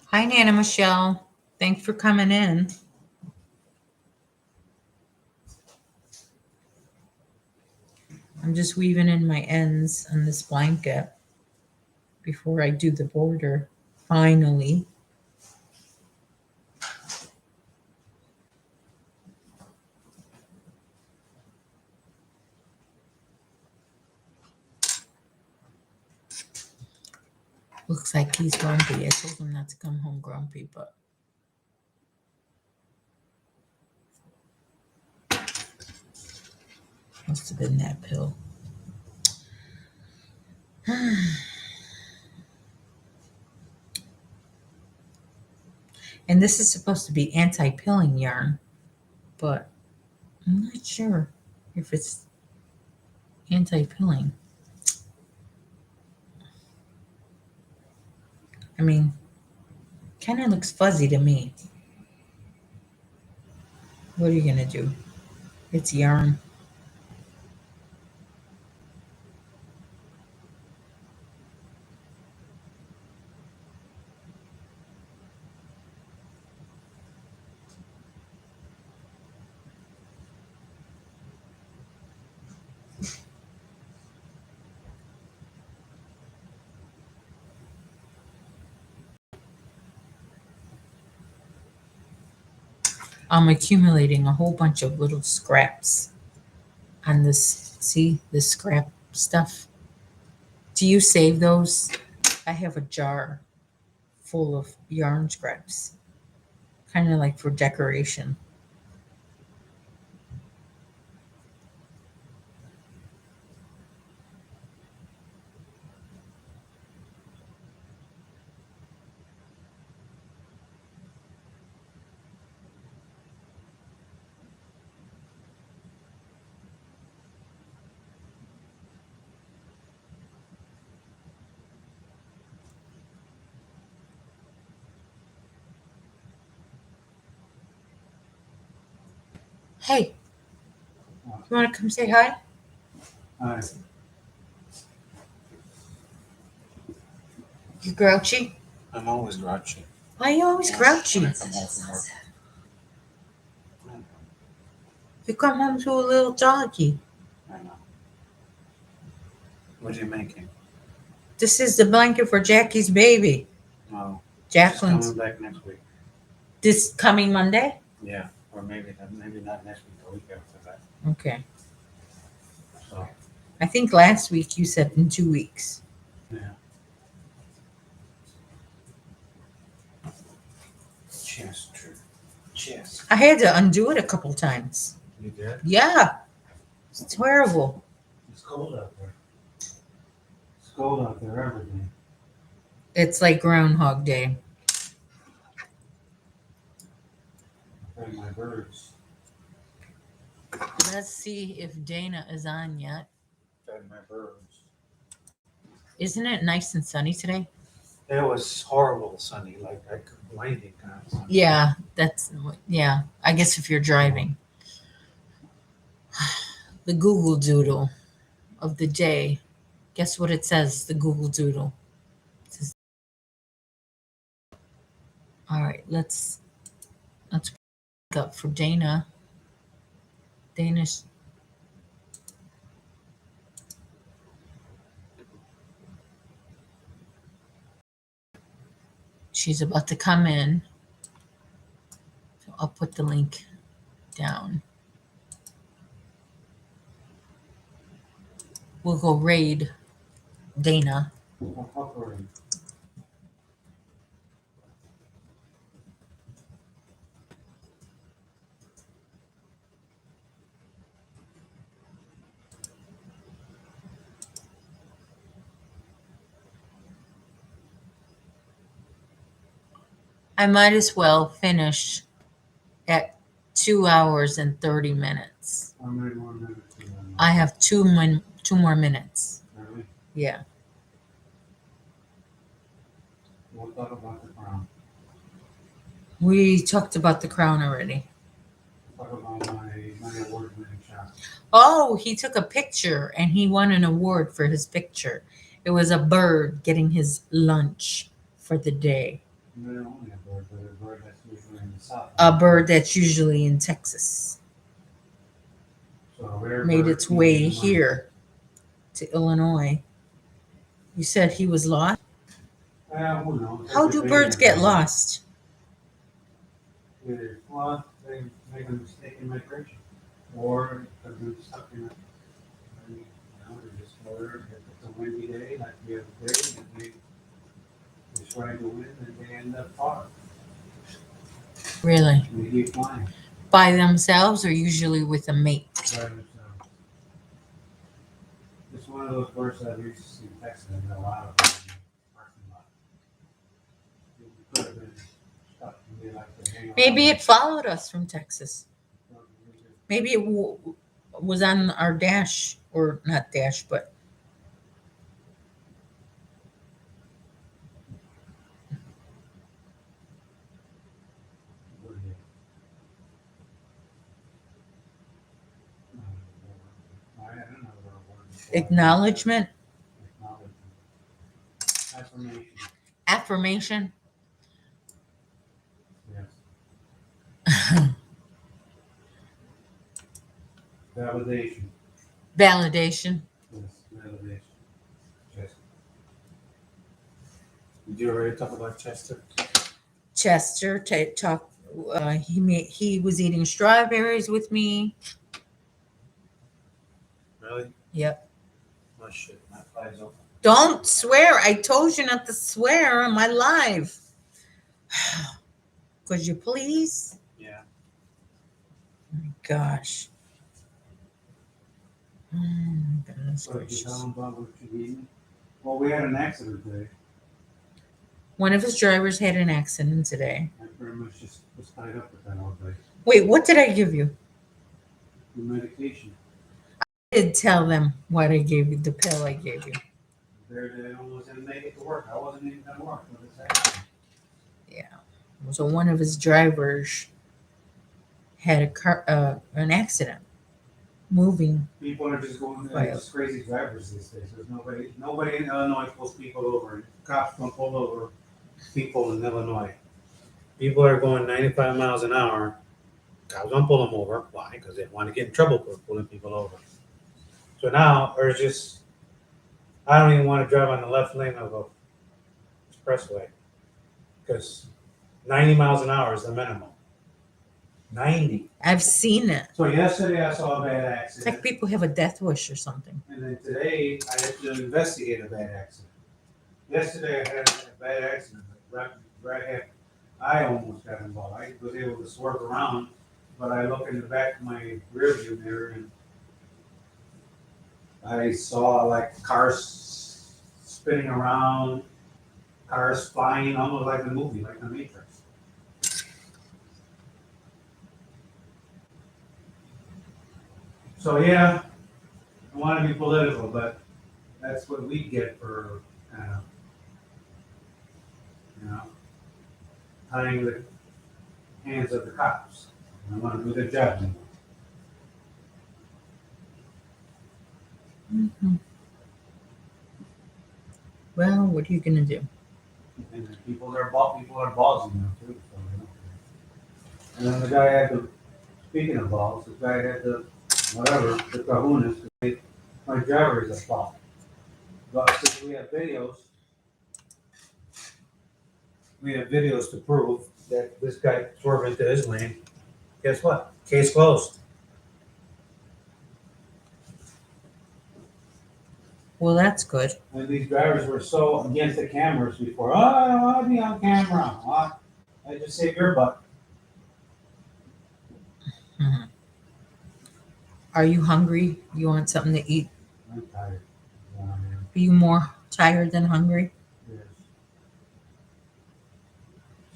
Hi, Nana Michelle. Thanks for coming in. I'm just weaving in my ends on this blanket before I do the border. Finally. Looks like he's grumpy. I told him not to come home grumpy, but must have been that pill. And this is supposed to be anti-pilling yarn, but I'm not sure if it's anti-pilling. I mean, kind of looks fuzzy to me. What are you gonna do? It's yarn. I'm accumulating a whole bunch of little scraps on this. See this scrap stuff? Do you save those? I have a jar full of yarn scraps, kind of like for decoration. Hey, you want to come say hi? Hi. You grouchy? I'm always grouchy. Why are you always grouchy? When I come home from work. You come home to a little doggy. I know. What are you making? This is the blanket for Jackie's baby. No. She's Jacqueline's coming back next week. this coming Monday? Yeah. Or maybe not next week, the week after that. Okay. So, I think last week you said in 2 weeks. yeah. Chester. I had to undo it a couple times. You did? Yeah. It's terrible. It's cold out there. It's cold out there every day. It's like Groundhog Day. And my birds. Let's see if Dana is on yet. Fed my birds. Isn't it nice and sunny today? It was horrible sunny, like blinding kind of sunny. Yeah, yeah. I guess if you're driving. The Google Doodle of the day. Guess what it says, the Google Doodle. It says, all right, let's pick up for Dana. Dana's she's about to come in. So I'll put the link down. We'll go raid Dana. I might as well finish at 2 hours and 30 minutes. How many more minutes do you have? I have two more minutes. Really? Yeah. We'll talk about the crown. We talked about the crown already. Talk about my award-winning shot. Oh, he took a picture and he won an award for his picture. It was a bird getting his lunch for the day. Not only a bird, but a bird that's usually in the south. A bird that's usually in Texas. So a rare Made bird its can way be one. here to Illinois. You said he was lost? Who knows? How There's do a big birds get one. lost? Either, well, they make a mistake in migration, or they're stuck in it. They just whether if it's a windy day, like the other day, and they try to win, and they end up far. Really? And they keep flying By themselves or usually with a mate? by themselves. It's one of those birds that we used to see in Texas, and a lot of them in the parking lot. You could have been stuck, and they like to hang around. Maybe it followed us from Texas. Maybe it was on our dash, or not dash, but acknowledgement, Affirmation. affirmation. Yes. Validation. Validation. Yes, validation. Chester. Did you already talk about Chester? Chester talk. He was eating strawberries with me. Really? Yep. Oh shit, my fly's open. Don't swear. I told you not to swear on my live. Could you please? Yeah. My gosh. Oh, my goodness So you gracious. tell them about what you need. Well, we had an accident today. One of his drivers had an accident today. I pretty much just was tied up with that all day. Wait, what did I give you? The medication. I did tell them what I gave you, the pill I gave you. They almost didn't make it to work. I wasn't even gonna work with this accident. Yeah. So one of his drivers had an accident moving. People are just going, Right. just crazy drivers these days. There's nobody in Illinois pulls people over. Cops don't pull over people in Illinois. People are going 95 miles an hour. Cops don't pull them over. Why? Because they want to get in trouble for pulling people over. So now there's just, I don't even want to drive on the left lane of a expressway because 90 miles an hour is the minimum. 90. I've seen it. So yesterday I saw a bad It's like accident, people have a death wish or something. and then today I had to investigate a bad accident. Yesterday I had a bad accident. I almost got involved. I was able to swerve around, but I look in the back of my rear view mirror and I saw like cars spinning around, cars flying, almost like the movie, like the Matrix. So yeah, I want to be political, but that's what we get for tying the hands of the cops. I want to do their job anymore. Mm-hmm. Well, what are you gonna do? And then people are ballsy now too. So, and then the guy had the, speaking of balls, the guy had the, whatever, the kahunas to make my driver is a ball. But since we have videos to prove that this guy swerved into his lane, guess what? Case closed. Well, that's good. And these drivers were so against the cameras before. Oh, I don't want to be on camera. Oh, I just save your butt. Mhm. Are you hungry? You want something to eat? I'm tired. Are you more tired than hungry? Yes.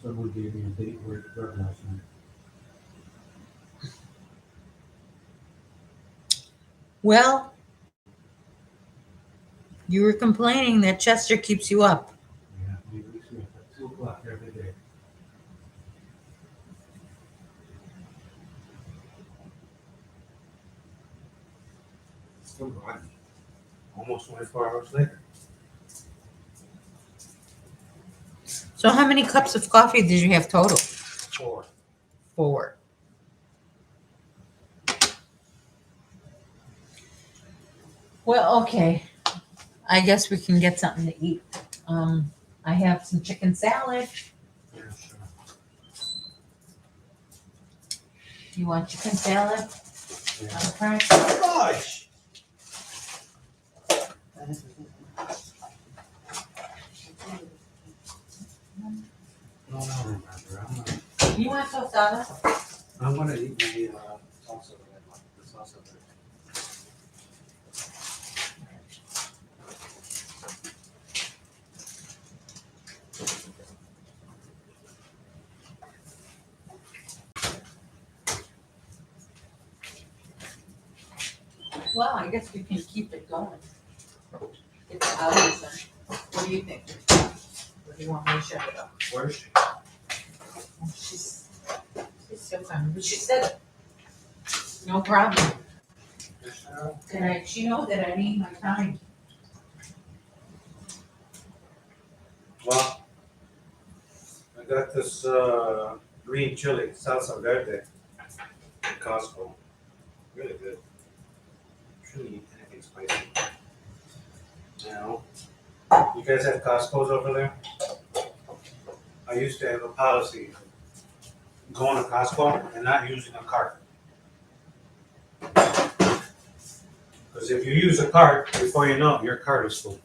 Someone gave me a date word last night. Well, you were complaining that Chester keeps you up. Yeah, we reach me at 2 o'clock every day. Still groggy. Almost 24 hours later. So how many cups of coffee did you have total? 4. 4. Well, okay. I guess we can get something to eat. I have some chicken salad. Yeah, sure. You want chicken salad? Yeah. Okay. Gosh! No, remember. You want tostada? I'm gonna eat my salsa. The salsa. Well, I guess we can keep it going. It's hours in. What do you think? Or do you want me to shut it up? Where's she? She's still coming, but she said it. No problem. She knows that I need my time. Well, I got this green chili, salsa verde, at Costco. Really good. Shouldn't eat anything spicy. You know, you guys have Costco's over there? I used to have a policy of going to Costco and not using a cart. Because if you use a cart, before you know it, your cart is full.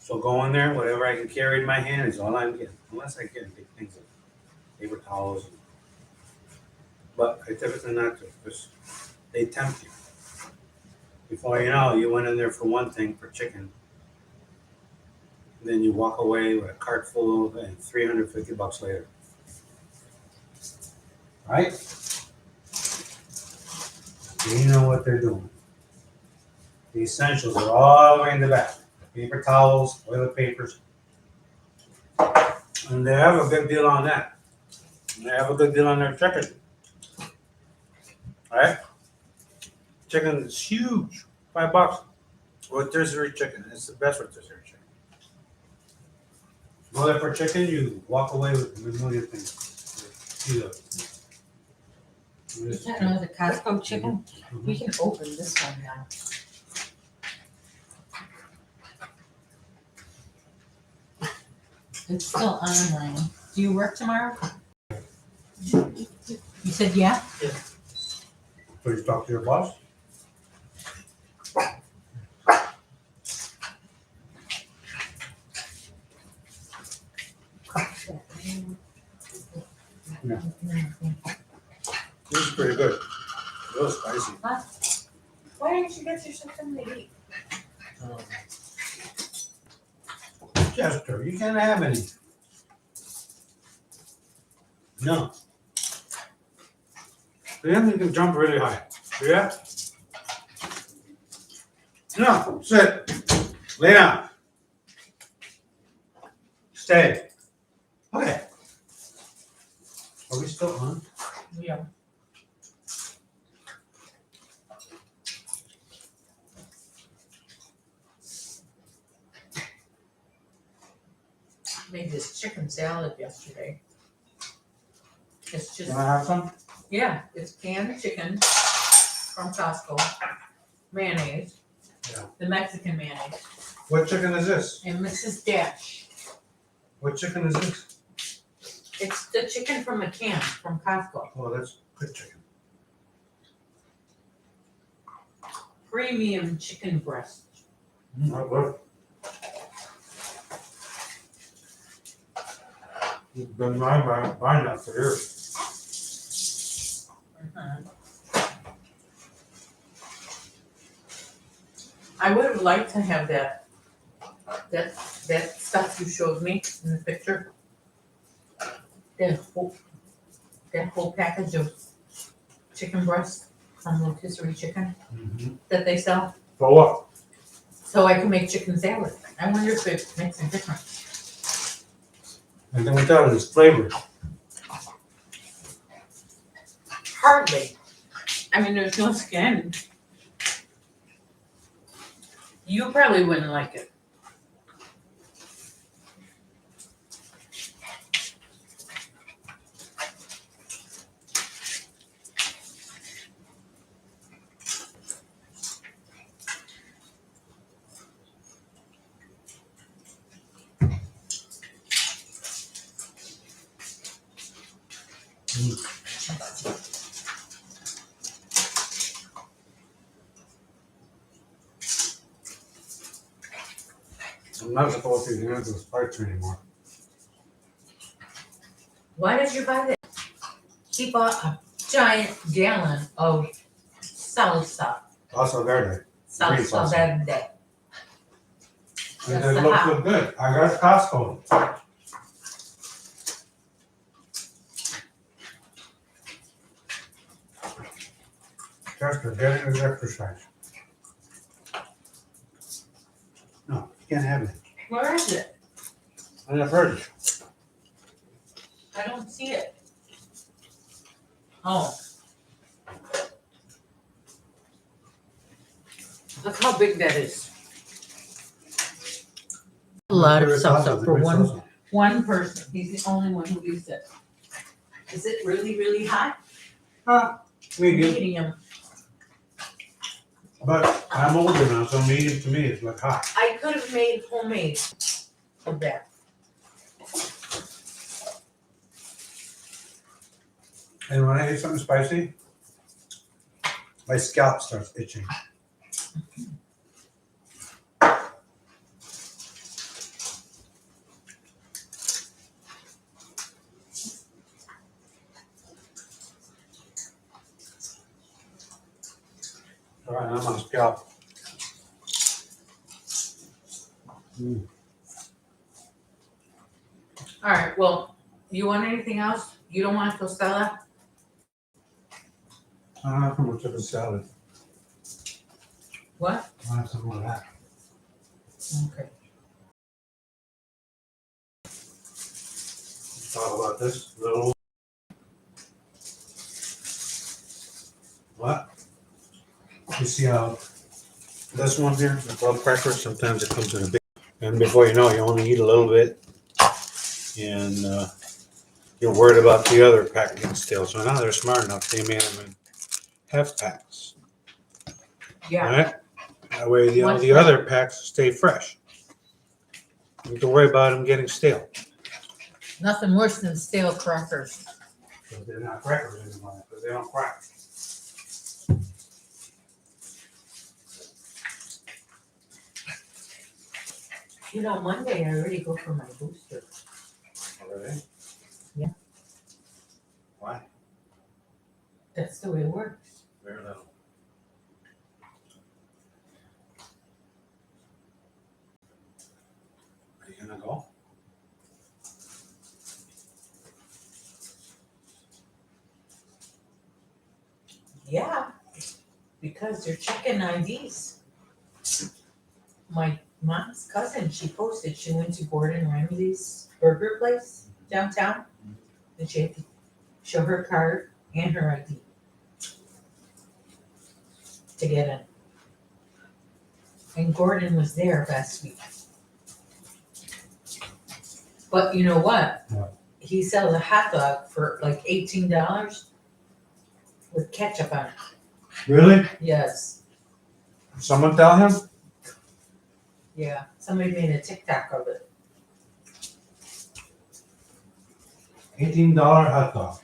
So go in there, whatever I can carry in my hand is all I'm getting, unless I can get things like paper towels. But I typically not to, because they tempt you. Before you know, you went in there for one thing, for chicken. Then you walk away with a cart full of and $350 later. Right? They know what they're doing. The essentials are all the way in the back. Paper towels, toilet papers. And they have a good deal on that. And they have a good deal on their chicken. Right? Chicken is huge. $5. Rotisserie chicken. It's the best rotisserie chicken. Go there for chicken, you walk away with a million things. You talking about the Costco chicken? We can open this one now. It's still online. Do you work tomorrow? You said yeah? So you talk to your boss? Yeah. This is pretty good. A little spicy. Huh? Why didn't you get yourself something to eat? Chester, you can't have any. No. The enemy can jump really high. Yeah? No, sit. Lay down. Stay. Okay. Are we still on? Yeah. Made this chicken salad yesterday. It's just, Can I have some? yeah, it's canned chicken from Costco, mayonnaise, Yeah. the Mexican mayonnaise, What chicken is this? and Mrs. Dash. What chicken is this? It's the chicken from a can from Costco. Oh, that's good chicken. Premium chicken breast. I love it. You've been buying that for years. I would have liked to have that stuff you showed me in the picture. That whole package of chicken breast from rotisserie chicken that they sell, For what? so I can make chicken salad. I wonder if it makes a difference. And then we tell these flavors. Hardly. I mean, there's no skin. You probably wouldn't like it. I'm not supposed to use those parts anymore. Why did you buy that? He bought a giant gallon of salsa. Also verde. Green Salsa salsa. verde. And That's it the looks hot. so good. I got Costco. Chester, getting his exercise. No, you can't have it. Where is it? In the fridge. I don't see it. Oh. Look how big that is. A lot of salsa for one person. He's the only one who eats it. Is it really, really hot? Medium. Medium. But I'm older now, so medium to me is like hot. I could have made homemade of that. And when I eat something spicy, my scalp starts itching. All right, I'm on scalp. All right, well, you want anything else? You don't want tostada? I don't have too much of a salad. What? I have some of that. Okay. Talk about this little. What? You see how this one here, the club cracker, sometimes it comes in a big, and before you know it, you only eat a little bit, and you're worried about the other pack getting stale. So now they're smart enough, they made them in half packs, Yeah, right? That way the, all What's the that? other packs stay fresh. You don't have to worry about them getting stale. nothing worse than stale crackers. Because they're not crackers anymore, because they don't crack. You know, Monday I already go for my booster. Already? Yeah. Why? That's the way it works. Very little. Are you gonna go? Yeah, because they're checking IDs. My mom's cousin, she posted she went to Gordon Ramsay's burger place downtown, and she had to show her card and her ID to get in. And Gordon was there last week. But you know what? What? He sells a hot dog for like $18 with ketchup on it. Really? Yes, Someone tell him? yeah. Somebody made a TikTok of it. $18 hot dog.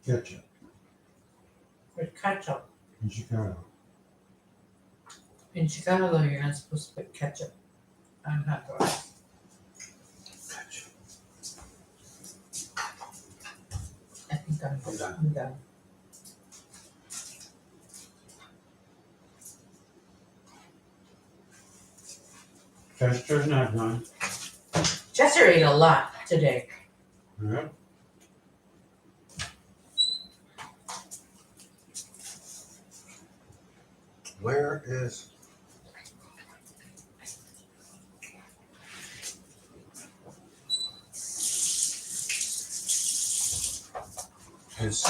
Ketchup With ketchup. in Chicago. In Chicago, you're not supposed to put ketchup on hot dogs. Ketchup. I think I'm done. I'm done. Chester's not done. Chester ate a lot today. Yeah. Where is? His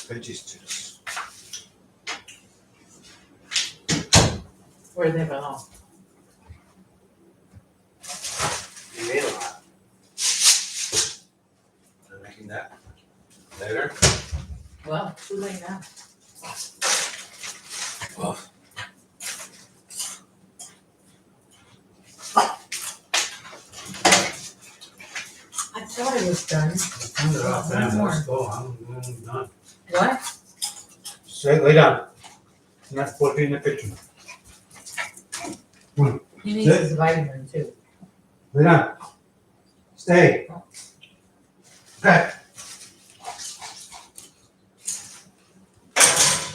veggies juice. Where they belong. He made a lot. I'm making that later. Well, too late now. Oh. I thought it was done. Turn it off, One man. more. Let's go. I'm done. What? Stay, lay down. I'm not supposed to be in the kitchen. He needs Sit. his vitamin too. Lay down. Stay. Okay.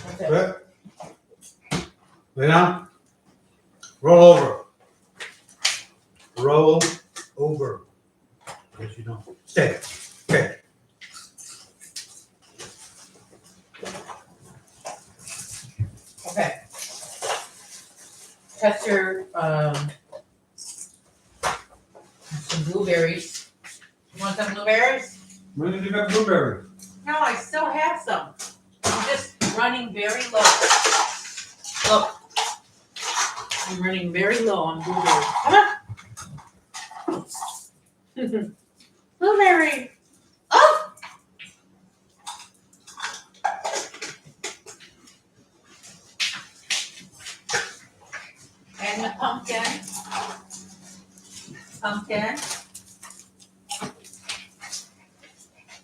That's it. Sit. Lay down. Roll over. Roll over. Yes, you don't. Stay. Okay. Okay. Chester, some blueberries. You want some blueberries? When did you get blueberry? No, I still have some. I'm just running very low. Look. I'm running very low on blueberries. Come on. Blueberry. Oh! And the pumpkin. Pumpkin.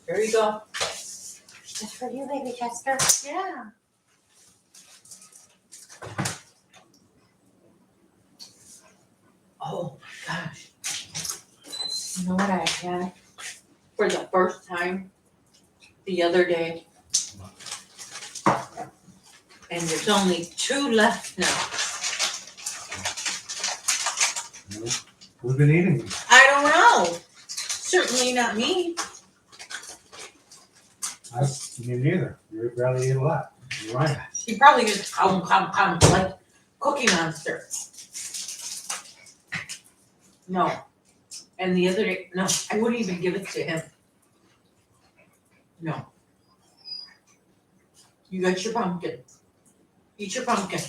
There you go. Just for you, baby Chester. Yeah. Oh my gosh. You know what I had? for the first time the other day. And there's only 2 left now. Who's been eating them? I don't know. Certainly not me. Me neither. You barely eat a lot. You're right. She probably just come like Cookie Monster. No. And the other day, no, I wouldn't even give it to him. No. You got your pumpkin. Eat your pumpkin.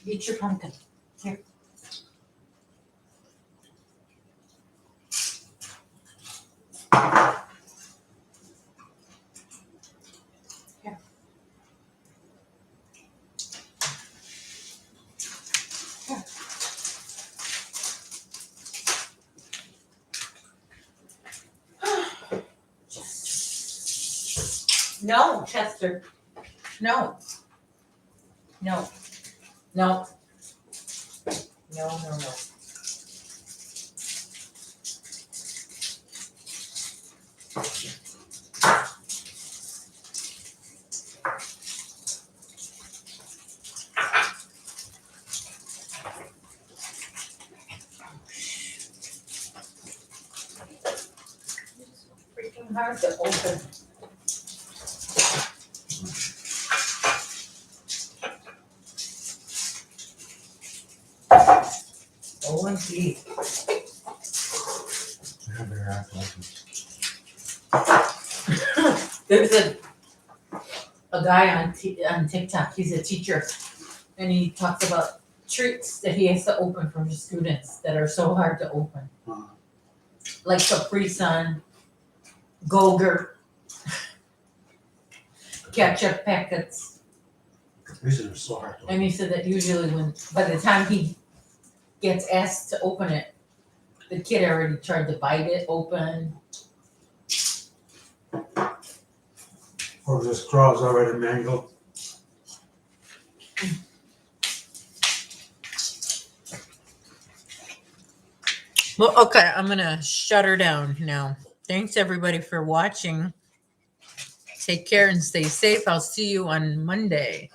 Eat your pumpkin. Here. Here. Here. No, Chester. No. No. No. No, no, no. Freaking hard to open. Oh, indeed. Yeah, they're apples. There's a guy on TikTok. He's a teacher, and he talks about treats that he has to open for his students that are so hard to open, like Capri Sun, Go-Gurt, ketchup packets. These are so hard to And he said that usually by the time he gets asked to open it, the kid already tried to bite it open. Or the straw's already mangled. Well, okay, I'm gonna shut her down now. Thanks everybody for watching. Take care and stay safe. I'll see you on Monday.